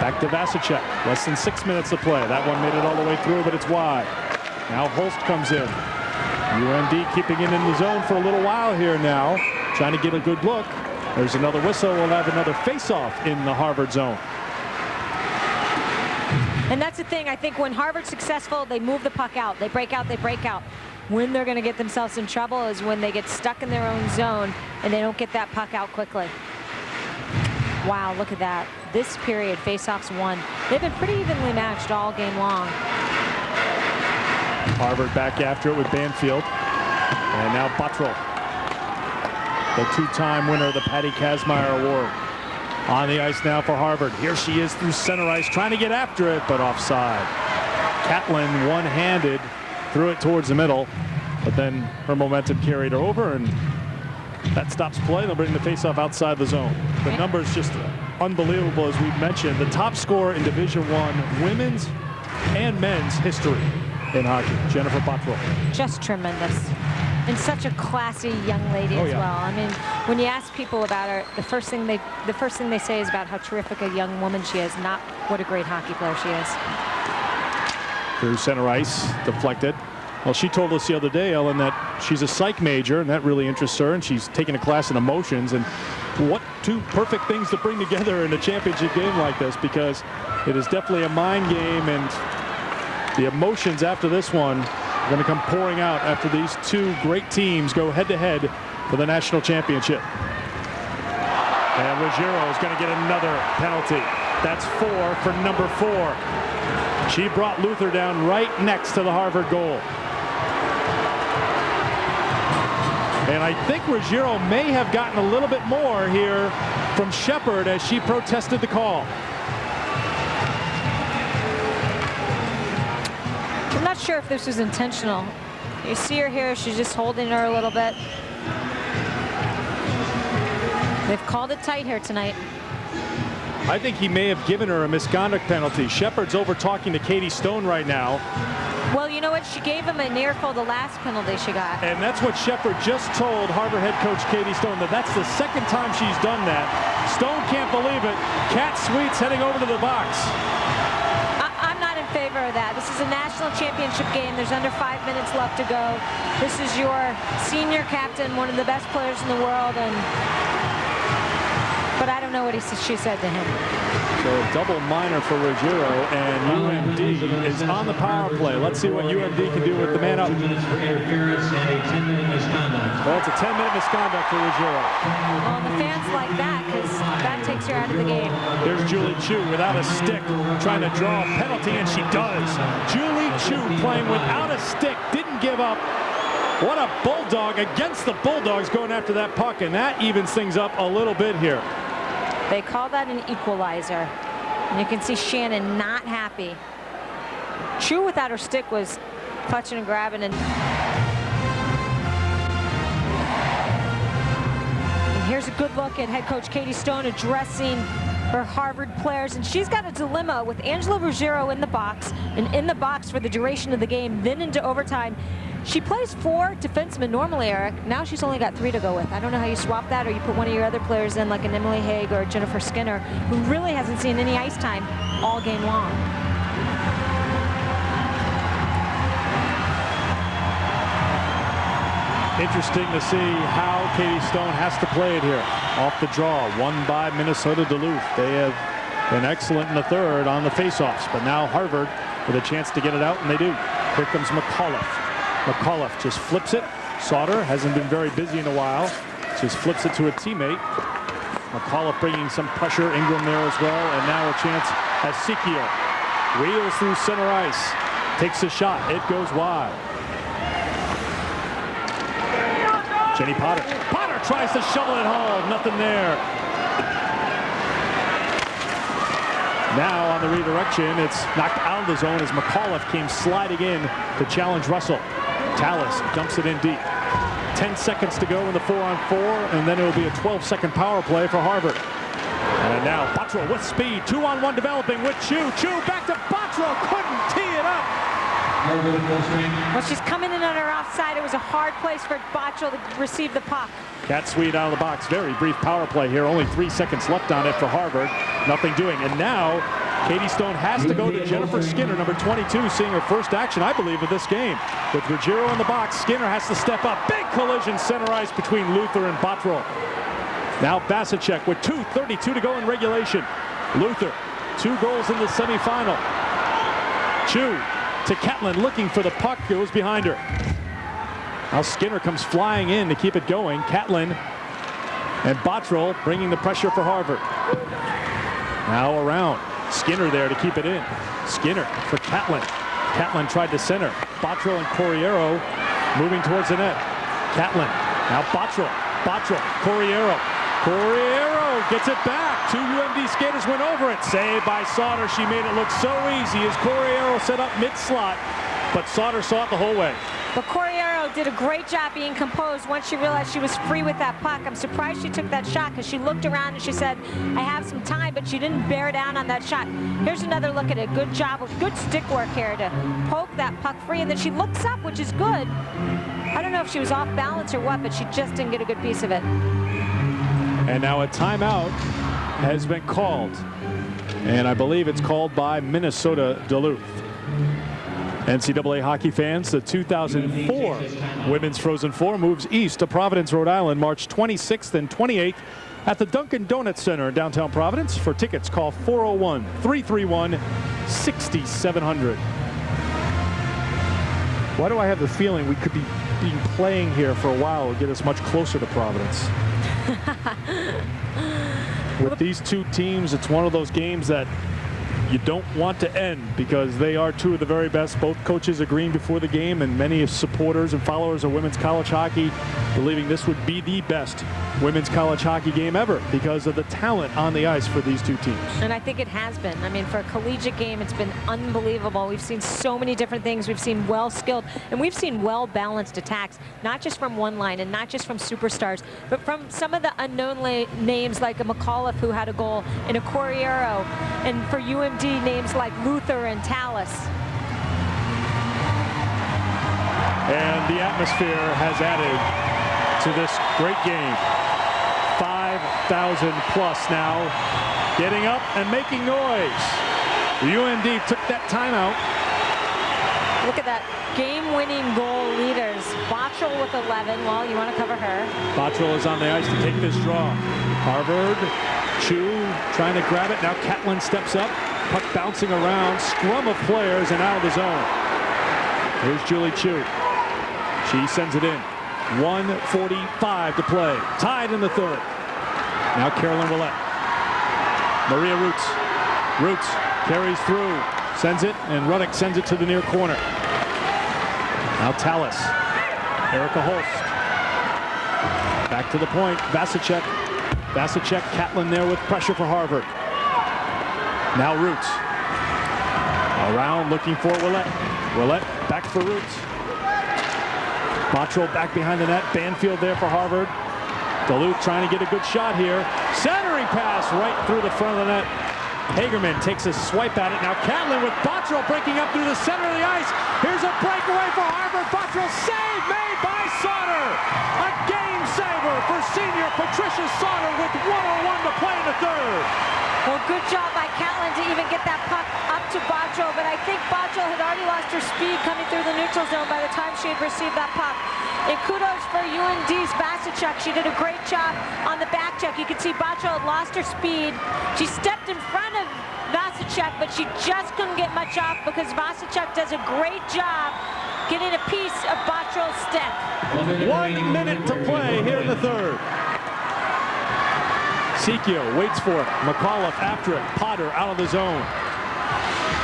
Back to Vasicek. Less than 6 minutes to play. That one made it all the way through, but it's wide. Now Holst comes in. UMD keeping it in the zone for a little while here now. Trying to get a good look. There's another whistle. We'll have another face-off in the Harvard zone. And that's the thing. I think when Harvard's successful, they move the puck out. They break out. They break out. When they're going to get themselves in trouble is when they get stuck in their own zone and they don't get that puck out quickly. Wow, look at that. This period, face-offs won. They've been pretty evenly matched all game long. Harvard back after it with Banfield. And now Buttrell, the 2-time winner of the Patty Kazmaier Award. On the ice now for Harvard. Here she is through center ice, trying to get after it, but offside. Catlin one-handed, threw it towards the middle, but then her momentum carried her over, and that stops play. They'll bring the faceoff outside the zone. The numbers just unbelievable, as we've mentioned. The top scorer in Division I women's and men's history in hockey, Jennifer Buttrell. Just tremendous. And such a classy young lady as well. I mean, when you ask people about her, the first thing they say is about how terrific a young woman she is, not what a great hockey player she is. Through center ice, deflected. Well, she told us the other day, Ellen, that she's a psych major, and that really interests her, and she's taking a class in emotions. And what 2 perfect things to bring together in a championship game like this, because it is definitely a mind game, and the emotions after this one are going to come pouring out after these 2 great teams go head-to-head for the national championship. And Ruggiero is going to get another penalty. That's 4 for number 4. She brought Luther down right next to the Harvard goal. And I think Ruggiero may have gotten a little bit more here from Shepard as she protested the call. I'm not sure if this was intentional. You see her here, she's just holding her a little bit. They've called it tight here tonight. I think he may have given her a misconduct penalty. Shepard's over talking to Katie Stone right now. Well, you know what? She gave him an earful the last penalty she got. And that's what Shepard just told Harvard head coach Katie Stone, that that's the second time she's done that. Stone can't believe it. Cat Sweet's heading over to the box. I'm not in favor of that. This is a national championship game. There's under 5 minutes left to go. This is your senior captain, one of the best players in the world, and but I don't know what she said to him. So a double minor for Ruggiero, and UMD is on the power play. Let's see what UMD can do with the man up. Well, it's a 10-minute misconduct for Ruggiero. Well, the fans like that because that takes her out of the game. Here's Julie Chu without a stick, trying to draw a penalty, and she does. Julie Chu playing without a stick, didn't give up. What a Bulldog against the Bulldogs going after that puck, and that evens things up a little bit here. They call that an equalizer. And you can see Shannon not happy. Chu without her stick was clutching and grabbing. And here's a good look at head coach Katie Stone addressing her Harvard players. And she's got a dilemma with Angela Ruggiero in the box and in the box for the duration of the game, then into overtime. She plays 4 defensemen normally, Eric. Now she's only got 3 to go with. I don't know how you swap that, or you put one of your other players in, like an Emily Haig or Jennifer Skinner, who really hasn't seen any ice time all game long. Interesting to see how Katie Stone has to play it here. Off the draw, won by Minnesota Duluth. They have been excellent in the third on the faceoffs, but now Harvard with a chance to get it out, and they do. Here comes McAuliffe. McAuliffe just flips it. Sauter hasn't been very busy in a while. Just flips it to a teammate. McAuliffe bringing some pressure. Ingram there as well. And now a chance as Ezekiel wheels through center ice. Takes a shot. It goes wide. Jenny Potter. Potter tries to shovel it home. Nothing there. Now on the redirection, it's knocked out of the zone as McAuliffe came sliding in to challenge Russell. Tallis dumps it in deep. 10 seconds to go in the 4-on-4, and then it will be a 12-second power play for Harvard. And now Bottrell with speed. 2-on-1 developing with Chu. Chu back to Bottrell. Couldn't tee it up. Well, she's coming in on her offside. It was a hard place for Bottrell to receive the puck. Cat Sweet out of the box. Very brief power play here. Only 3 seconds left on it for Harvard. Nothing doing. And now Katie Stone has to go to Jennifer Skinner, number 22, seeing her first action, I believe, of this game. With Ruggiero in the box, Skinner has to step up. Big collision center ice between Luther and Bottrell. Now Basicek with 2:32 to go in regulation. Luther, 2 goals in the semifinal. Chu to Catlin looking for the puck, goes behind her. Now Skinner comes flying in to keep it going. Catlin and Bottrell bringing the pressure for Harvard. Now around. Skinner there to keep it in. Skinner for Catlin. Catlin tried to center. Bottrell and Corriero moving towards the net. Catlin. Now Bottrell. Bottrell. Corriero. Corriero gets it back. 2 UMD skaters went over it. Saved by Sauter. She made it look so easy as Corriero set up mid-slot. But Sauter saw it the whole way. But Corriero did a great job being composed once she realized she was free with that puck. I'm surprised she took that shot because she looked around and she said, I have some time, but she didn't bear down on that shot. Here's another look at it. Good job, good stick work here to poke that puck free. And then she looks up, which is good. I don't know if she was off balance or what, but she just didn't get a good piece of it. And now a timeout has been called. And I believe it's called by Minnesota Duluth. NCAA hockey fans, the 2004 Women's Frozen Four moves east to Providence, Rhode Island, March 26th and 28th at the Dunkin' Donuts Center in downtown Providence. For tickets, call 401-331-6700. Why do I have the feeling we could be playing here for a while and get us much closer to Providence? With these 2 teams, it's one of those games that you don't want to end because they are 2 of the very best. Both coaches agreeing before the game, and many supporters and followers of women's college hockey believing this would be the best women's college hockey game ever because of the talent on the ice for these 2 teams. And I think it has been. I mean, for a collegiate game, it's been unbelievable. We've seen so many different things. We've seen well-skilled, and we've seen well-balanced attacks, not just from one line and not just from superstars, but from some of the unknown names like a McAuliffe, who had a goal, and a Corriero, and for UMD, names like Luther and Tallis. And the atmosphere has added to this great game. 5,000 plus now, getting up and making noise. The UMD took that timeout. Look at that, game-winning goal leaders. Bottrell with 11. Well, you want to cover her. Bottrell is on the ice to take this draw. Harvard Chu trying to grab it. Now Catlin steps up. Puck bouncing around. Scrum of players and out of the zone. Here's Julie Chu. She sends it in. 1:45 to play. Tied in the third. Now Carolyn Willett. Maria Roots. Roots carries through. Sends it, and Ruddock sends it to the near corner. Now Tallis. Erica Holst. Back to the point. Vasicek. Vasicek, Catlin there with pressure for Harvard. Now Roots. Around looking for Willett. Willett back for Roots. Bottrell back behind the net. Banfield there for Harvard. Duluth trying to get a good shot here. Centering pass right through the front of the net. Hagerman takes a swipe at it. Now Catlin with Bottrell breaking up through the center of the ice. Here's a breakaway for Harvard. Bottrell save made by Sauter. A game saver for senior Patricia Sauter with 1:01 to play in the third. Well, good job by Catlin to even get that puck up to Bottrell, but I think Bottrell had already lost her speed coming through the neutral zone by the time she had received that puck. And kudos for UND's Vasicek. She did a great job on the back check. You can see Bottrell had lost her speed. She stepped in front of Vasicek, but she just couldn't get much off because Vasicek does a great job getting a piece of Bottrell's stick. 1 minute to play here in the third. Sikio waits for it. McAuliffe after it. Potter out of the zone.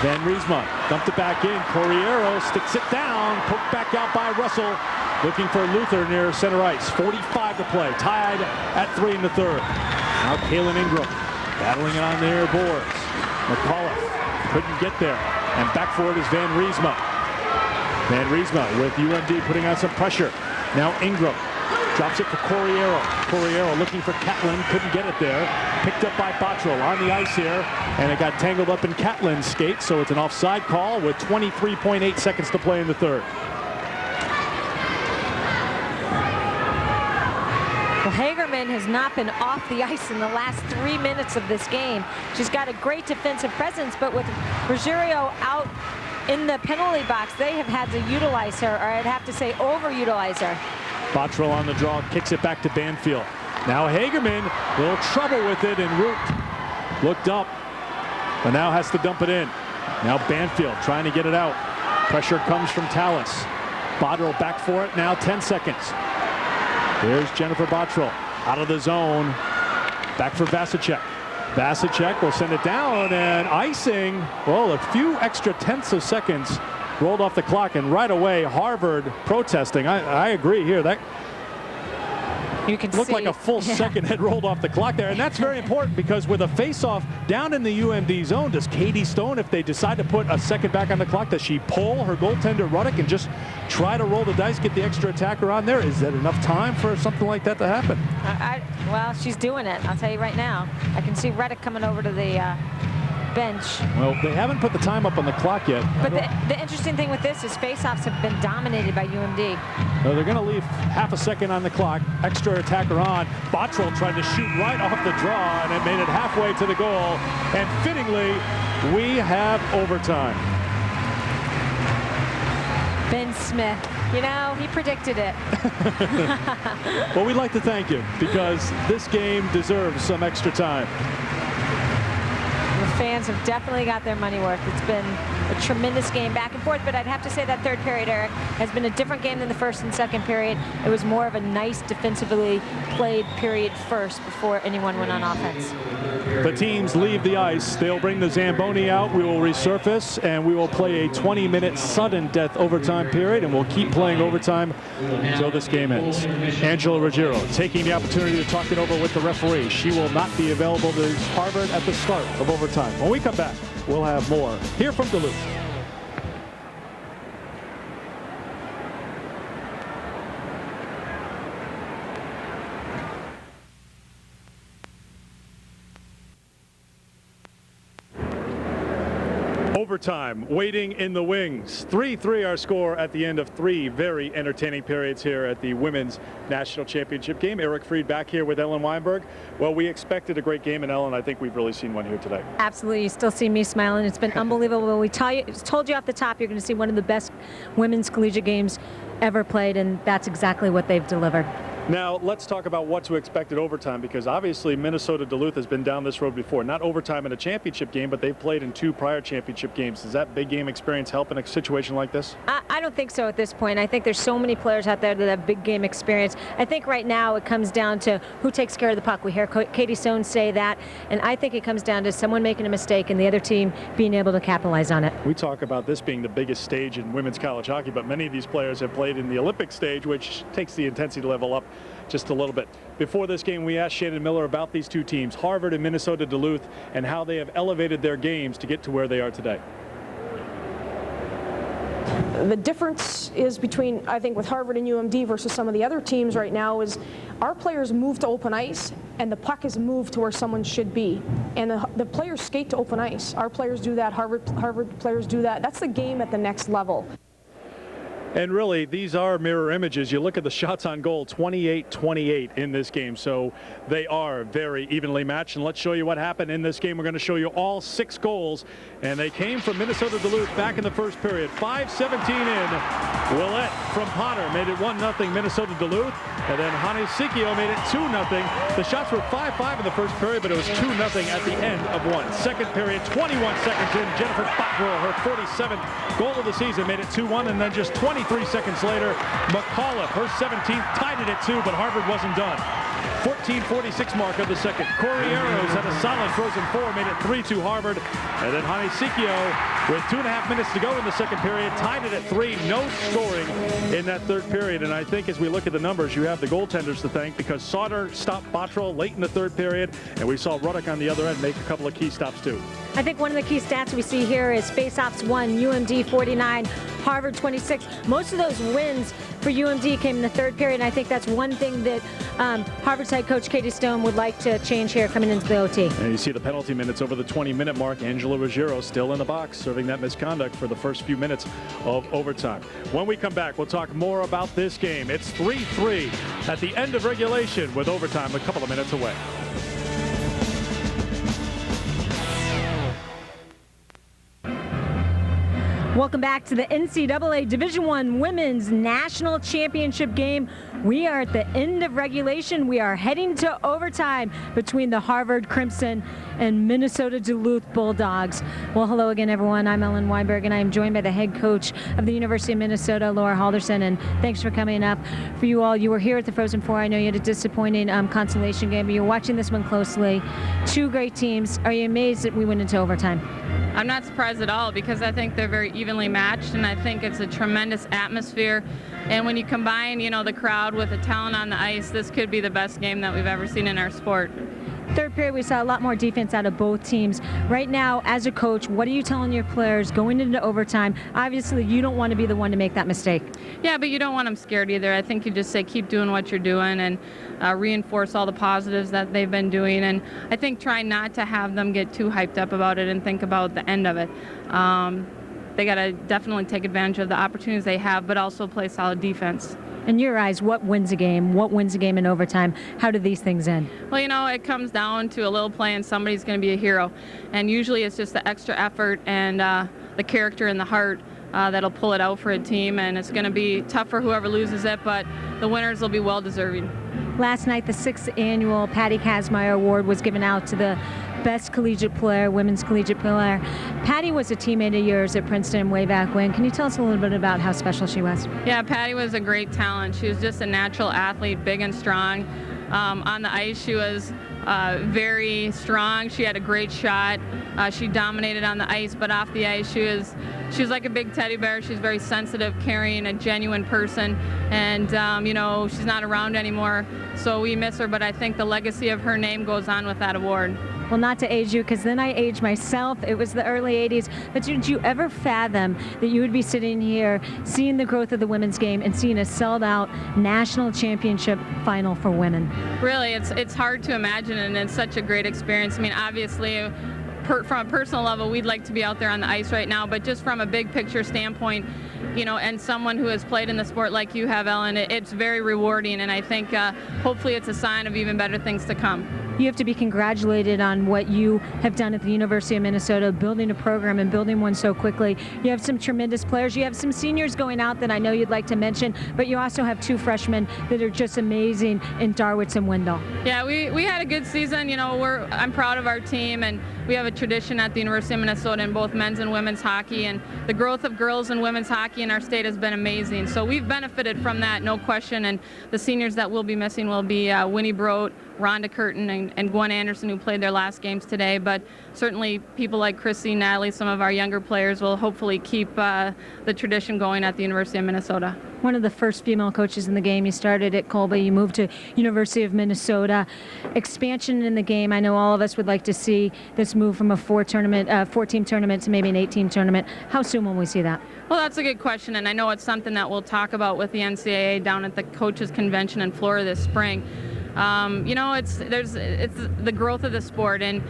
Van Riesma dumped it back in. Corriero sticks it down. Poked back out by Russell. Looking for Luther near center ice. 45 to play. Tied at 3 in the third. Now Kaylin Ingram battling it on the air boards. McAuliffe couldn't get there. And back for it is Van Riesma. Van Riesma with UMD putting on some pressure. Now Ingram drops it for Corriero. Corriero looking for Catlin. Couldn't get it there. Picked up by Bottrell on the ice here. And it got tangled up in Catlin's skate. So it's an offside call with 23.8 seconds to play in the third. Well, Hagerman has not been off the ice in the last 3 minutes of this game. She's got a great defensive presence, but with Ruggiero out in the penalty box, they have had to utilize her, or I'd have to say overutilize her. Bottrell on the draw, kicks it back to Banfield. Now Hagerman, a little trouble with it, and Root looked up, but now has to dump it in. Now Banfield trying to get it out. Pressure comes from Tallis. Bottrell back for it, now 10 seconds. Here's Jennifer Bottrell out of the zone. Back for Vasicek. Vasicek will send it down, and icing, well, a few extra tenths of seconds rolled off the clock, and right away Harvard protesting. I agree here. That you can looked see like a full second had rolled off the clock there, and that's very important because with a face-off down in the UMD zone, does Katie Stone, if they decide to put a second back on the clock, does she pull her goaltender Ruddock and just try to roll the dice, get the extra attacker on there? Is that enough time for something like that to happen? Well, she's doing it. I'll tell you right now. I can see Ruddock coming over to the bench. Well, they haven't put the time up on the clock yet. But the interesting thing with this is face-offs have been dominated by UMD. So they're going to leave half a second on the clock. Extra attacker on. Bottrell tried to shoot right off the draw, and it made it halfway to the goal. And fittingly, we have overtime. Ben Smith, you know, he predicted it. Well, we'd like to thank you because this game deserves some extra time. The fans have definitely got their money worth. It's been a tremendous game back and forth, but I'd have to say that third period, Eric, has been a different game than the first and second period. It was more of a nice defensively played period first before anyone went on offense. The teams leave the ice. They'll bring the Zamboni out. We will resurface, and we will play a 20-minute sudden death overtime period, and we'll keep playing overtime until this game ends. Angela Ruggiero taking the opportunity to talk it over with the referee. She will not be available to Harvard at the start of overtime. When we come back, we'll have more here from Duluth. Overtime waiting in the wings. 3-3 our score at the end of 3 very entertaining periods here at the Women's National Championship game. Eric Fried back here with Ellen Weinberg. Well, we expected a great game, and Ellen, I think we've really seen one here today. Absolutely. You still see me smiling. It's been unbelievable. We told you off the top you're going to see one of the best women's collegiate games ever played, and that's exactly what they've delivered. Now, let's talk about what to expect at overtime, because obviously Minnesota Duluth has been down this road before. Not overtime in a championship game, but they've played in 2 prior championship games. Does that big game experience help in a situation like this? I don't think so at this point. I think there's so many players out there that have big game experience. I think right now it comes down to who takes care of the puck. We hear Katie Stone say that, and I think it comes down to someone making a mistake and the other team being able to capitalize on it. We talk about this being the biggest stage in women's college hockey, but many of these players have played in the Olympic stage, which takes the intensity level up just a little bit. Before this game, we asked Shannon Miller about these 2 teams, Harvard and Minnesota Duluth, and how they have elevated their games to get to where they are today. The difference is between, I think, with Harvard and UMD versus some of the other teams right now is our players move to open ice and the puck is moved to where someone should be. And the players skate to open ice. Our players do that, Harvard players do that. That's the game at the next level. And really, these are mirror images. You look at the shots on goal, 28-28 in this game. So they are very evenly matched. And let's show you what happened in this game. We're going to show you all 6 goals. And they came from Minnesota Duluth back in the first period. 5:17 in. Willette from Potter made it 1-0 Minnesota Duluth. And then Hanisicchio made it 2-0. The shots were 5-5 in the first period, but it was 2-0 at the end of one. Second period, 21 seconds in. Jennifer Botwell, her 47th goal of the season, made it 2-1. And then just 23 seconds later, McAuliffe, her 17th, tied it at 2, but Harvard wasn't done. 14:46 mark of the second. Corrieros had a solid frozen 4, made it 3-2 Harvard. And then Hanisicchio, with 2.5 minutes to go in the second period, tied it at 3. No scoring in that third period. And I think as we look at the numbers, you have the goaltenders to thank, because Sauter stopped Bottrell late in the third period, and we saw Ruddock on the other end make a couple of key stops too. I think one of the key stats we see here is faceoffs won, UMD 49, Harvard 26. Most of those wins for UMD came in the third period, and I think that's one thing that Harvard's head coach Katie Stone would like to change here coming into the OT. And you see the penalty minutes over the 20-minute mark. Angela Ruggiero still in the box, serving that misconduct for the first few minutes of overtime. When we come back, we'll talk more about this game. It's 3-3 at the end of regulation, with overtime a couple of minutes away. Welcome back to the NCAA Division I Women's National Championship game. We are at the end of regulation. We are heading to overtime between the Harvard Crimson and Minnesota Duluth Bulldogs. Well, hello again, everyone. I'm Ellen Weinberg, and I am joined by the head coach of the University of Minnesota, Laura Halderson, and thanks for coming up. For you all, you were here at the Frozen Four. I know you had a disappointing consolation game, but you're watching this one closely. 2 great teams. Are you amazed that we went into overtime? I'm not surprised at all, because I think they're very evenly matched, and I think it's a tremendous atmosphere. And when you combine, the crowd with the talent on the ice, this could be the best game that we've ever seen in our sport. Third period, we saw a lot more defense out of both teams. Right now, as a coach, what are you telling your players going into overtime? Obviously, you don't want to be the one to make that mistake. Yeah, but you don't want them scared either. I think you just say keep doing what you're doing and reinforce all the positives that they've been doing. And I think try not to have them get too hyped up about it and think about the end of it. They got to definitely take advantage of the opportunities they have, but also play solid defense. In your eyes, what wins a game? What wins a game in overtime? How do these things end? Well, it comes down to a little play and somebody's going to be a hero. And usually it's just the extra effort and the character and the heart that'll pull it out for a team. And it's going to be tough for whoever loses it, but the winners will be well-deserving. Last night, the 6th annual Patty Kazmaier Award was given out to the best collegiate player, women's collegiate player. Patty was a teammate of yours at Princeton way back when. Can you tell us a little bit about how special she was? Yeah, Patty was a great talent. She was just a natural athlete, big and strong. On the ice, she was very strong. She had a great shot. She dominated on the ice, but off the ice, she was like a big teddy bear. She's very sensitive, caring, a genuine person. And, she's not around anymore, so we miss her, but I think the legacy of her name goes on with that award. Well, not to age you, because then I aged myself. It was the early 80s. But did you ever fathom that you would be sitting here seeing the growth of the women's game and seeing a sold-out national championship final for women? Really, it's hard to imagine, and it's such a great experience. I mean, obviously, from a personal level, we'd like to be out there on the ice right now, but just from a big picture standpoint, and someone who has played in the sport like you have, Ellen, it's very rewarding, and I think hopefully it's a sign of even better things to come. you have to be congratulated on what you have done at the University of Minnesota, building a program and building one so quickly. You have some tremendous players. You have some seniors going out that I know you'd like to mention, but you also have 2 freshmen that are just amazing in Darwitz and Wendell. Yeah, we had a good season. You know, I'm proud of our team, and we have a tradition at the University of Minnesota in both men's and women's hockey, and the growth of girls and women's hockey in our state has been amazing. So we've benefited from that, no question, and the seniors that we'll be missing will be Winnie Brodt, Rhonda Curtin, and Gwen Anderson, who played their last games today. But certainly people like Chrissy, Nat'l, some of our younger players will hopefully keep the tradition going at the University of Minnesota. One of the first female coaches in the game. You started at Colby, you moved to University of Minnesota. Expansion in the game, I know all of us would like to see this move from a 4-team tournament to maybe an 8-team tournament. How soon will we see that? Well, that's a good question, and I know it's something that we'll talk about with the NCAA down at the Coaches Convention in Florida this spring. You know, it's the growth of the sport, and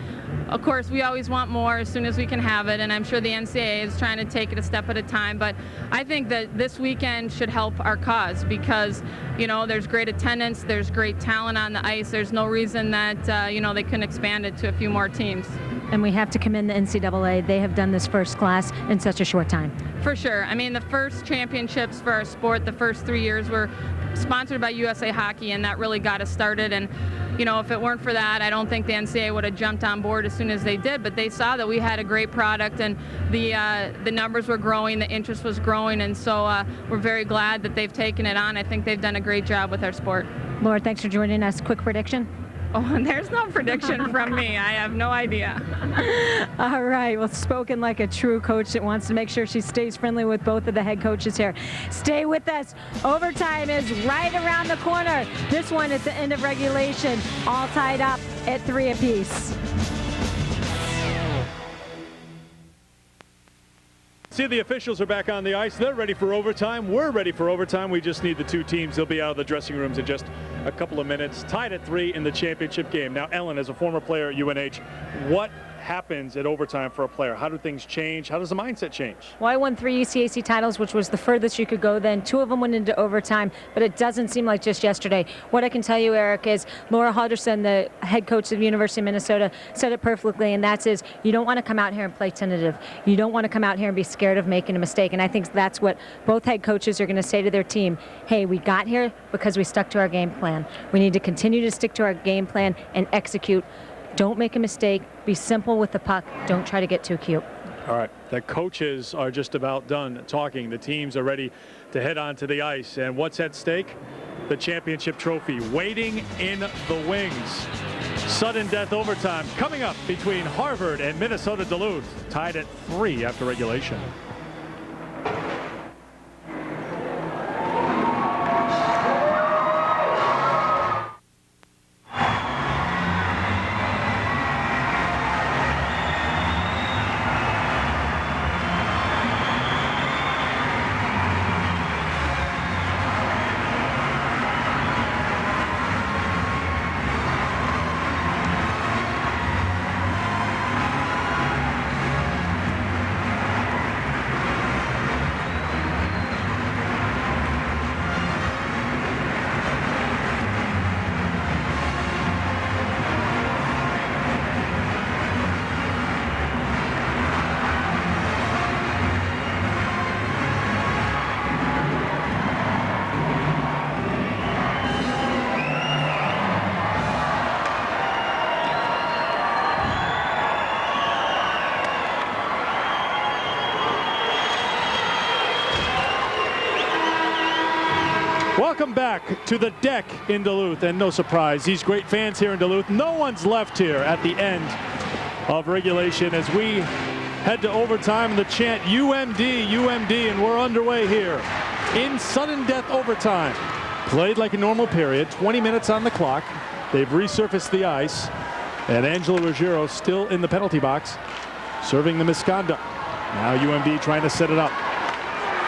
of course we always want more as soon as we can have it, and I'm sure the NCAA is trying to take it a step at a time, but I think that this weekend should help our cause because, you know, there's great attendance, there's great talent on the ice, there's no reason that, you know, they couldn't expand it to a few more teams. And we have to commend the NCAA. They have done this first class in such a short time. For sure. I mean, the first championships for our sport, the first 3 years were sponsored by USA Hockey, and that really got us started. And, you know, if it weren't for that, I don't think the NCAA would have jumped on board as soon as they did. But they saw that we had a great product, and the numbers were growing, the interest was growing, and so we're very glad that they've taken it on. I think they've done a great job with our sport. Laura, thanks for joining us. Quick prediction? Oh, and there's no prediction from me. I have no idea. All right. Well, spoken like a true coach that wants to make sure she stays friendly with both of the head coaches here. Stay with us. Overtime is right around the corner. This one at the end of regulation, all tied up at 3 apiece. See, the officials are back on the ice. They're ready for overtime. We're ready for overtime. We just need the 2 teams. They'll be out of the dressing rooms in just a couple of minutes. Tied at 3 in the championship game. Now, Ellen, as a former player at UNH, what happens at overtime for a player? How do things change? How does the mindset change? Well, I won 3 ECAC titles, which was the furthest you could go then. 2 of them went into overtime, but it doesn't seem like just yesterday. What I can tell you, Eric, is Laura Halderson, the head coach of the University of Minnesota, said it perfectly, and that's you don't want to come out here and play tentative. You don't want to come out here and be scared of making a mistake, and I think that's what both head coaches are going to say to their team. Hey, we got here because we stuck to our game plan. We need to continue to stick to our game plan and execute. Don't make a mistake. Be simple with the puck. Don't try to get too cute. All right. The coaches are just about done talking. The teams are ready to head onto the ice. And what's at stake? The championship trophy waiting in the wings. Sudden death overtime coming up between Harvard and Minnesota Duluth. Tied at 3 after regulation. Welcome back to the DECC in Duluth, and no surprise, these great fans here in Duluth. No one's left here at the end of regulation as we head to overtime and the chant UMD, UMD, and we're underway here in sudden death overtime. Played like a normal period, 20 minutes on the clock. They've resurfaced the ice, and Angela Ruggiero still in the penalty box, serving the misconduct. Now UMD trying to set it up.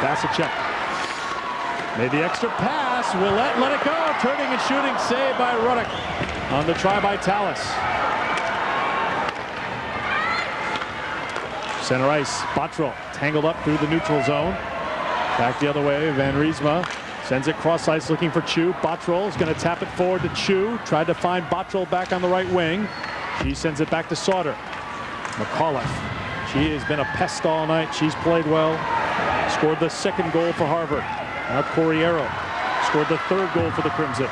Pass a check. Made the extra pass. Willette let it go. Turning and shooting. Save by Ruddock on the try by Tallis. Center ice. Bottrell tangled up through the neutral zone. Back the other way. Van Riesma Sends it cross ice looking for Chu. Bottrell is going to tap it forward to Chu. Tried to find Bottrell back on the right wing. She sends it back to Sauter. McAuliffe. She has been a pest all night. She's played well. Scored the second goal for Harvard. Now Corriero scored the third goal for the Crimson.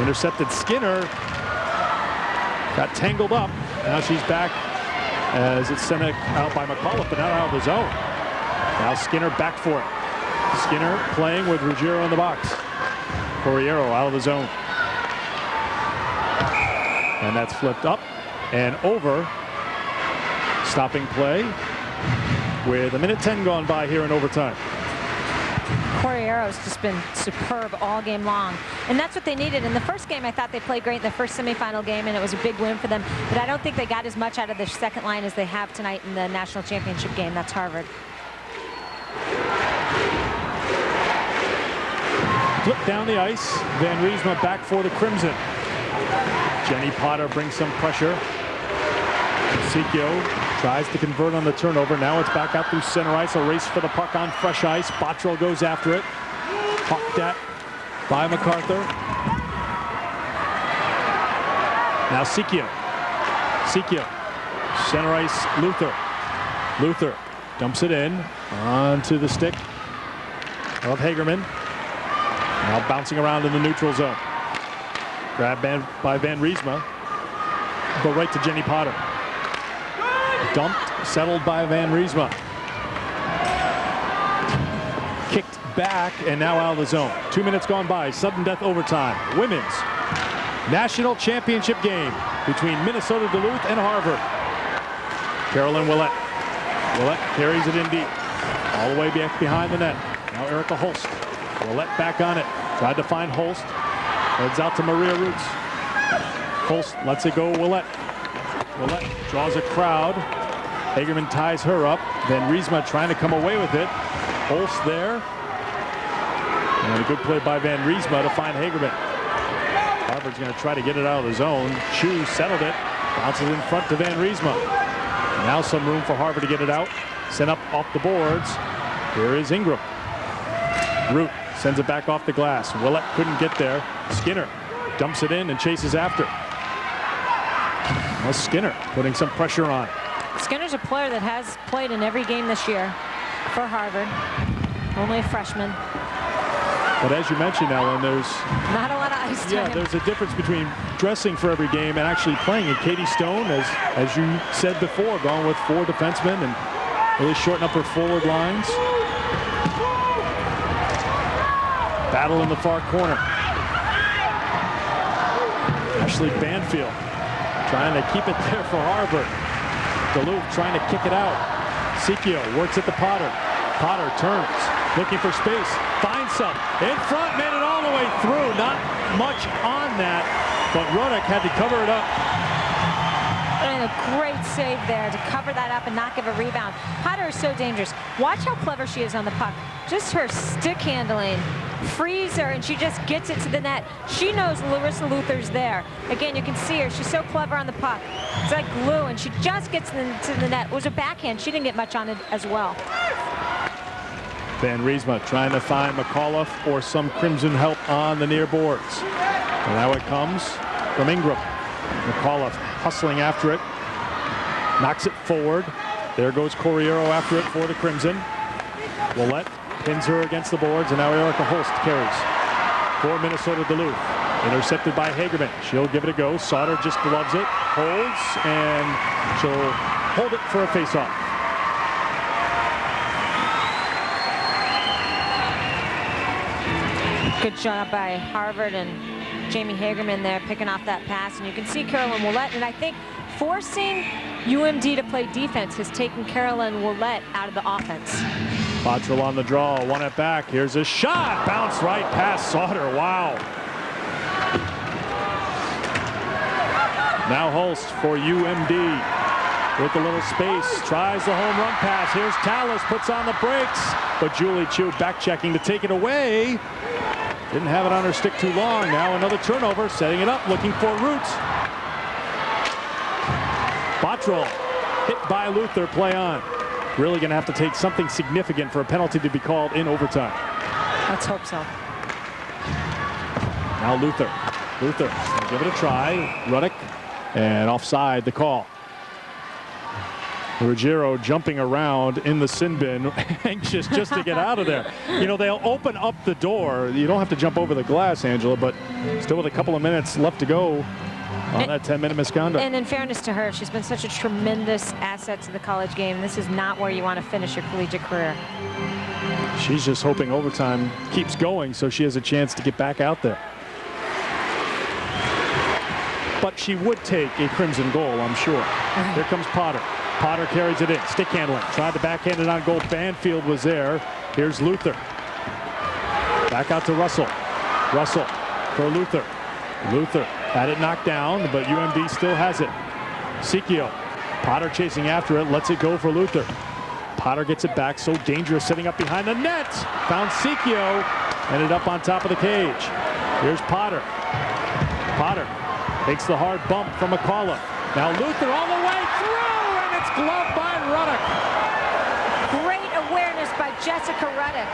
Intercepted Skinner. Got tangled up. Now she's back as it's sent out by McAuliffe, but not out of the zone. Now Skinner back for it. Skinner playing with Ruggiero in the box. Corriero out of the zone. And that's flipped up and over. Stopping play with 1:10 gone by here in overtime. Corriero's just been superb all game long, and that's what they needed. In the first game, I thought they played great in the first semifinal game, and it was a big win for them, but I don't think they got as much out of the second line as they have tonight in the national championship game. That's Harvard. Flip down the ice. Van Riesma back for the Crimson. Jenny Potter brings some pressure. Sikio tries to convert on the turnover. Now it's back out through center ice. A race for the puck on fresh ice. Bottrell goes after it. Hawked at by MacArthur. Now Sikio. Sikio. Center ice, Luther. Luther dumps it in onto the stick of Hagerman. Now bouncing around in the neutral zone. Grabbed by Van Riesma. But right to Jenny Potter. Dumped, settled by Van Riesma. Kicked back and now out of the zone. 2 minutes gone by, sudden death overtime. Women's national championship game between Minnesota Duluth and Harvard. Carolyn Willett. Willett carries it in deep. All the way back behind the net. Now Erica Holst. Willett back on it. Tried to find Holst. Heads out to Maria Roots. Holst lets it go Willett. Willett draws a crowd. Hagerman ties her up. Van Riesma trying to come away with it. Holst there. And a good play by Van Riesma to find Hagerman. Harvard's going to try to get it out of the zone. Chu settled it. Bounces in front to Van Riesma. Now some room for Harvard to get it out. Sent up off the boards. Here is Ingram. Root sends it back off the glass. Willett couldn't get there. Skinner dumps it in and chases after. Well, Skinner putting some pressure on. Skinner's a player that has played in every game this year for Harvard. Only a freshman. But as you mentioned, Ellen, there's not a lot of ice time. Yeah, there's a difference between dressing for every game and actually playing. And Katie Stone, as you said before, gone with 4 defensemen and really shorten up her forward lines. Battle in the far corner. Ashley Banfield trying to keep it there for Harvard. Duluth trying to kick it out. Sikio works at the Potter. Potter turns, looking for space, finds some. In front, made it all the way through. Not much on that, but Rodick had to cover it up. And a great save there to cover that up and not give a rebound. Potter is so dangerous. Watch how clever she is on the puck. Just her stick handling frees her, and she just gets it to the net. She knows Larissa Luther's there. Again, you can see her. She's so clever on the puck. It's like glue, and she just gets to the net. It was a backhand. She didn't get much on it as well. Van Riesma trying to find McAuliffe or some Crimson help on the near boards. And now it comes from Ingram. McAuliffe hustling after it. Knocks it forward. There goes Corriero after it for the Crimson. Willett pins her against the boards, and now Erica Holst carries for Minnesota Duluth. Intercepted by Hagerman. She'll give it a go. Sauter just gloves it, holds, and she'll hold it for a face-off. Good job by Harvard and Jamie Hagerman there picking off that pass, and you can see Carolyn Willett, and I think forcing UMD to play defense has taken Carolyn Willett out of the offense. Bottrell on the draw, won it back. Here's a shot, bounced right past Sauter. Wow. Now Holst for UMD with a little space, tries the home run pass. Here's Tallis, puts on the brakes, but Julie Chu back checking to take it away. Didn't have it on her stick too long. Now another turnover, setting it up, looking for Roots. Bottrell hit by Luther, play on. Really going to have to take something significant for a penalty to be called in overtime. Let's hope so. Now Luther. Luther, give it a try. Ruddock, and offside the call. Ruggiero jumping around in the sin bin, anxious just to get out of there. You know, they'll open up the door. You don't have to jump over the glass, Angela, but still with a couple of minutes left to go on that 10-minute misconduct. And in fairness to her, she's been such a tremendous asset to the college game. This is not where you want to finish your collegiate career. She's just hoping overtime keeps going so she has a chance to get back out there. But she would take a crimson goal, I'm sure. Here comes Potter. Potter carries it in. Stick handling. Tried to backhand it on goal. Banfield was there. Here's Luther. Back out to Russell. Russell for Luther. Luther had it knocked down, but UMD still has it. Sikio. Potter chasing after it. Lets it go for Luther. Potter gets it back. So dangerous setting up behind the net. Found Sikio. Ended up on top of the cage. Here's Potter. Potter takes the hard bump from McAuliffe. Now Luther all the way through, and it's gloved by Ruddock. Great awareness by Jessica Ruddock.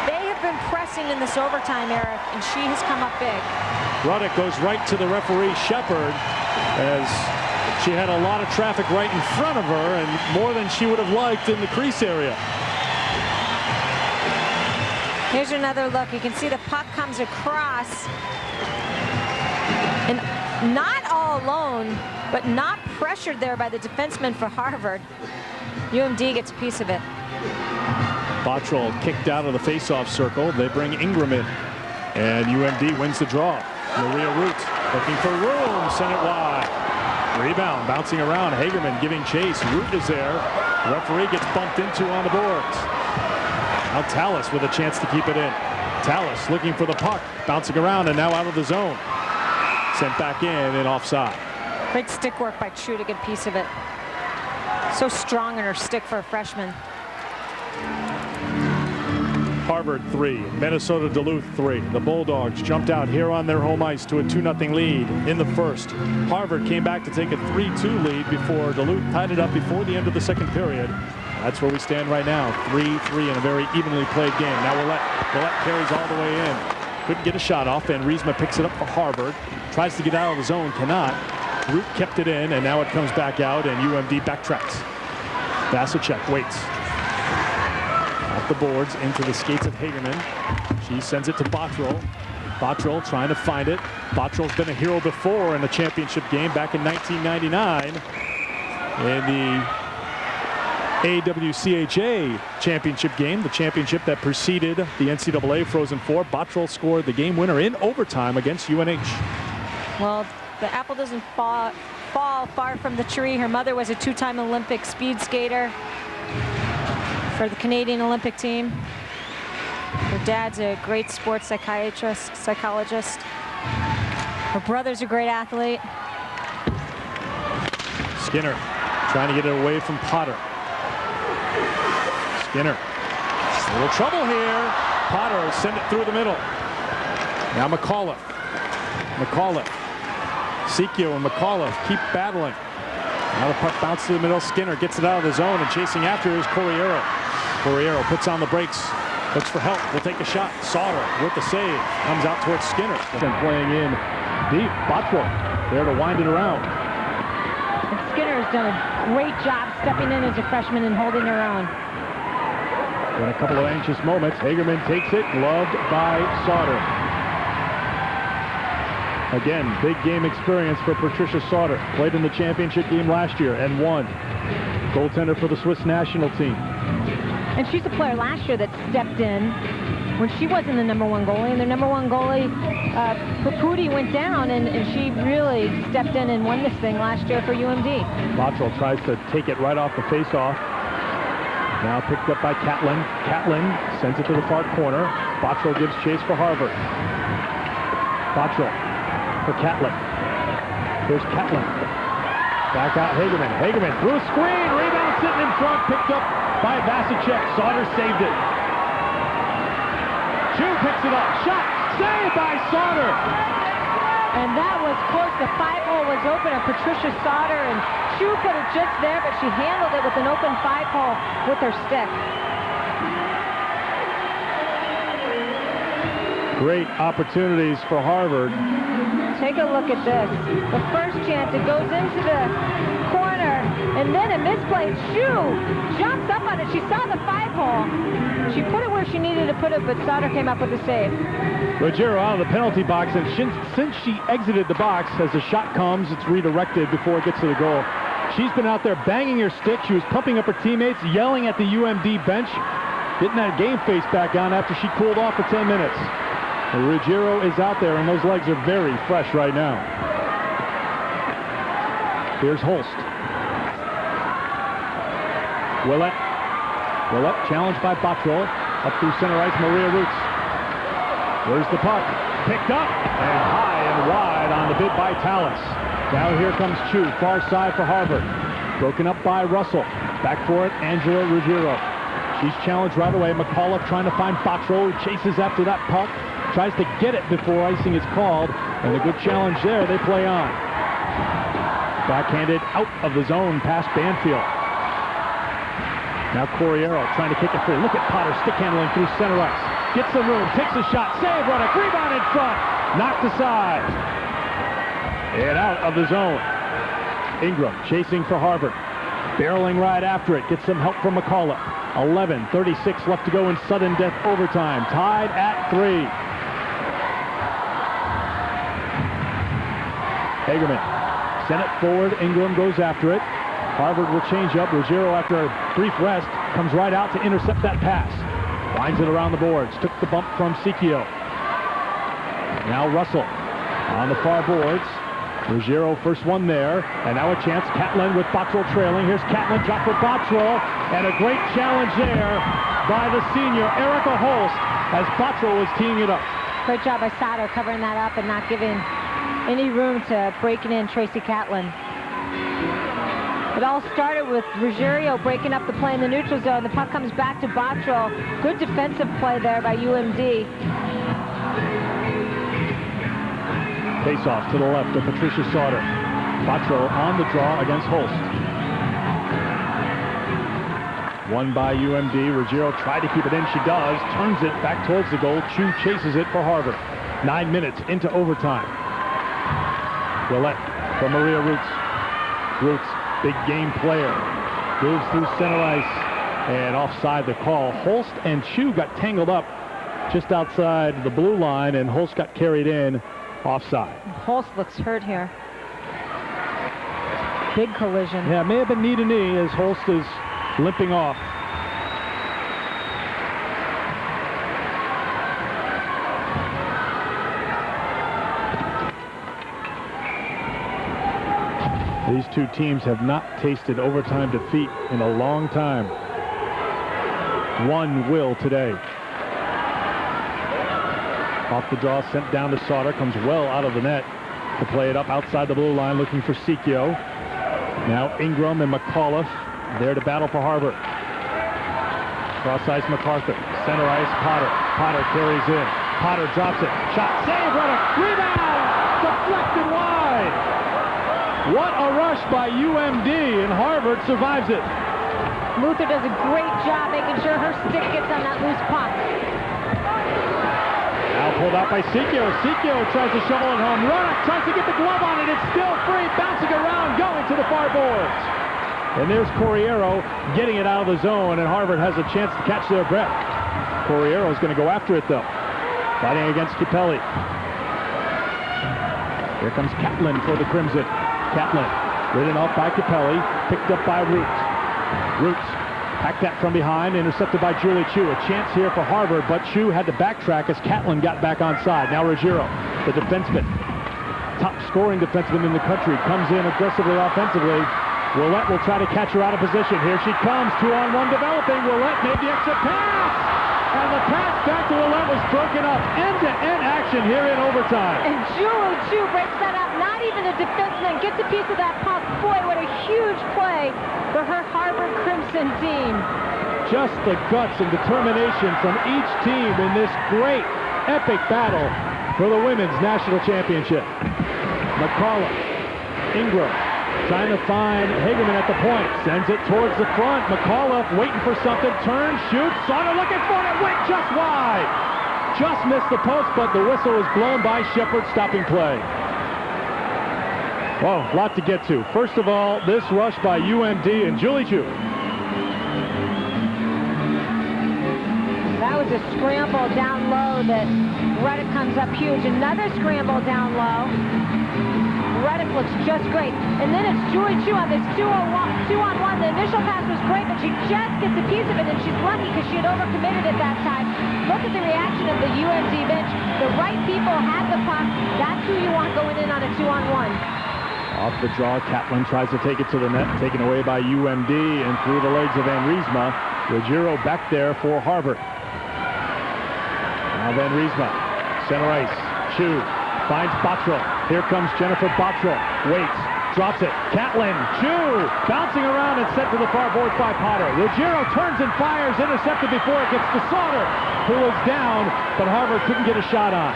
They have been pressing in this overtime, Eric, and she has come up big. Ruddock goes right to the referee, Shepard, as she had a lot of traffic right in front of her, and more than she would have liked in the crease area. Here's another look. You can see the puck comes across. And not all alone, but not pressured there by the defenseman for Harvard. UMD gets a piece of it. Bottrell kicked out of the face-off circle. They bring Ingram in, and UMD wins the draw. Maria Root looking for room, sent it wide. Rebound, bouncing around. Hagerman giving chase. Root is there. Referee gets bumped into on the boards. Now Tallis with a chance to keep it in. Tallis looking for the puck, bouncing around, and now out of the zone. Sent back in and offside. Great stick work by True to get a piece of it. So strong in her stick for a freshman. Harvard 3, Minnesota Duluth 3. The Bulldogs jumped out here on their home ice to a 2-0 lead in the first. Harvard came back to take a 3-2 lead before Duluth tied it up before the end of the second period. That's where we stand right now, 3-3 in a very evenly played game. Now Willett carries all the way in. Couldn't get a shot off, and Riesma picks it up for Harvard. Tries to get out of the zone, cannot. Root kept it in, and now it comes back out, and UMD backtracks. Vasicek waits. Off the boards, into the skates of Hagerman. She sends it to Bottrell. Bottrell trying to find it. Bottrell's been a hero before in the championship game back in 1999. In the AWCHA championship game, the championship that preceded the NCAA Frozen Four. Bottrell scored the game winner in overtime against UNH. Well, the apple doesn't fall far from the tree. Her mother was a two-time Olympic speed skater for the Canadian Olympic team. Her dad's a great sports psychologist. Her brother's a great athlete. Skinner trying to get it away from Potter. Skinner, a little trouble here. Potter send it through the middle. Now McAuliffe. Sikio and McAuliffe keep battling. Now the puck bounces to the middle. Skinner gets it out of the zone, and chasing after is Corriero. Corriero puts on the brakes, looks for help, will take a shot. Sauter with the save, comes out towards Skinner. And playing in deep. Bottrell there to wind it around. And Skinner has done a great job stepping in as a freshman and holding her own. In a couple of anxious moments, Hagerman takes it, gloved by Sauter. Again, big game experience for Patricia Sauter. Played in the championship game last year and won. Goaltender for the Swiss national team. And she's a player last year that stepped in when she wasn't the #1 goalie. And their #1 goalie, Paputi, went down, and she really stepped in and won this thing last year for UMD. Bottrell tries to take it right off the face-off. Now picked up by Catlin. Catlin sends it to the far corner. Bottrell gives chase for Harvard. Bottrell for Catlin. Here's Catlin. Back out Hagerman. Hagerman through a screen. Rebound sitting in front. Picked up by Vasicek. Sauter saved it. Chu picks it up. Shot. Saved by Sauter. And that was close. The 5-hole was open, and Patricia Sauter, and Chu put it just there, but she handled it with an open 5-hole with her stick. Great opportunities for Harvard. Take a look at this. The first chance, it goes into the corner, and then a misplayed Chu jumps up on it. She saw the 5-hole. She put it where she needed to put it, but Sauter came up with the save. Ruggiero out of the penalty box, and since she exited the box, as the shot comes, it's redirected before it gets to the goal. She's been out there banging her stick. She was pumping up her teammates, yelling at the UMD bench, getting that game face back on after she cooled off for 10 minutes. And Ruggiero is out there, and those legs are very fresh right now. Here's Holst. Willett challenged by Bottrell. Up through center ice, Maria Roots. Where's the puck? Picked up and high and wide on the bid by Tallis. Now here comes Chu, far side for Harvard. Broken up by Russell. Back for it, Angela Ruggiero. She's challenged right away. McAuliffe trying to find Bottrell, who chases after that puck. Tries to get it before icing is called. And a good challenge there. They play on. Backhanded out of the zone past Banfield. Now Corriero trying to kick it free. Look at Potter stick handling through center ice. Gets some room, takes a shot, save, Ruddock, rebound in front. Knocked aside. And out of the zone. Ingram chasing for Harvard. Barreling right after it. Gets some help from McAuliffe. 11:36 left to go in sudden death overtime. Tied at 3. Hagerman sent it forward. Ingram goes after it. Harvard will change up. Ruggiero, after a brief rest, comes right out to intercept that pass. Winds it around the boards. Took the bump from Sicchio. Now Russell on the far boards. Ruggiero first one there. And now a chance. Catlin with Bottrell trailing. Here's Catlin, drop for Bottrell. And a great challenge there by the senior, Erica Holst, as Bottrell was teeing it up. Great job by Sauter covering that up and not giving any room to breaking in Tracy Catlin. It all started with Ruggiero breaking up the play in the neutral zone. The puck comes back to Bottrell. Good defensive play there by UMD. Face-off to the left of Patricia Sauter. Bottrell on the draw against Holst. Won by UMD. Ruggiero tried to keep it in. She does. Turns it back towards the goal. Chu chases it for Harvard. 9 minutes into overtime. Willett for Maria Roots. Roots, big game player. Moves through center ice. And offside the call. Holst and Chu got tangled up just outside the blue line, and Holst got carried in offside. Holst looks hurt here. Big collision. Yeah, it may have been knee to knee as Holst is limping off. These two teams have not tasted overtime defeat in a long time. One will today. Off the draw, sent down to Sauter, comes well out of the net to play it up outside the blue line, looking for Sicchio. Now Ingram and McAuliffe there to battle for Harvard. Cross ice MacArthur, center ice Potter. Potter carries in. Potter drops it. Shot, save, Ruddock, rebound! Deflected wide! What a rush by UMD, and Harvard survives it. Luther does a great job making sure her stick gets on that loose puck. Now pulled out by Sicchio. Sicchio tries to shovel it home. Ruddock tries to get the glove on it. It's still free, bouncing around, going to the far boards. And there's Corriero getting it out of the zone, and Harvard has a chance to catch their breath. Corriero's going to go after it, though. Fighting against Capelli. Here comes Catlin for the Crimson. Catlin, ridden off by Capelli, picked up by Roots. Roots packed that from behind, intercepted by Julie Chu. A chance here for Harvard, but Chu had to backtrack as Catlin got back onside. Now Ruggiero, the defenseman, top scoring defenseman in the country, comes in aggressively offensively. Willett will try to catch her out of position. Here she comes, 2-on-1 developing. Willett made the exit pass, and the pass back to Willett was broken up. End-to-end action here in overtime. And Julie Chu breaks that up. Not even a defenseman gets a piece of that puck. Boy, what a huge play for her Harvard Crimson team. Just the guts and determination from each team in this great, epic battle for the women's national championship. McAuliffe, Ingram, trying to find Hagerman at the point. Sends it towards the front. McAuliffe waiting for something. Turns, shoots. Sauter looking for it. Went just wide. just missed the post, but the whistle was blown by Shepard, stopping play. Well, a lot to get to. First of all, this rush by UMD and Julie Chu. That was a scramble down low that Reddick comes up huge. Another scramble down low. Reddick looks just great. And then it's Julie Chu on this 2-on-1. The initial pass was great, but she just gets a piece of it, and she's lucky because she had overcommitted at that time. Look at the reaction of the UMD bench. The right people had the puck. That's who you want going in on a 2-on-1. Off the draw, Catlin tries to take it to the net, taken away by UMD and through the legs of Van Riesma. Ruggiero back there for Harvard. Now Van Riesma, center ice, Chu, finds Bottrell. Here comes Jennifer Bottrell, waits, drops it. Catlin, Chu, bouncing around and sent to the far boards by Potter. Ruggiero turns and fires, intercepted before it gets to Sauter, who was down, but Harvard couldn't get a shot on.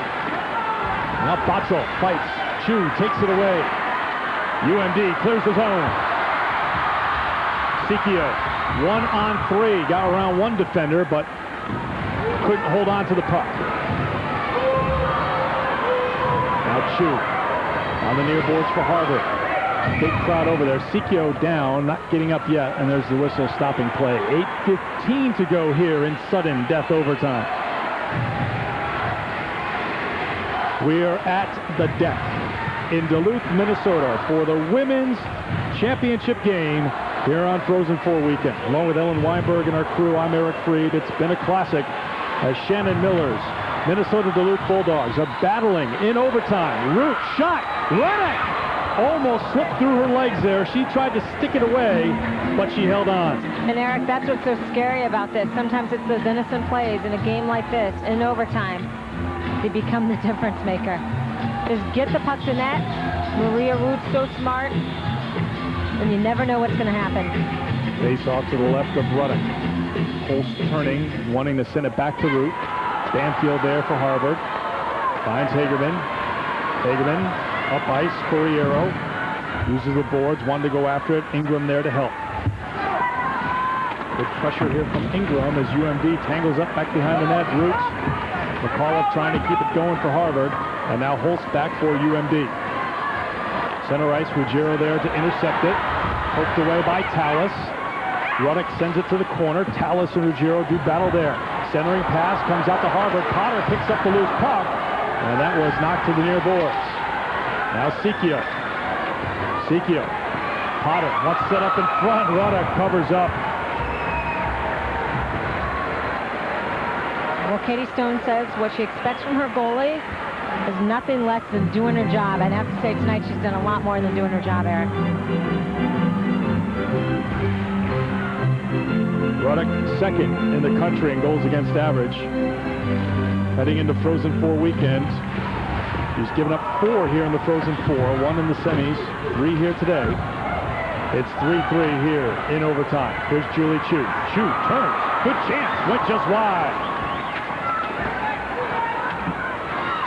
Now Bottrell fights, Chu takes it away. UMD clears the zone. Sikio, 1-on-3, got around one defender, but couldn't hold on to the puck. Now Chu on the near boards for Harvard. Big crowd over there. Sikio down, not getting up yet, and there's the whistle stopping play. 8:15 to go here in sudden death overtime. We are at the deck in Duluth, Minnesota for the women's championship game here on Frozen 4 weekend. Along with Ellen Weinberg and our crew, I'm Eric Freed. It's been a classic as Shannon Miller's Minnesota Duluth Bulldogs are battling in overtime. Root shot, Reddick almost slipped through her legs there. She tried to stick it away, but she held on. And Eric, that's what's so scary about this. Sometimes it's those innocent plays in a game like this, in overtime. They become the difference maker. Just get the puck to net. Maria Root's so smart, and you never know what's going to happen. Face off to the left of Ruddock. Holst turning, wanting to send it back to Root. Banfield there for Harvard. Finds Hagerman. Hagerman up ice. Corriero uses the boards, wanted to go after it. Ingram there to help. Good pressure here from Ingram as UMD tangles up back behind the net. Roots. McAuliffe trying to keep it going for Harvard. And now Holst back for UMD. Center ice, Ruggiero there to intercept it. Poked away by Tallis. Ruddock sends it to the corner. Tallis and Ruggiero do battle there. Centering pass comes out to Harvard. Potter picks up the loose puck. And that was knocked to the near boards. Now Sikio. Sikio. Potter wants to set up in front. Ruddock covers up. Well, Katie Stone says what she expects from her goalie is nothing less than doing her job. I'd have to say tonight she's done a lot more than doing her job, Eric. Ruddock second in the country in goals against average. Heading into Frozen 4 weekend. He's given up 4 here in the Frozen 4, 1 in the semis, 3 here today. It's 3-3 here in overtime. Here's Julie Chu. Chu turns. Good chance. Went just wide.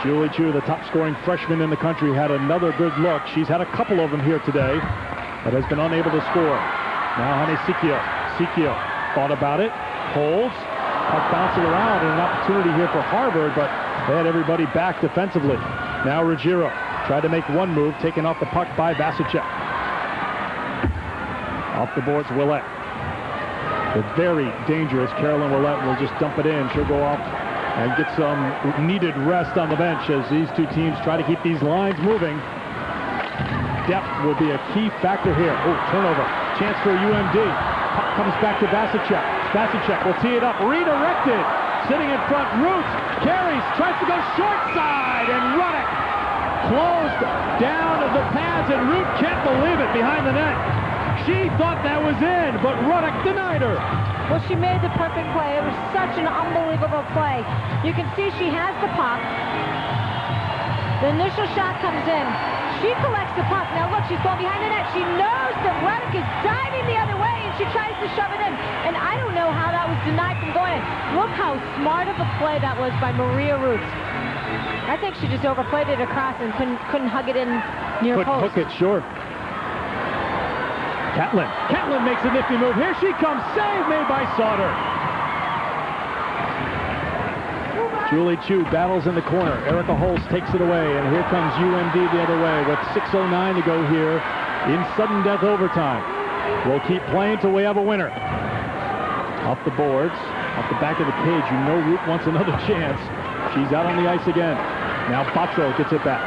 Julie Chu, the top-scoring freshman in the country, had another good look. She's had a couple of them here today, but has been unable to score. Now Honey Sikio. Sikio thought about it, holds, puck bouncing around, and an opportunity here for Harvard, but they had everybody back defensively. Now Ruggiero tried to make one move, taken off the puck by Vasicek. Off the boards, Willett. The very dangerous Carolyn Willett will just dump it in. She'll go off and get some needed rest on the bench as these two teams try to keep these lines moving. Depth will be a key factor here. Oh, turnover. Chance for UMD. Puck comes back to Vasicek. Vasicek will tee it up. Redirected. Sitting in front. Roots carries. Tries to go short side. And Ruddock closed down the pads. And Root can't believe it behind the net. She thought that was in, but Ruddock denied her. Well, she made the perfect play. It was such an unbelievable play. You can see she has the puck. The initial shot comes in. She collects the puck. Now look, she's going behind the net. She knows that Ruddock is diving the other way, and she tries to shove it in. And I don't know how that was denied from going in. Look how smart of a play that was by Maria Roots. I think she just overplayed it across and couldn't hug it in near post. Couldn't hook it, sure. Catlin. Catlin makes a nifty move. Here she comes. Save made by Sauter. Julie Chu battles in the corner. Erica Holst takes it away, and here comes UMD the other way with 6:09 to go here in sudden death overtime. We'll keep playing till we have a winner. Off the boards, off the back of the cage. You know Root wants another chance. She's out on the ice again. Now Bottrell gets it back.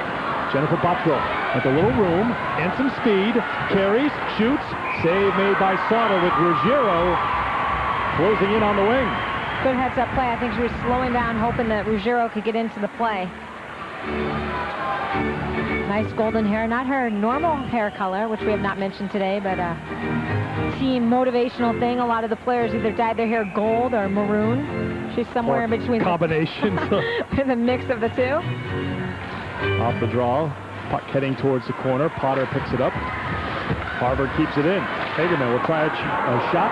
Jennifer Bottrell with a little room and some speed. Carries, shoots. Save made by Sauter with Ruggiero closing in on the wing. Good heads-up play. I think she was slowing down, hoping that Ruggiero could get into the play. Nice golden hair. Not her normal hair color, which we have not mentioned today, but a team motivational thing. A lot of the players either dyed their hair gold or maroon. She's somewhere in between. Combination. The mix of the two. Off the draw. Puck heading towards the corner. Potter picks it up. Harvard keeps it in. Hagerman will try a shot.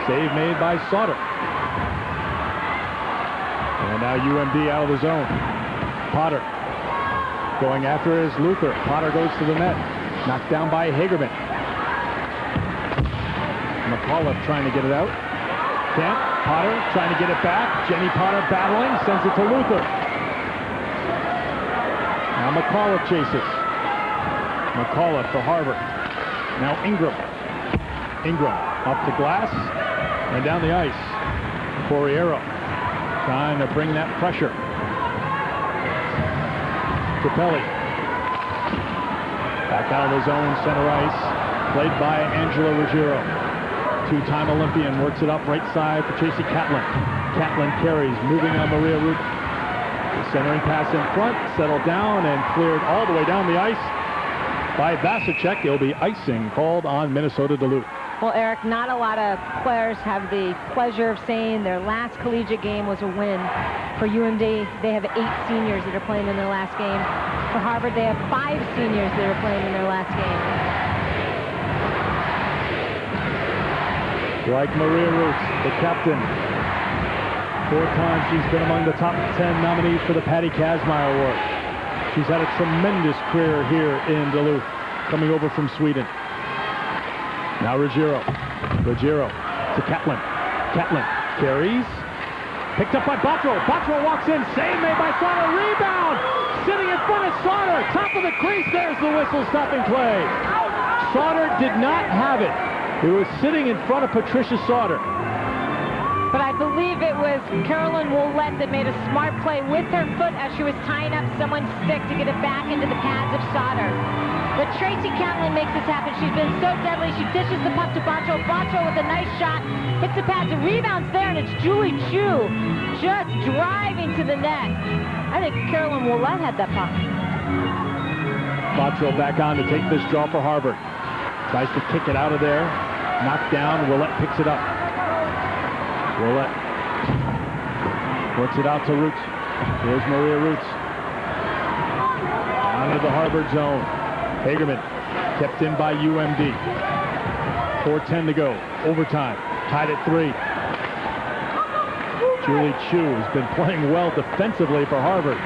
Save made by Sauter. And now UMD out of the zone. Potter going after is Luther. Potter goes to the net. Knocked down by Hagerman. McAuliffe trying to get it out. Can't. Potter trying to get it back. Jenny Potter battling. Sends it to Luther. Now McAuliffe chases. McAuliffe for Harvard. Now Ingram. Ingram up the glass and down the ice. Corriero trying to bring that pressure. Capelli. Back out of his own center ice. Played by Angela Ruggiero. Two-time Olympian works it up right side for Chasey Catlin. Catlin carries, moving on Maria Root. Centering pass in front, settled down and cleared all the way down the ice by Vasicek. It'll be icing called on Minnesota Duluth. Well, Eric, not a lot of players have the pleasure of saying their last collegiate game was a win. For UMD, they have 8 seniors that are playing in their last game. For Harvard, they have 5 seniors that are playing in their last game. Like Maria Roots, the captain. 4 times she's been among the top 10 nominees for the Patty Kazmaier Award. She's had a tremendous career here in Duluth, coming over from Sweden. Now Ruggiero. Ruggiero to Catlin. Catlin carries. Picked up by Bottrell. Bottrell walks in. Save made by Sauter. Rebound. Sitting in front of Sauter. Top of the crease. There's the whistle stopping play. Sauter did not have it. It was sitting in front of Patricia Sauter. But I believe it was Carolyn Woolette that made a smart play with her foot as she was tying up someone's stick to get it back into the pads of Sauter. But Tracy Catlin makes this happen. She's been so deadly. She dishes the puck to Bottrell. Bottrell with a nice shot. Hits the pads. The rebound's there, and it's Julie Chu just driving to the net. I think Carolyn Woolette had that puck. Bottrell back on to take this draw for Harvard. Tries to kick it out of there. Knocked down. Woolette picks it up. Woolette works it out to Roots. Here's Maria Roots. Onto the Harvard zone. Hagerman kept in by UMD. 4:10 to go. Overtime. Tied at 3. Julie Chu has been playing well defensively for Harvard.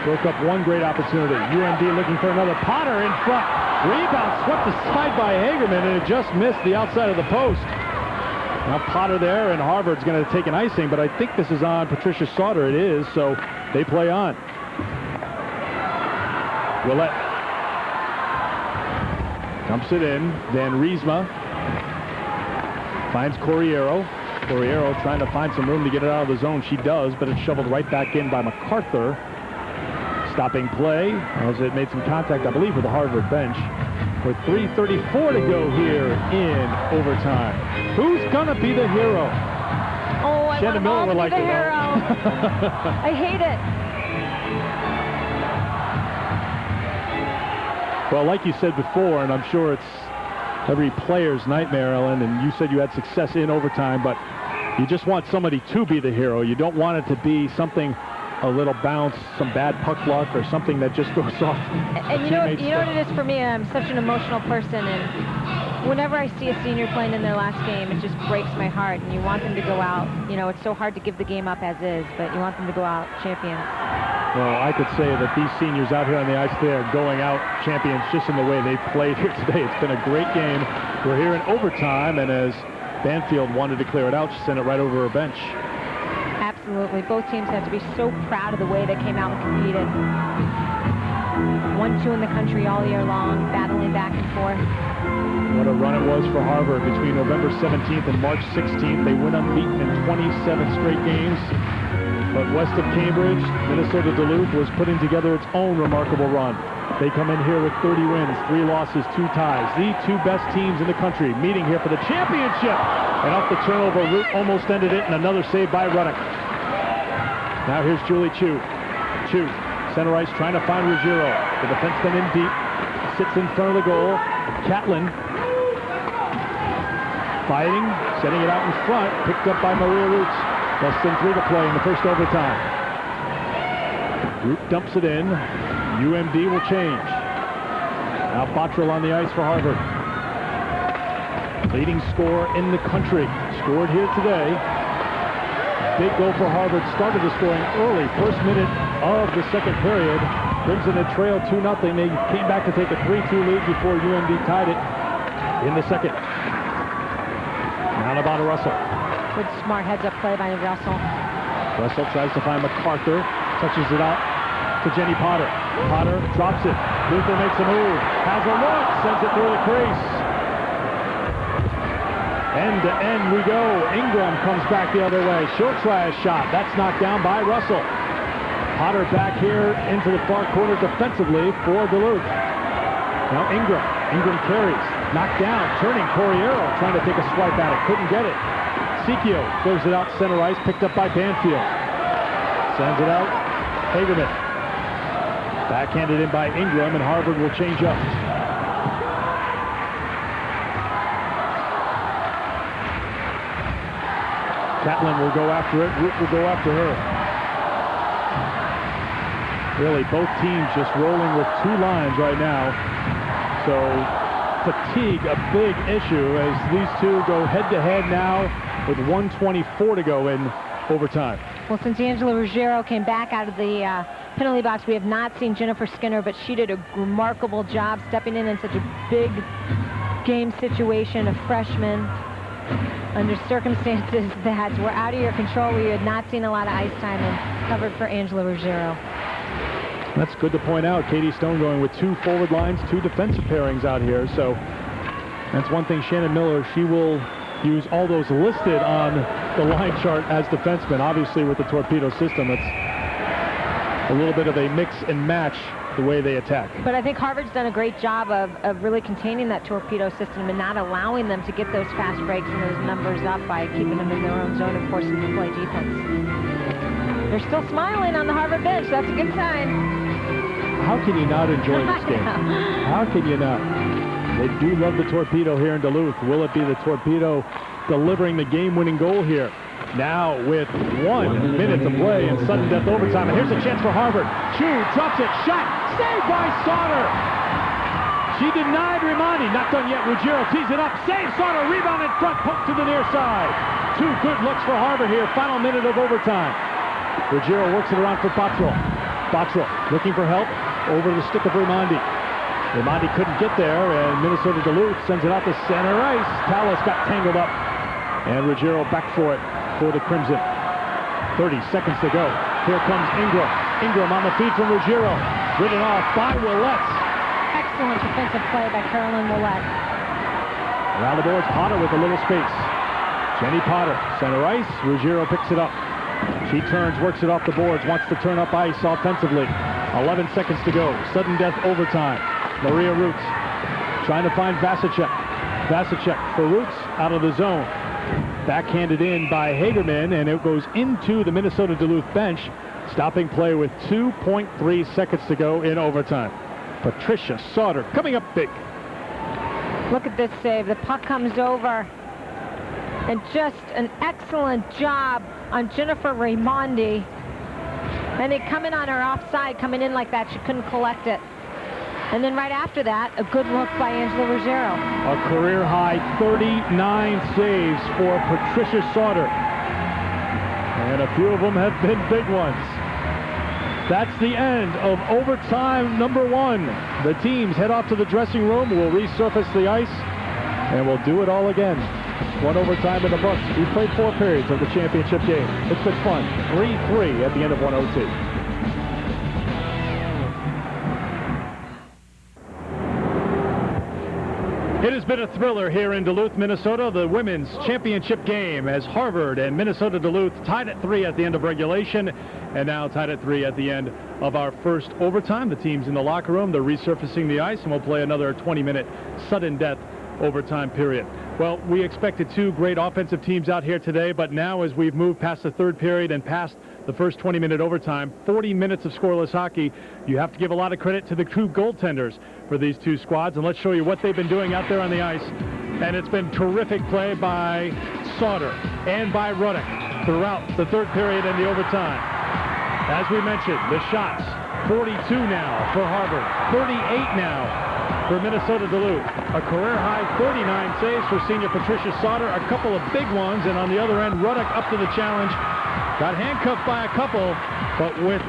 Broke up one great opportunity. UMD looking for another. Potter in front. Rebound swept aside by Hagerman, and it just missed the outside of the post. Now Potter there, and Harvard's going to take an icing, but I think this is on Patricia Sauter. It is, so they play on. Willett dumps it in. Van Riesma finds Corriero. Corriero trying to find some room to get it out of the zone. She does, but it's shoveled right back in by MacArthur. Stopping play as it made some contact, I believe, with the Harvard bench. With 3:34 to go here in overtime. Who's gonna be the hero? Oh, I Shannon Miller would like to to be the hero. I hate it. Well, like you said before, and I'm sure it's every player's nightmare, Ellen, and you said you had success in overtime, but you just want somebody to be the hero. You don't want it to be something, a little bounce, some bad puck luck, or something that just goes off. And you know what it is for me? I'm such an emotional person, and whenever I see a senior playing in their last game, it just breaks my heart, and you want them to go out. You know, it's so hard to give the game up as is, but you want them to go out champions. Well, I could say that these seniors out here on the ice today are going out champions just in the way they played here today. It's been a great game. We're here in overtime, and as Banfield wanted to clear it out, she sent it right over her bench. Absolutely. Both teams have to be so proud of the way they came out and competed. 1-2 in the country all year long, battling back and forth. What a run it was for Harvard between November 17th and March 16th. They went unbeaten in 27 straight games. But west of Cambridge, Minnesota Duluth was putting together its own remarkable run. They come in here with 30 wins, 3 losses, 2 ties. The 2 best teams in the country meeting here for the championship. And off the turnover, Root almost ended it, and another save by Ruddock. Now here's Julie Chu. Chu, center ice, trying to find Ruggiero. The defenseman in deep, sits in front of the goal. Catlin fighting, setting it out in front, picked up by Maria Roots. Less than 3 to play in the first overtime. Root dumps it in. UMD will change. Now Bottrell on the ice for Harvard. Leading scorer in the country. Scored here today. Big goal for Harvard. Started the scoring early. First minute of the second period. Crimson had trailed 2-0. They came back to take a 3-2 lead before UMD tied it in the second. Now about Russell. Good smart heads-up play by Russell. Russell tries to find MacArthur. Touches it out to Jenny Potter. Potter drops it. Luther makes a move. Has a look. Sends it through the crease. End to end we go. Ingram comes back the other way. Short slash shot. That's knocked down by Russell. Potter back here into the far corner defensively for Duluth. Now Ingram. Ingram carries. Knocked down. Turning Corriero. Trying to take a swipe at it. Couldn't get it. Sikio throws it out center ice. Picked up by Banfield. Sends it out. Hagerman. Backhanded in by Ingram, and Harvard will change up. Catlin will go after it. Root will go after her. Really, both teams just rolling with 2 lines right now. So fatigue a big issue as these two go head-to-head now with 1:24 to go in overtime. Well, since Angela Ruggiero came back out of the penalty box, we have not seen Jennifer Skinner, but she did a remarkable job stepping in such a big game situation, a freshman, under circumstances that were out of your control. We had not seen a lot of ice time and covered for Angela Ruggiero. That's good to point out. Katie Stone going with 2 forward lines, 2 defensive pairings out here. So that's one thing Shannon Miller, she will use all those listed on the line chart as defensemen. Obviously with the torpedo system, it's a little bit of a mix and match the way they attack. But I think Harvard's done a great job of really containing that torpedo system and not allowing them to get those fast breaks and those numbers up by keeping them in their own zone and forcing them to play defense. They're still smiling on the Harvard bench. That's a good sign. How can you not enjoy this game? How can you not? They do love the torpedo here in Duluth. Will it be the torpedo delivering the game-winning goal here? Now with 1 minute to play in sudden death overtime. And here's a chance for Harvard. Chu drops it. Shot. Saved by Sauter. She denied Raimondi. Not done yet. Ruggiero tees it up. Save Sauter. Rebound in front. Poke to the near side. 2 good looks for Harvard here. Final minute of overtime. Ruggiero works it around for Bottrell. Bottrell looking for help over the stick of Raimondi. Raimondi couldn't get there, and Minnesota Duluth sends it out to center ice. Tallis got tangled up, and Ruggiero back for it for the Crimson. 30 seconds to go. Here comes Ingram. Ingram on the feed from Ruggiero. Ridden off by Willett. Excellent defensive play by Carolyn Willett. Around the boards, Potter with a little space. Jenny Potter, center ice. Ruggiero picks it up. She turns, works it off the boards, wants to turn up ice offensively. 11 seconds to go. Sudden death overtime. Maria Roots trying to find Vasicek. Vasicek for Roots out of the zone. Backhanded in by Hagerman, and it goes into the Minnesota Duluth bench. Stopping play with 2.3 seconds to go in overtime. Patricia Sauter coming up big. Look at this save. The puck comes over. And just an excellent job on Jennifer Raimondi. And they come in on her offside, coming in like that. She couldn't collect it. And then right after that, a good look by Angela Ruggiero. A career-high 39 saves for Patricia Sauter. And a few of them have been big ones. That's the end of overtime number 1. The teams head off to the dressing room. We'll resurface the ice, and we'll do it all again. One overtime in the books. We played 4 periods of the championship game. It's been fun. 3-3 at the end of 1 OT. It has been a thriller here in Duluth, Minnesota, the women's championship game, as Harvard and Minnesota Duluth tied at 3 at the end of regulation, and now tied at 3 at the end of our first overtime. The team's in the locker room. They're resurfacing the ice, and we'll play another 20-minute sudden death overtime period. Well, we expected 2 great offensive teams out here today, but now as we've moved past the third period and past the first 20-minute overtime, 40 minutes of scoreless hockey, you have to give a lot of credit to the 2 goaltenders for these 2 squads, and let's show you what they've been doing out there on the ice. And it's been terrific play by Sauter and by Ruddick throughout the third period and the overtime. As we mentioned, the shots, 42 now for Harvard, 38 now for Minnesota Duluth. A career-high 49 saves for senior Patricia Sauter, a couple of big ones, and on the other end, Ruddick up to the challenge. Got handcuffed by a couple, but with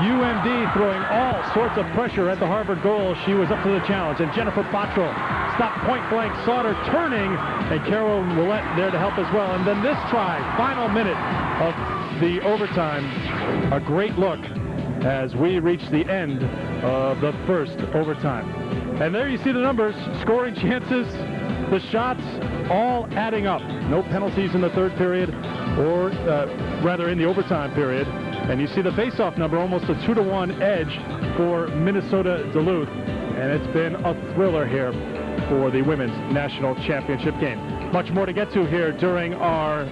UMD throwing all sorts of pressure at the Harvard goal, she was up to the challenge. And Jennifer Bottrell stopped point-blank. Sauter turning, and Carol Willett there to help as well. And then this try, final minute of the overtime. A great look as we reach the end of the first overtime. And there you see the numbers, scoring chances, the shots, all adding up. No penalties in the third period, or rather in the overtime period. And you see the face-off number, almost a 2-to-1 edge for Minnesota Duluth. And it's been a thriller here for the women's national championship game. Much more to get to here during our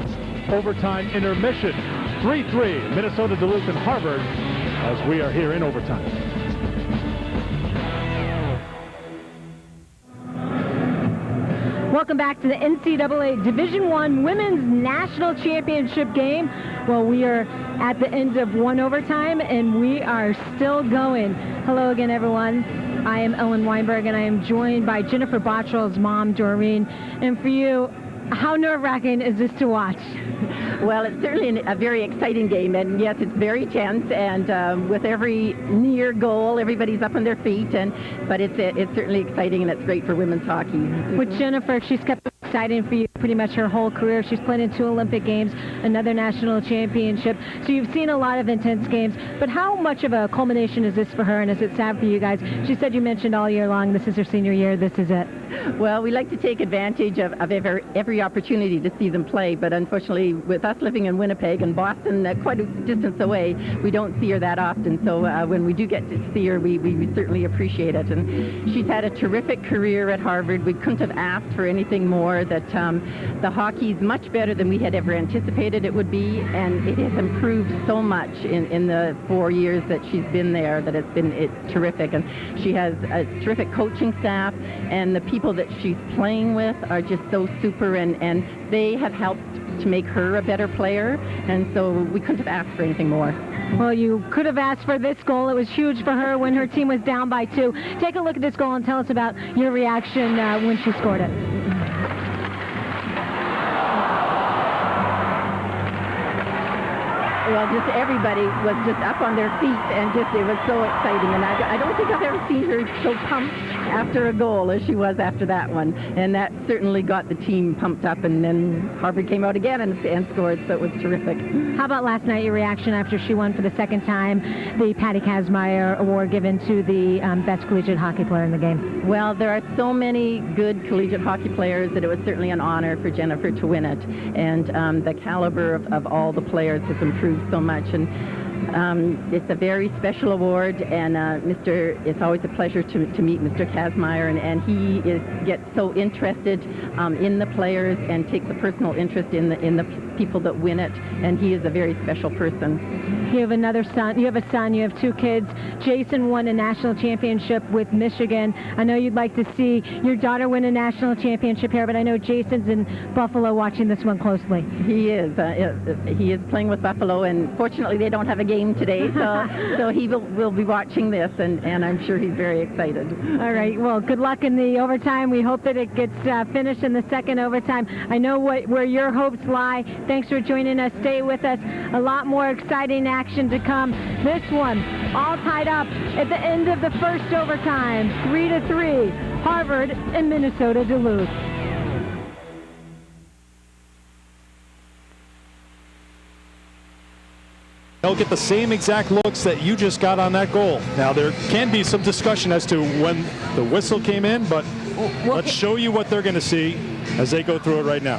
overtime intermission. 3-3, Minnesota Duluth and Harvard, as we are here in overtime. Welcome back to the NCAA Division I Women's National Championship game. Well, we are at the end of 1 overtime, and we are still going. Hello again, everyone. I am Ellen Weinberg, and I am joined by Jennifer Bottrell's mom, Doreen. And for you, how nerve-wracking is this to watch? Well, it's certainly a very exciting game, and yes, it's very tense, and with every near goal, everybody's up on their feet, but it's certainly exciting, and it's great for women's hockey. With Jennifer, she's kept it exciting for you pretty much her whole career. She's played in 2 Olympic Games, another national championship, so you've seen a lot of intense games, but how much of a culmination is this for her, and is it sad for you guys? She said you mentioned all year long, this is her senior year, this is it. Well, we like to take advantage of every opportunity to see them play, but unfortunately, with us living in Winnipeg and Boston, quite a distance away, we don't see her that often. So when we do get to see her, we certainly appreciate it. And she's had a terrific career at Harvard. We couldn't have asked for anything more. That the hockey's much better than we had ever anticipated it would be, and it has improved so much in the 4 years that she's been there. That it's terrific, and she has a terrific coaching staff, and the people that she's playing with are just so super, and they have helped to make her a better player, and so we couldn't have asked for anything more. Well, you could have asked for this goal. It was huge for her when her team was down by 2. Take a look at this goal and tell us about your reaction when she scored it. Well, just everybody was just up on their feet, and it was so exciting. And I don't think I've ever seen her so pumped after a goal as she was after that one. And that certainly got the team pumped up, and then Harvard came out again and scored, so it was terrific. How about last night, your reaction after she won for the second time the Patty Kazmaier Award given to the best collegiate hockey player in the game? Well, there are so many good collegiate hockey players that it was certainly an honor for Jennifer to win it. And the caliber of all the players has improved so much, and it's a very special award, and it's always a pleasure to meet Mr. Kazmaier, and he gets so interested in the players and takes a personal interest in the people that win it, and he is a very special person. You have another son. You have a son. You have 2 kids. Jason won a national championship with Michigan. I know you'd like to see your daughter win a national championship here, but I know Jason's in Buffalo watching this one closely. He is. He is playing with Buffalo, and fortunately they don't have a game today, so he will be watching this, and I'm sure he's very excited. All right. Well, good luck in the overtime. We hope that it gets finished in the second overtime. I know where your hopes lie. Thanks for joining us. Stay with us. A lot more exciting action to come. This one all tied up at the end of the first overtime, 3-3, Harvard and Minnesota Duluth. they'll get the same exact looks that you just got on that goal. Now, there can be some discussion as to when the whistle came in, but let's show you what they're going to see as they go through it right now.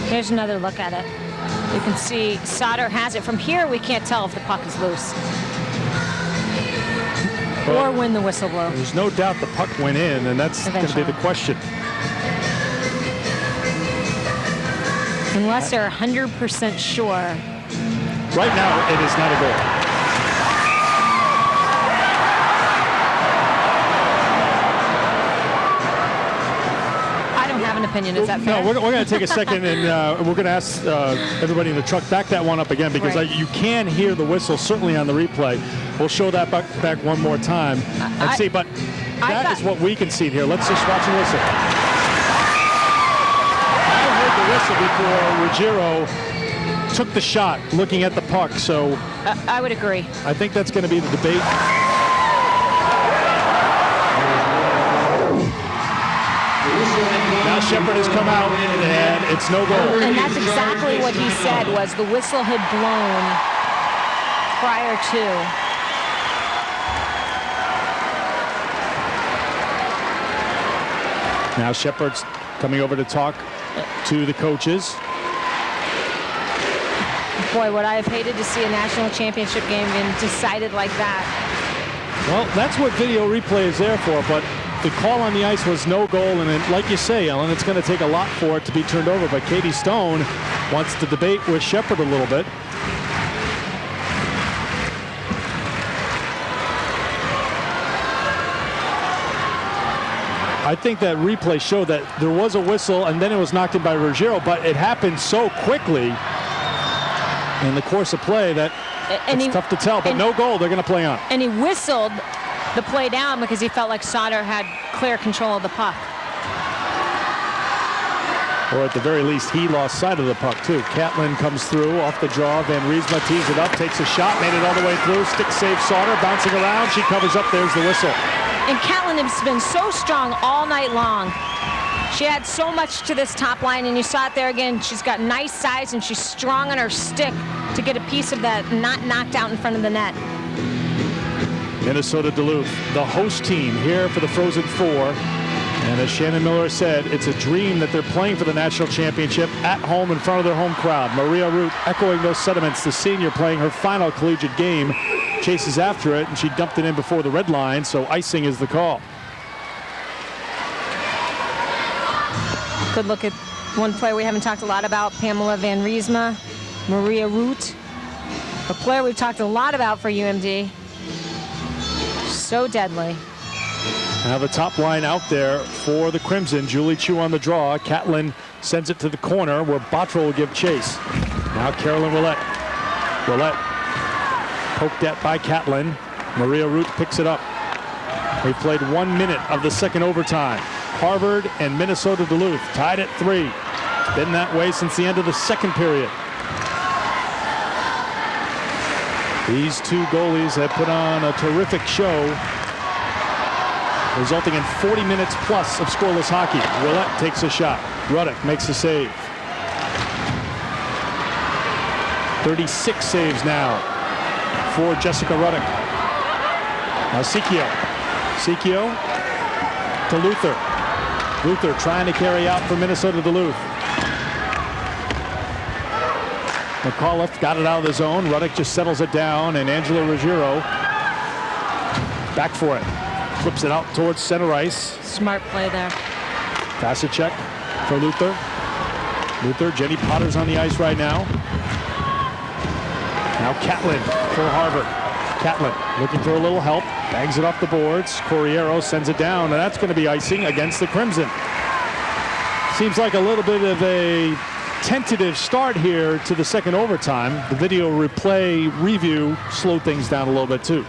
Here's another look at it. You can see Sauter has it. From here, we can't tell if the puck is loose or when the whistle blows. There's no doubt the puck went in, and that's going to be the question. Unless they're 100% sure. Right now, it is not a goal. Opinion. Is that fair? No, we're going to take a second, and we're going to ask everybody in the truck back that one up again, because you can hear the whistle certainly on the replay. We'll show that back one more time and see, but that is what we can see here. Let's just watch and listen. I heard the whistle before Ruggiero took the shot looking at the puck, so I would agree. I think that's going to be the debate. Now Shepard has come out, and it's no goal. And that's exactly what he said, was the whistle had blown prior to. Now Shepard's coming over to talk to the coaches. Boy, would I have hated to see a national championship game being decided like that. Well, that's what video replay is there for, but the call on the ice was no goal, and it, like you say, Ellen, it's going to take a lot for it to be turned over. But Katie Stone wants to debate with Shepard a little bit. I think that replay showed that there was a whistle, and then it was knocked in by Ruggiero, but it happened so quickly in the course of play that it's tough to tell. But no goal, they're going to play on. And he whistled the play down because he felt like Sauter had clear control of the puck. Or at the very least, he lost sight of the puck, too. Catlin comes through off the draw. Van Riesma tees it up, takes a shot, made it all the way through. Stick save Sauter, bouncing around. She covers up. There's the whistle. And Catlin has been so strong all night long. She had so much to this top line, and you saw it there again. She's got nice size, and she's strong on her stick to get a piece of that, not knocked out in front of the net. Minnesota Duluth, the host team here for the Frozen Four. And as Shannon Miller said, it's a dream that they're playing for the national championship at home in front of their home crowd. Maria Root echoing those sentiments. The senior playing her final collegiate game, chases after it, and she dumped it in before the red line, so icing is the call. Good look at one player we haven't talked a lot about, Pamela Van Riesma, Maria Root. A player we've talked a lot about for UMD. So deadly. Now the top line out there for the Crimson. Julie Chu on the draw. Catlin sends it to the corner where Bottrell will give chase. Now Carolyn Willett. Willett poked at by Catlin. Maria Root picks it up. We've played 1 minute of the second overtime. Harvard and Minnesota Duluth tied at 3. Been that way since the end of the second period. These two goalies have put on a terrific show, resulting in 40 minutes plus of scoreless hockey. Willett takes a shot. Ruddock makes a save. 36 saves now for Jessica Ruddock. Now Sikio to Luther. Luther trying to carry out for Minnesota Duluth. McAuliffe got it out of the zone. Ruddock just settles it down, and Angela Ruggiero back for it. Flips it out towards center ice. Smart play there. Pass a check for Luther. Luther, Jenny Potter's on the ice right now. Now Catlin for Harvard. Catlin looking for a little help. Bangs it off the boards. Corriero sends it down, and that's going to be icing against the Crimson. Seems like a little bit of a tentative start here to the second overtime. The video replay review slowed things down a little bit too.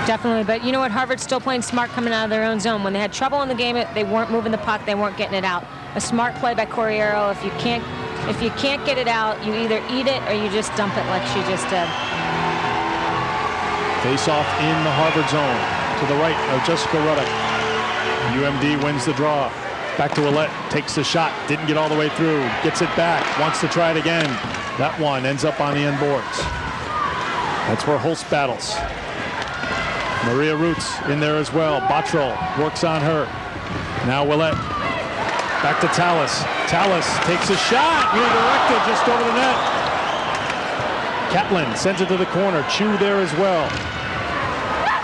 Definitely, but you know what? Harvard's still playing smart coming out of their own zone. When they had trouble in the game, they weren't moving the puck, they weren't getting it out. A smart play by Corriero. If you can't get it out, you either eat it or you just dump it like she just did. Face off in the Harvard zone to the right of Jessica Ruddock. UMD wins the draw. Back to Willett, takes the shot, didn't get all the way through, gets it back, wants to try it again. That one ends up on the end boards. That's where Holst battles. Maria Roots in there as well. Bottrell works on her. Now Willett. Back to Tallis. Tallis takes a shot, redirected just over the net. Catlin sends it to the corner. Chu there as well.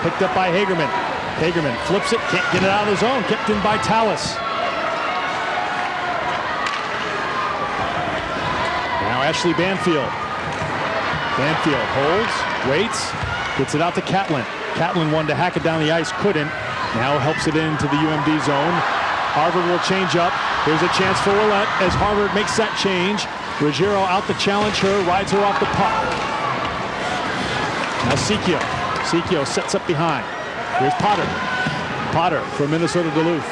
Picked up by Hagerman. Hagerman flips it, can't get it out of the zone. Kept in by Tallis. Now Ashley Banfield. Banfield holds, waits, gets it out to Catlin. Catlin wanted to hack it down the ice, couldn't. Now helps it into the UMD zone. Harvard will change up. Here's a chance for Willett as Harvard makes that change. Ruggiero out to challenge her, rides her off the puck. Now Sikio. Sikio sets up behind. Here's Potter. Potter from Minnesota Duluth.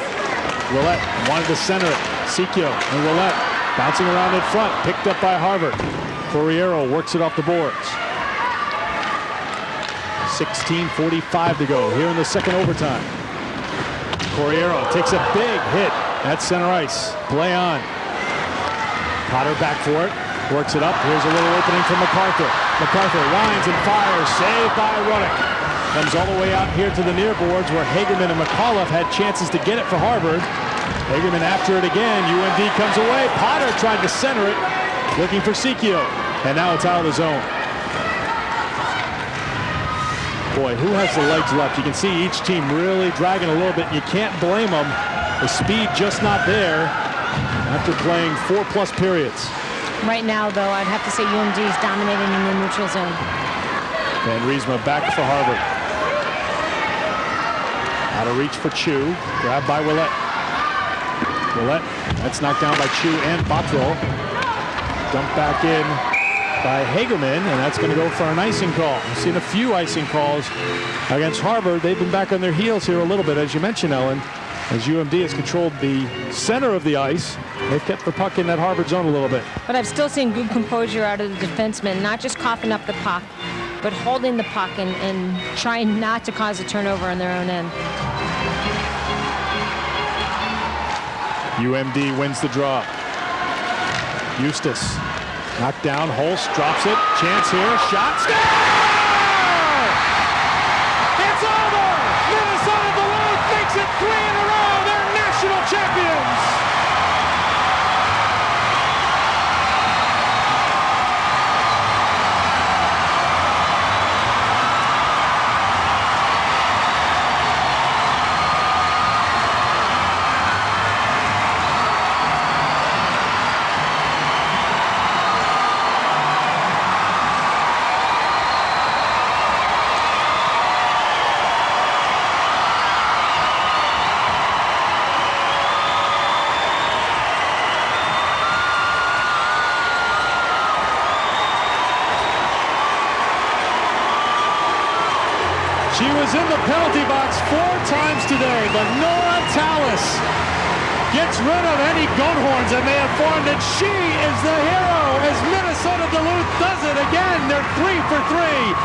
Willett wanted to center it. Sikio and Willett bouncing around in front. Picked up by Harvard. Corriero works it off the boards. 16:45 to go here in the second overtime. Corriero takes a big hit at center ice. Play on. Potter back for it. Works it up. Here's a little opening for MacArthur. MacArthur winds and fires. Saved by Ruddock. Comes all the way out here to the near boards where Hagerman and McAuliffe had chances to get it for Harvard. Hagerman after it again. UMD comes away. Potter tried to center it. Looking for Sikio. And now it's out of the zone. Boy, who has the legs left? You can see each team really dragging a little bit. You can't blame them. The speed just not there after playing 4+ periods. Right now, though, I'd have to say UMD is dominating in the neutral zone. Van Riesma back for Harvard. Out of reach for Chu. Grabbed by Willett. Willett, that's knocked down by Chu and Bottrell. Dumped back in by Hagerman, and that's going to go for an icing call. We've seen a few icing calls against Harvard. They've been back on their heels here a little bit, as you mentioned, Ellen. As UMD has controlled the center of the ice, they've kept the puck in that Harvard zone a little bit. But I've still seen good composure out of the defensemen, not just coughing up the puck, but holding the puck and trying not to cause a turnover on their own end. UMD wins the draw. Eustace knocked down. Holst drops it. Chance here. Shot. Score! It's over! Minnesota Duluth makes it 3 in a row. They're national champions. She was in the penalty box 4 times today, but Nora Tallis gets rid of any gunhorns that may have formed, and she is the hero as Minnesota Duluth does it again. They're 3 for 3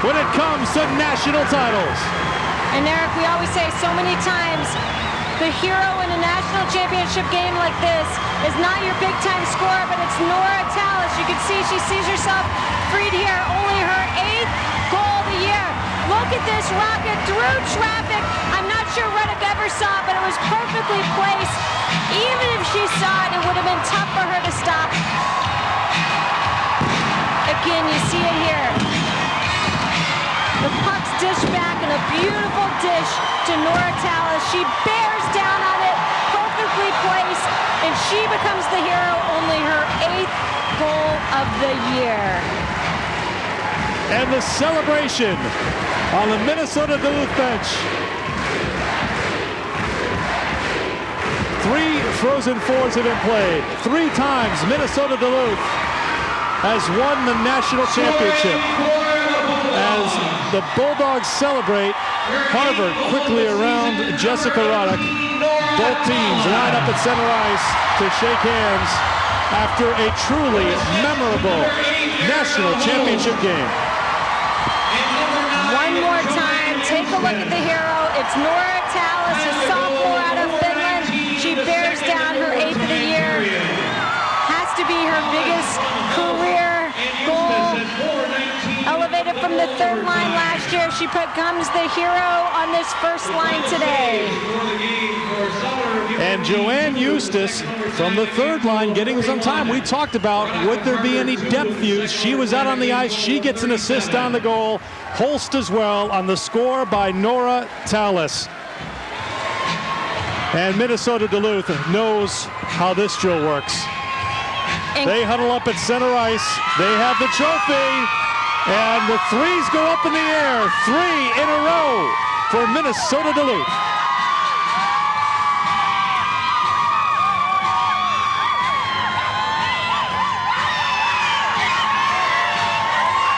when it comes to national titles. And Eric, we always say so many times, the hero in a national championship game like this is not your big-time scorer, but it's Nora Tallis. You can see she sees herself freed here. Only her 8th goal of the year. Look at this rocket through traffic. I'm not sure Ruddock ever saw it, but it was perfectly placed. Even if she saw it, it would have been tough for her to stop. Again, you see it here. The puck's dished back in a beautiful dish to Nora Tallis. She bears down on it, perfectly placed, and she becomes the hero, only her 8th goal of the year. And the celebration on the Minnesota Duluth bench. 3 Frozen Fours have been played. 3 times Minnesota Duluth has won the national championship. As the Bulldogs celebrate, Harvard quickly around Jessica Ruddock. Both teams line up at center ice to shake hands after a truly memorable national championship game. One more time, take a look at the hero. It's Nora Tallis, a sophomore out of Finland. She she bears down her 8th of the year. Has to be her biggest career goal. Elevated from the 3rd line last year, she becomes the hero on this 1st line today. And Joanne Eustace from the 3rd line getting some time. We talked about would there be any depth use. She was out on the ice. She gets an assist on the goal. Holst as well on the score by Nora Tallis. And Minnesota Duluth knows how this drill works. They huddle up at center ice. They have the trophy. And the threes go up in the air. 3 in a row for Minnesota Duluth.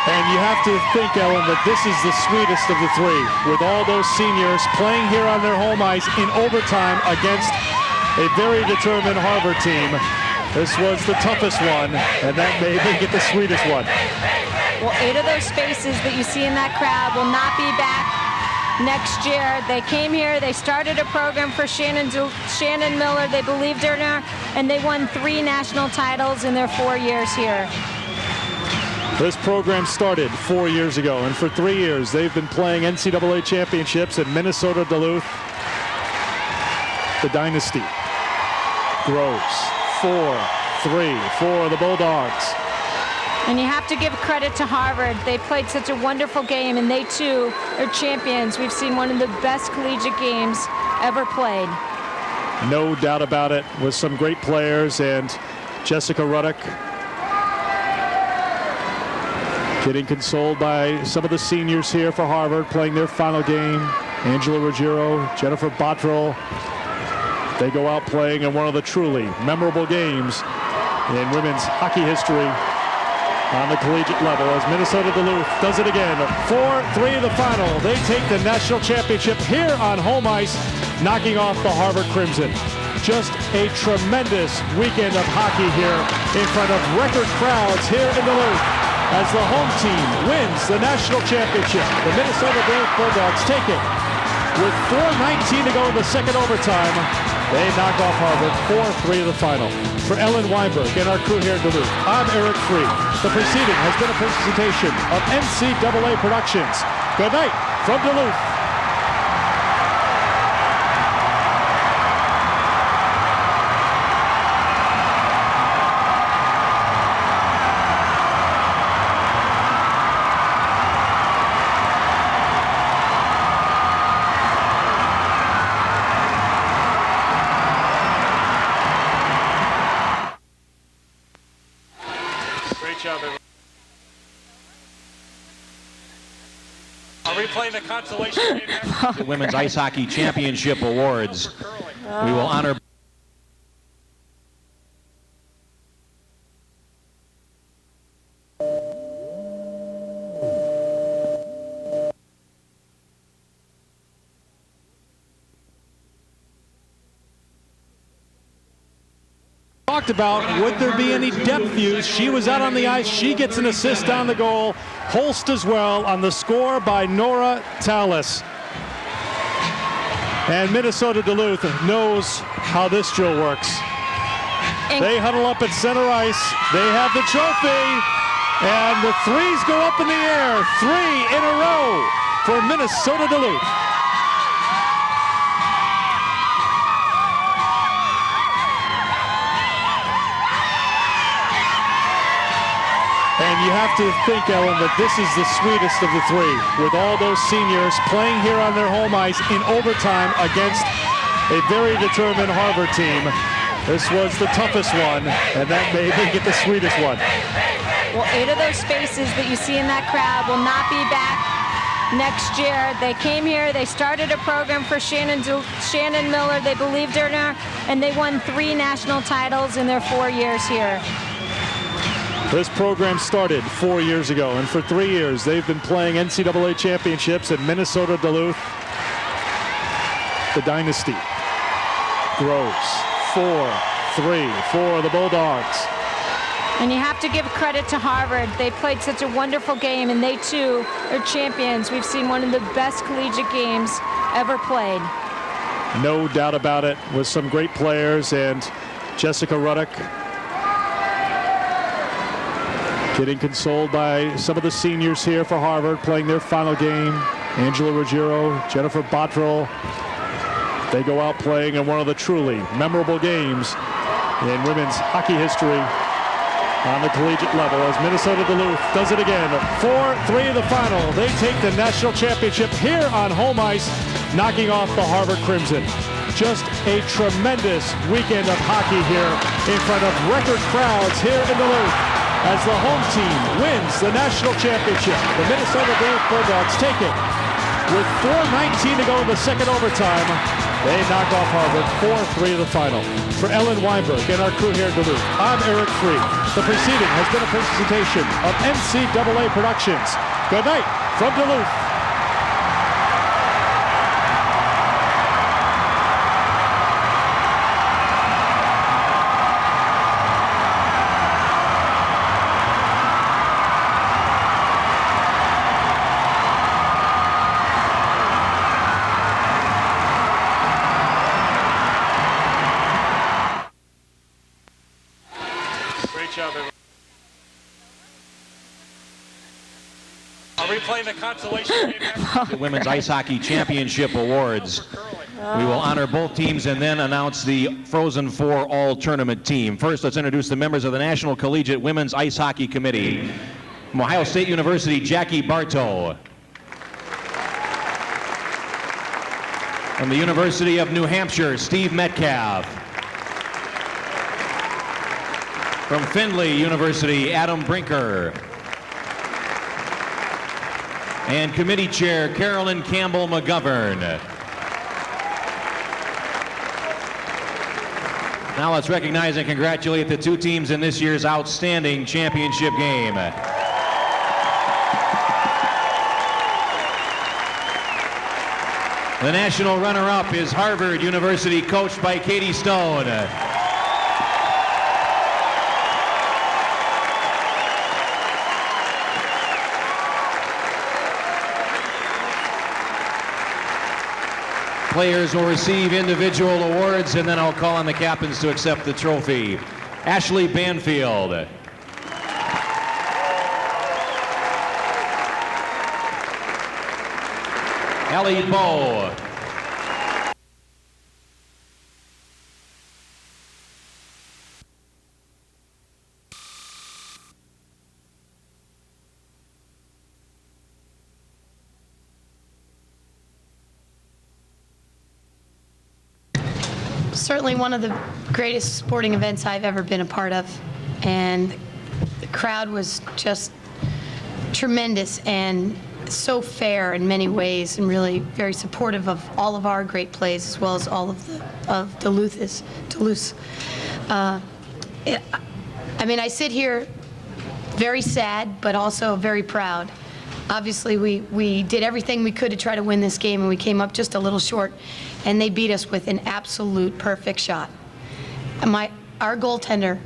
And you have to think, Ellen, that this is the sweetest of the 3, with all those seniors playing here on their home ice in overtime against a very determined Harvard team. This was the toughest one, and that may make it the sweetest one. Well, 8 of those faces that you see in that crowd will not be back next year. They came here, they started a program for Shannon Miller, they believed in her, and they won 3 national titles in their 4 years here. This program started 4 years ago, and for 3 years they've been playing NCAA championships at Minnesota Duluth. The dynasty grows. 4-3 for the Bulldogs. And you have to give credit to Harvard. They played such a wonderful game, and they too are champions. We've seen one of the best collegiate games ever played. No doubt about it, with some great players, and Jessica Ruddock getting consoled by some of the seniors here for Harvard playing their final game. Angela Ruggiero, Jennifer Bottrell. They go out playing in one of the truly memorable games in women's hockey history on the collegiate level as Minnesota Duluth does it again. 4-3 the final. They take the national championship here on home ice, knocking off the Harvard Crimson. Just a tremendous weekend of hockey here in front of record crowds here in Duluth as the home team wins the national championship. The Minnesota Duluth Bulldogs take it with 4:19 to go in the second overtime. They knock off Harvard 4-3 the final. For Ellen Weinberg and our crew here in Duluth, I'm Eric Free. The proceeding has been a presentation of NCAA Productions. Good night from Duluth. Are we playing the consolation game next? The Women's Ice Hockey Championship Awards. We will honor talked about would there be any depth use. She was out on the ice. She gets an assist on the goal. Holst as well on the score by Nora Tallis. And Minnesota Duluth knows how this drill works. They huddle up at center ice. They have the trophy. And the threes go up in the air. 3 in a row for Minnesota Duluth. And you have to think, Ellen, that this is the sweetest of the 3, with all those seniors playing here on their home ice in overtime against a very determined Harvard team. This was the toughest one, and that may make it the sweetest one. Well, 8 of those faces that you see in that crowd will not be back next year. They came here, they started a program for Shannon Miller, they believed in her, and they won 3 national titles in their 4 years here. This program started 4 years ago, and for 3 years they've been playing NCAA championships at Minnesota Duluth. The dynasty grows. 4-3 for the Bulldogs. And you have to give credit to Harvard. They played such a wonderful game, and they too are champions. We've seen one of the best collegiate games ever played. No doubt about it, with some great players, and Jessica Ruddock getting consoled by some of the seniors here for Harvard playing their final game. Angela Ruggiero, Jennifer Bottrell. They go out playing in one of the truly memorable games in women's hockey history on the collegiate level as Minnesota Duluth does it again. 4-3 the final. They take the national championship here on home ice, knocking off the Harvard Crimson. Just a tremendous weekend of hockey here in front of record crowds here in Duluth as the home team wins the national championship. The Minnesota Duluth Bulldogs take it. With 4:19 to go in the second overtime, they knock off Harvard 4-3 the final. For Ellen Weinberg and our crew here in Duluth, I'm Eric Free. The proceeding has been a presentation of NCAA Productions. Good night from Duluth. Replaying the consolation game. The Women's Ice Hockey Championship Awards. We will honor both teams and then announce the Frozen Four All-Tournament team. First, let's introduce the members of the National Collegiate Women's Ice Hockey Committee. From Ohio State University, Jackie Bartow. From the University of New Hampshire, Steve Metcalf. From Findlay University, Adam Brinker. And Committee Chair Carolyn Campbell McGovern. Now let's recognize and congratulate the two teams in this year's outstanding championship game. The national runner-up is Harvard University, coached by Katie Stone. Players will receive individual awards, and then I'll call on the captains to accept the trophy. Ashley Banfield. Ellie Bowe. Certainly one of the greatest sporting events I've ever been a part of, and the crowd was just tremendous and so fair in many ways, and really very supportive of all of our great plays as well as all of Duluth. I mean, I sit here very sad, but also very proud. Obviously, we did everything we could to try to win this game, and we came up just a little short, and they beat us with an absolute perfect shot. And our goaltender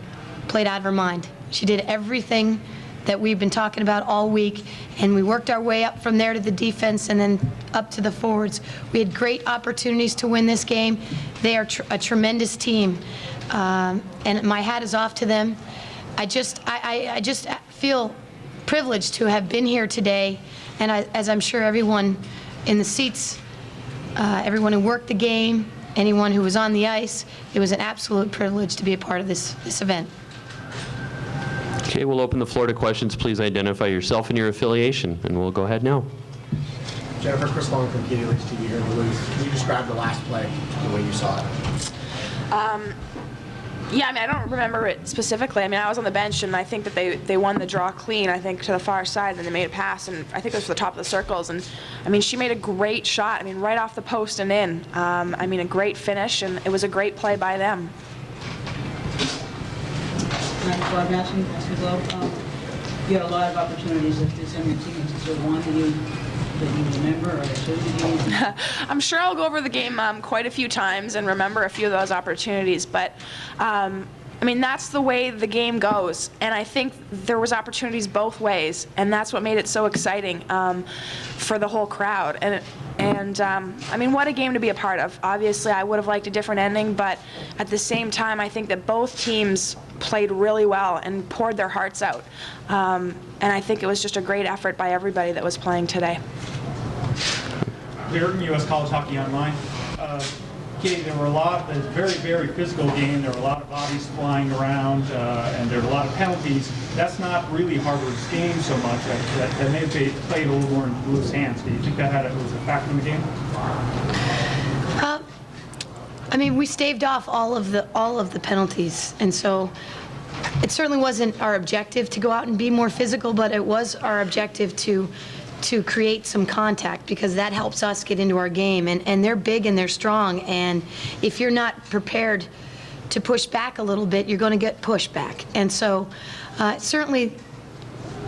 played out of her mind. She did everything that we've been talking about all week, and we worked our way up from there to the defense and then up to the forwards. We had great opportunities to win this game. They are a tremendous team, and my hat is off to them. I just feel privileged to have been here today, and as I'm sure everyone in the seats, everyone who worked the game, anyone who was on the ice, it was an absolute privilege to be a part of this event. Okay, we'll open the floor to questions. Please identify yourself and your affiliation, and we'll go ahead now. Jennifer, Chris Long from KDLH TV here in Duluth. Can you describe the last play, the way you saw it? Yeah, I mean, I don't remember it specifically. I mean, I was on the bench, and I think that they won the draw clean, I think, to the far side, and they made a pass, and I think it was to the top of the circles. And, I mean, she made a great shot, I mean, right off the post and in. I mean, a great finish, and it was a great play by them. Before I'm asking Globe, you had a lot of opportunities at this on your team. Is there one that you remember, or two that you... I'm sure I'll go over the game quite a few times and remember a few of those opportunities, but I mean, that's the way the game goes, and I think there was opportunities both ways, and that's what made it so exciting for the whole crowd. And I mean, what a game to be a part of. Obviously, I would have liked a different ending, but at the same time, I think that both teams played really well and poured their hearts out. And I think it was just a great effort by everybody that was playing today. Here in U.S. College Hockey Online, Katie, there were a lot, it was a very, very physical game. There were a lot of bodies flying around, and there were a lot of penalties. That's not really Harvard's game so much. That may have played a little more in Duluth's hands. Do you think that was a factor in the game? I mean, we staved off all of the penalties, and so it certainly wasn't our objective to go out and be more physical, but it was our objective to create some contact, because that helps us get into our game. And they're big and they're strong, and if you're not prepared to push back a little bit, you're going to get pushed back. And so certainly,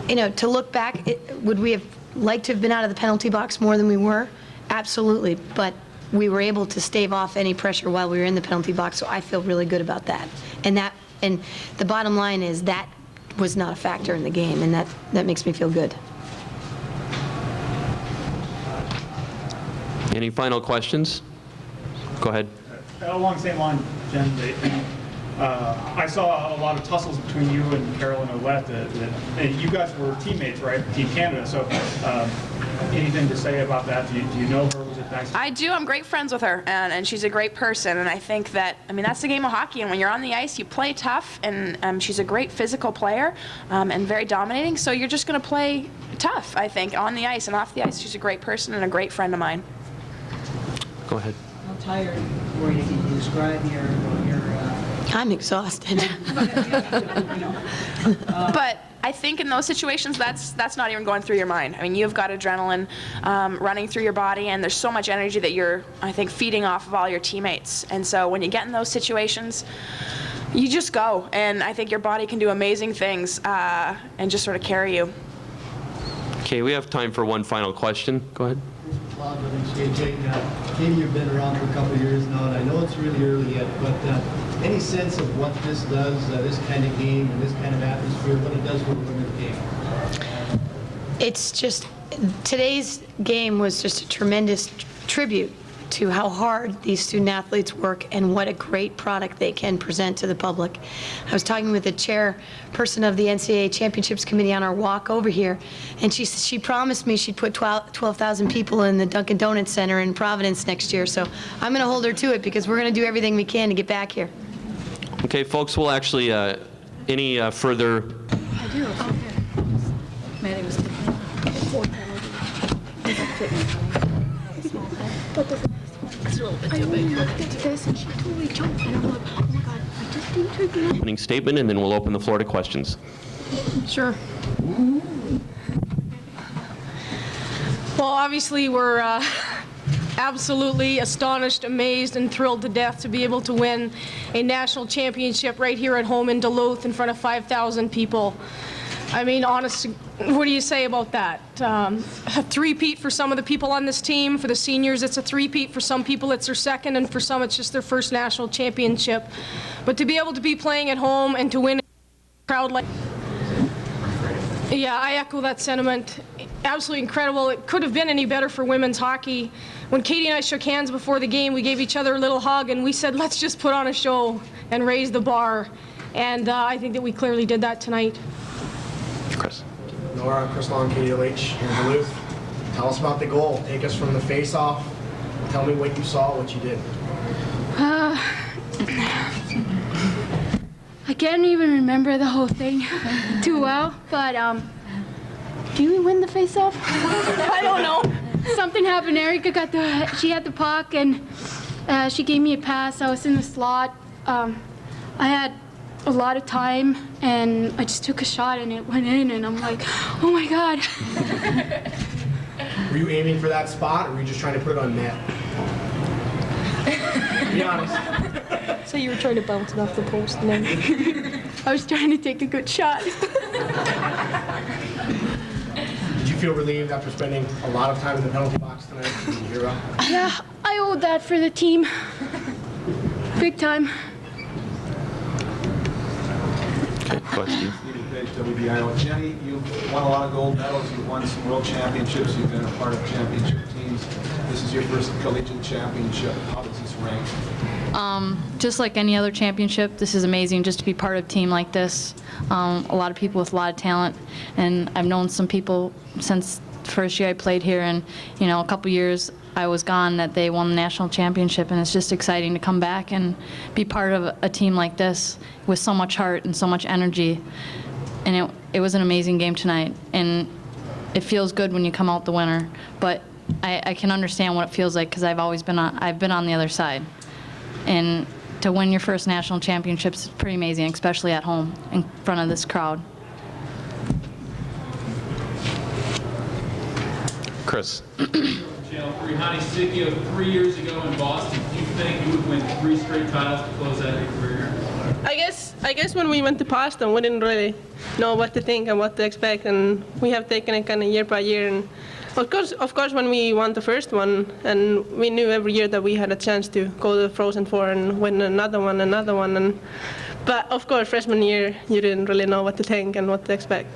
you know, to look back, would we have liked to have been out of the penalty box more than we were? Absolutely. But we were able to stave off any pressure while we were in the penalty box, so I feel really good about that. And the bottom line is that was not a factor in the game, and that makes me feel good. Any final questions? Go ahead. Along the same line, Jen, I saw a lot of tussles between you and Carolyn Ouellette. And you guys were teammates, right? Team Canada. So anything to say about that? Do you know her? Was it nice? I do. I'm great friends with her, and she's a great person. And I think that, I mean, that's the game of hockey. And when you're on the ice, you play tough. And she's a great physical player and very dominating. So you're just going to play tough, I think, on the ice and off the ice. She's a great person and a great friend of mine. Go ahead. How tired were you? Can you describe your I'm exhausted. But I think in those situations, that's not even going through your mind. I mean, you've got adrenaline running through your body, and there's so much energy that you're, I think, feeding off of all your teammates. And so when you get in those situations, you just go. And I think your body can do amazing things and just sort of carry you. Okay, we have time for one final question. Go ahead. Katie, you've been around for a couple of years now, and I know it's really early yet, but any sense of what this does, this kind of game and this kind of atmosphere, what it does for the women's game? It's just, today's game was just a tremendous tribute to how hard these student athletes work and what a great product they can present to the public. I was talking with the chairperson of the NCAA Championships Committee on our walk over here, and she promised me she'd put 12,000 people in the Dunkin' Donuts Center in Providence next year, so I'm going to hold her to it, because we're going to do everything we can to get back here. Okay, folks, we'll actually, any further... I do. Okay. My name is Tiffany. But it's a little bit too big. I looked at this and she totally jumped, and I'm like, oh my God, I just didn't trigger her. Opening statement, and then we'll open the floor to questions. Sure. Well, obviously we're absolutely astonished, amazed, and thrilled to death to be able to win a national championship right here at home in Duluth in front of 5,000 people. I mean, honestly, what do you say about that? A three-peat for some of the people on this team. For the seniors, it's a three-peat. For some people, it's their second, and for some, it's just their first national championship. But to be able to be playing at home and to win a crowd like... Yeah, I echo that sentiment. Absolutely incredible. It could have been any better for women's hockey. When Katie and I shook hands before the game, we gave each other a little hug, and we said, let's just put on a show and raise the bar. And I think that we clearly did that tonight. Chris. Nora, Chris Long, KDLH here in Duluth. Tell us about the goal. Take us from the face-off. Tell me what you saw, what you did. I can't even remember the whole thing too well, but do we win the face-off? I don't know. Something happened. Erica she had the puck, and she gave me a pass. I was in the slot. I had a lot of time, and I just took a shot, and it went in, and I'm like, oh my God. Were you aiming for that spot, or were you just trying to put it on net? Be honest. So you were trying to bounce it off the post, and then I was trying to take a good shot. Did you feel relieved after spending a lot of time in the penalty box tonight? Yeah, I owed that for the team. Big time. Go ahead, Steve. Steve Page, WBIO. Jenny, you've won a lot of gold medals. You've won some world championships. You've been a part of championship teams. This is your first collegiate championship. How does this rank? Just like any other championship, this is amazing just to be part of a team like this. A lot of people with a lot of talent, and I've known some people since the first year I played here, and a couple years I was gone that they won the national championship, and it's just exciting to come back and be part of a team like this with so much heart and so much energy. And it was an amazing game tonight, and it feels good when you come out the winner, but I can understand what it feels like because I've been on the other side. And to win your first national championships is pretty amazing, especially at home in front of this crowd. Chris. Channel 3, Hani Sikio, 3 years ago in Boston. Do you think you would win 3 straight titles to close out your career? I guess when we went to Boston, we didn't really know what to think and what to expect, and we have taken it kind of year by year. And of course, when we won the first one, and we knew every year that we had a chance to go to the Frozen Four and win another one. But of course, freshman year, you didn't really know what to think and what to expect.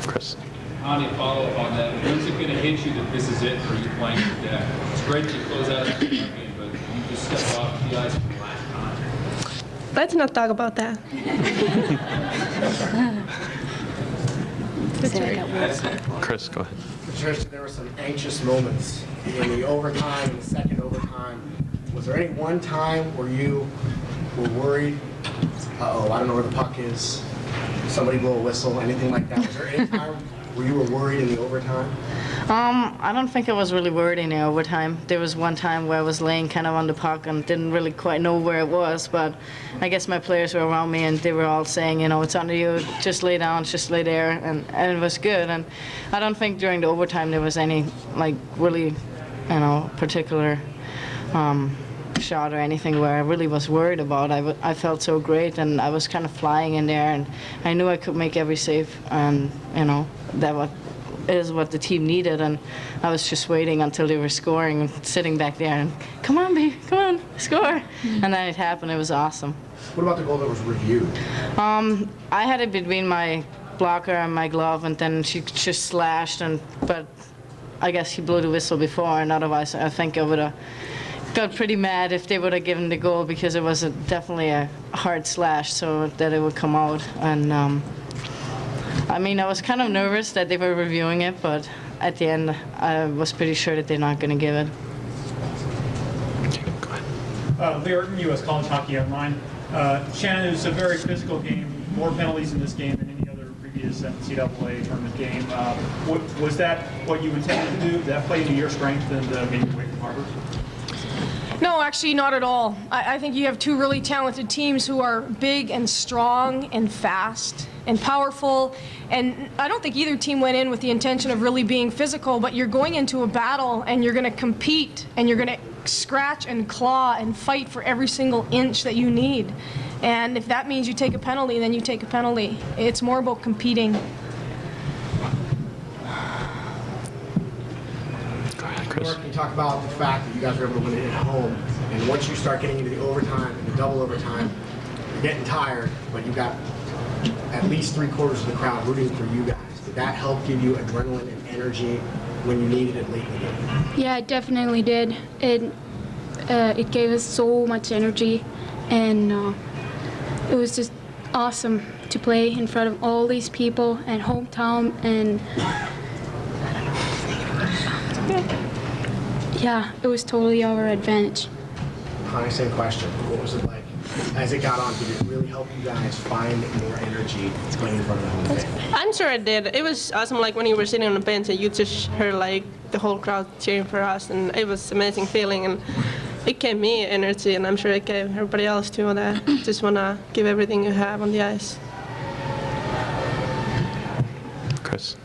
Chris. Hani, follow up on that. When's it going to hit you that this is it for you playing the deck? It's great that you close out the champion, but you just stepped off the ice for the last time. Let's not talk about that. Chris, go ahead. Patricia, there were some anxious moments in the overtime and the second overtime. Was there any one time where you were worried, uh-oh, I don't know where the puck is, somebody blow a whistle, anything like that? Was there any time where you were worried in the overtime? I don't think I was really worried in the overtime. There was one time where I was laying kind of on the puck and didn't really quite know where it was, but I guess my players were around me and they were all saying, it's under you, just lay down, just lay there, and it was good. And I don't think during the overtime there was any, really, particular shot or anything where I really was worried about. I felt so great, and I was kind of flying in there, and I knew I could make every save, and, that is what the team needed, and I was just waiting until they were scoring and sitting back there and, come on, baby, come on, score. And then it happened. It was awesome. What about the goal that was reviewed? I had it between my blocker and my glove, and then she just slashed, but I guess he blew the whistle before, and otherwise I think I would have got pretty mad if they would have given the goal, because it was definitely a hard slash, so that it would come out. And I was kind of nervous that they were reviewing it, but at the end, I was pretty sure that they're not going to give it. Leah Urton, U.S. College Hockey Online. Shannon, it was a very physical game, more penalties in this game than any other previous NCAA tournament game. Was that what you intended to do? Did that play into your strength and maybe away from Harvard? No, actually not at all. I think you have two really talented teams who are big and strong and fast and powerful, and I don't think either team went in with the intention of really being physical, but you're going into a battle and you're going to compete and you're going to scratch and claw and fight for every single inch that you need. And if that means you take a penalty, then you take a penalty. It's more about competing. Chris, you talk about the fact that you guys were able to win it at home, and once you start getting into the overtime and the double overtime, you're getting tired, but you got at least 3/4 of the crowd rooting for you guys. Did that help give you adrenaline and energy when you needed it late in the game? Yeah, it definitely did. It gave us so much energy, and it was just awesome to play in front of all these people at hometown, and yeah, it was totally our advantage. Hani, same question. What was it like as it got on? Did it really help you guys find more energy playing in front of the home fans? I'm sure it did. It was awesome, like when you were sitting on the bench and you just heard the whole crowd cheering for us, and it was an amazing feeling, and it gave me energy, and I'm sure it gave everybody else too, that just want to give everything you have on the ice. Chris.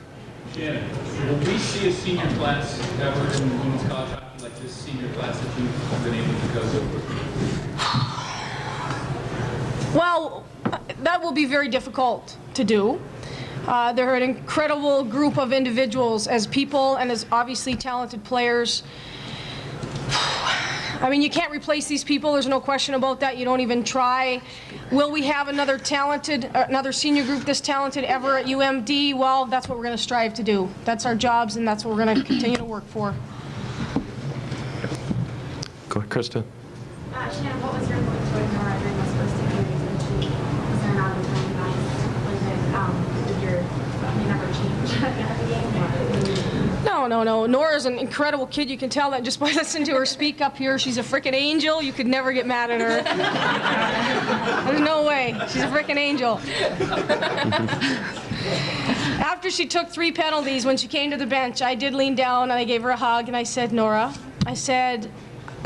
Shannon, will we see a senior class ever in women's college hockey like this senior class that you've been able to go to? Well, that will be very difficult to do. They're an incredible group of individuals as people and as obviously talented players. I mean, you can't replace these people. There's no question about that. You don't even try. Will we have another senior group this talented ever at UMD? Well, that's what we're going to strive to do. That's our jobs, and that's what we're going to continue to work for. Go ahead, Krista. Shannon, what was your point toward Nora during those first 2 periods? Was there not a time did you never change at the end of the game? No. Nora's an incredible kid. You can tell that just by listening to her speak up here. She's a frickin' angel. You could never get mad at her. There's no way. She's a frickin' angel. After she took 3 penalties, when she came to the bench, I did lean down and I gave her a hug and I said, Nora, I said,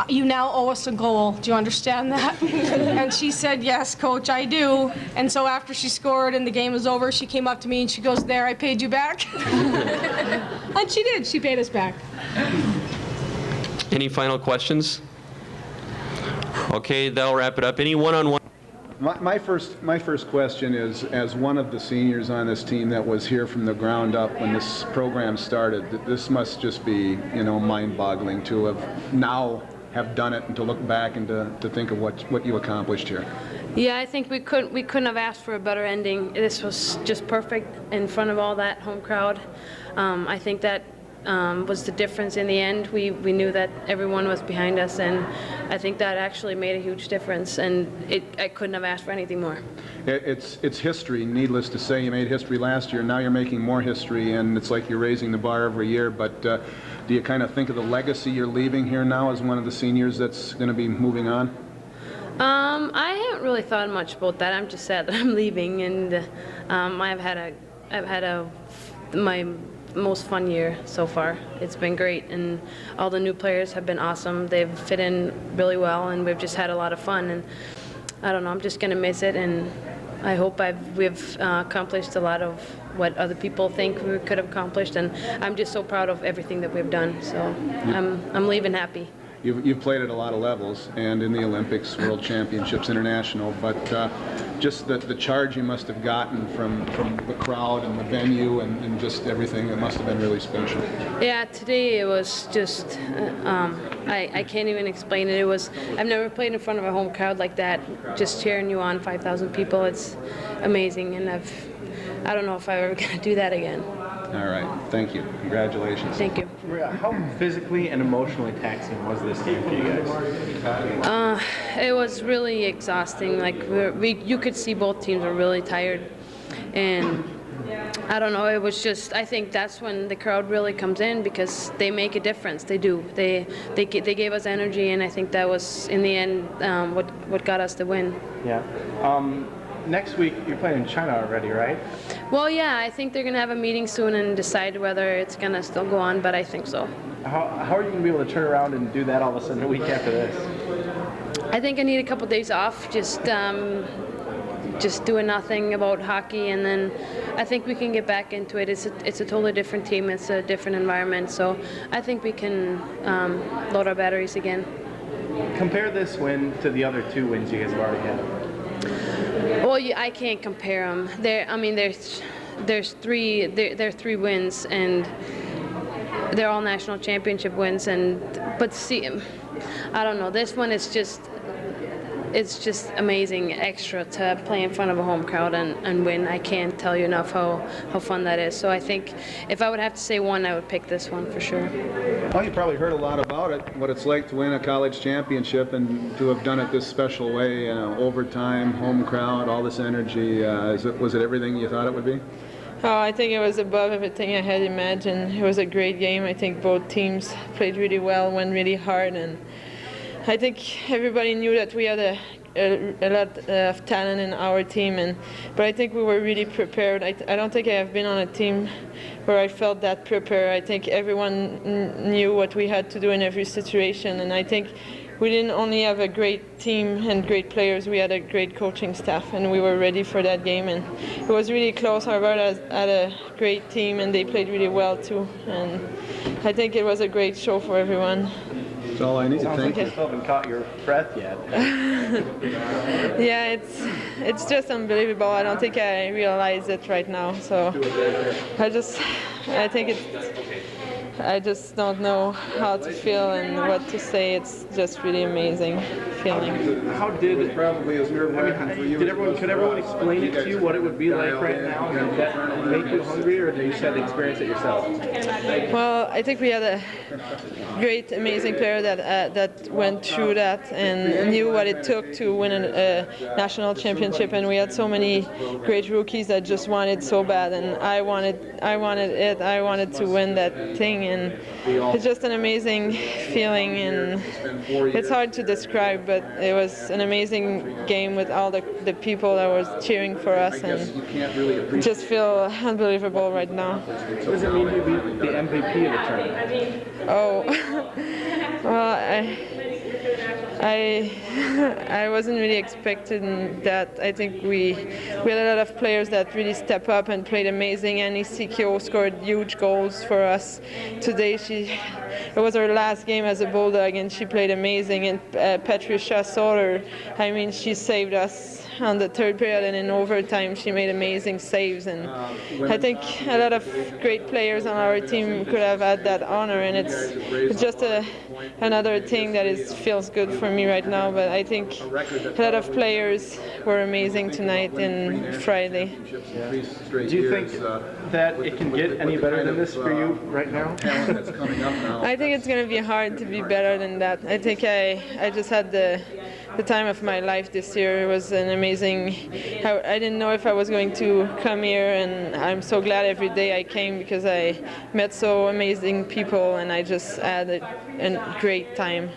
you now owe us a goal. Do you understand that? And she said, yes, Coach, I do. And so after she scored and the game was over, she came up to me and she goes, there, I paid you back. And she did. She paid us back. Any final questions? Okay, that'll wrap it up. Any one-on-one? My first question is, as one of the seniors on this team that was here from the ground up when this program started, this must just be, mind-boggling to have done it and to look back and to think of what you accomplished here. Yeah, I think we couldn't have asked for a better ending. This was just perfect in front of all that home crowd. I think that was the difference in the end. We knew that everyone was behind us, and I think that actually made a huge difference, and I couldn't have asked for anything more. It's history, needless to say. You made history last year, now you're making more history, and it's like you're raising the bar every year, but do you kind of think of the legacy you're leaving here now as one of the seniors that's going to be moving on? I haven't really thought much about that. I'm just sad that I'm leaving, and I've had my most fun year so far. It's been great, and all the new players have been awesome. They've fit in really well, and we've just had a lot of fun. And I don't know, I'm just going to miss it, and I hope we've accomplished a lot of what other people think we could have accomplished, and I'm just so proud of everything that we've done. So I'm leaving happy. You've played at a lot of levels, and in the Olympics, World Championships, International, but just the charge you must have gotten from the crowd and the venue and just everything, it must have been really special. Yeah, today it was just, I can't even explain it. I've never played in front of a home crowd like that, just cheering you on, 5,000 people. It's amazing, and I don't know if I'm ever going to do that again. All right, thank you. Congratulations. Thank you. How physically and emotionally taxing was this game for you guys? It was really exhausting. Like you could see both teams were really tired, and I don't know. It was just. I think that's when the crowd really comes in because they make a difference. They do. They gave us energy, and I think that was in the end what got us the win. Yeah. Next week, you're playing in China already, right? Well, yeah, I think they're going to have a meeting soon and decide whether it's going to still go on, but I think so. How are you going to be able to turn around and do that all of a sudden a week after this? I think I need a couple days off, just doing nothing about hockey, and then I think we can get back into it. It's a totally different team. It's a different environment, so I think we can load our batteries again. Compare this win to the other 2 wins you guys have already had. Well, I can't compare them. There's 3 wins, and they're all national championship wins. But see, I don't know. This one is just amazing, extra to play in front of a home crowd and win. I can't tell you enough how fun that is. So I think if I would have to say one, I would pick this one for sure. Well, you probably heard a lot about it, what it's like to win a college championship and to have done it this special way, overtime, home crowd, all this energy. Was it everything you thought it would be? Oh, I think it was above everything I had imagined. It was a great game. I think both teams played really well, went really hard, and I think everybody knew that we had a lot of talent in our team, but I think we were really prepared. I don't think I have been on a team where I felt that prepared. I think everyone knew what we had to do in every situation, and I think we didn't only have a great team and great players, we had a great coaching staff, and we were ready for that game. And it was really close. Harvard had a great team, and they played really well too. And I think it was a great show for everyone. That's all I need. Thank you. You still haven't caught your breath yet. Yeah, it's just unbelievable. I don't think I realize it right now. So I just don't know how to feel and what to say. It's just really amazing. feeling. How did probably as nerve-wracking for you? Could everyone explain it to you what it would be like right now? Did that make you hungry, or did you just have to experience it yourself? Well, I think we had a great, amazing player that went through that and knew what it took to win a national championship, and we had so many great rookies that just wanted so bad, and I wanted to win that thing, and it's just an amazing feeling, and it's hard to describe, but it was an amazing game with all the people that was cheering for us, and I just feel unbelievable right now. What does it mean to be the MVP of the tournament? Oh, well, I wasn't really expecting that. I think we had a lot of players that really step up and played amazing. Annie Sikio scored huge goals for us today. It was her last game as a Bulldog, and she played amazing. And Patricia Soler, I mean, she saved us on the third period, and in overtime she made amazing saves, and I think a lot of great players on our team could have had that honor, and it's just another thing that feels good for me right now, but I think a lot of players were amazing tonight and Friday. Do you think that it can get any better than this for you right now? I think it's going to be hard to be better than that. I think I just had the time of my life this year. It was an amazing, I didn't know if I was going to come here, and I'm so glad every day I came because I met so amazing people, and I just had a great time.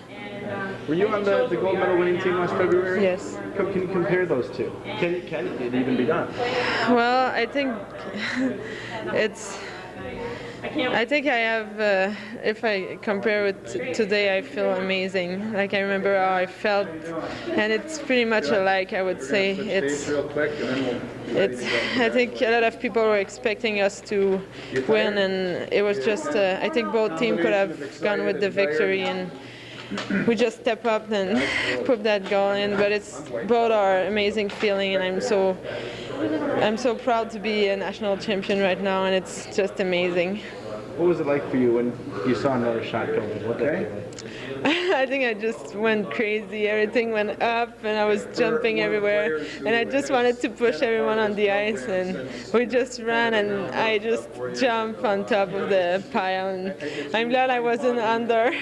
Were you on the gold medal winning team last February? Yes. Can you compare those two? Can it even be done? Well, I think I have, if I compare with today, I feel amazing. Like, I remember how I felt, and it's pretty much alike, I would say. I think a lot of people were expecting us to win, and it was just, I think both teams could have gone with the victory, and we just step up and put that goal in. But both are amazing feeling, and I'm so proud to be a national champion right now, and it's just amazing. What was it like for you when you saw another shot come in? What did you think? I think I just went crazy. Everything went up, and I was jumping everywhere, and I just wanted to push everyone on the ice, and we just ran, and I just jumped on top of the pile, and I'm glad I wasn't under.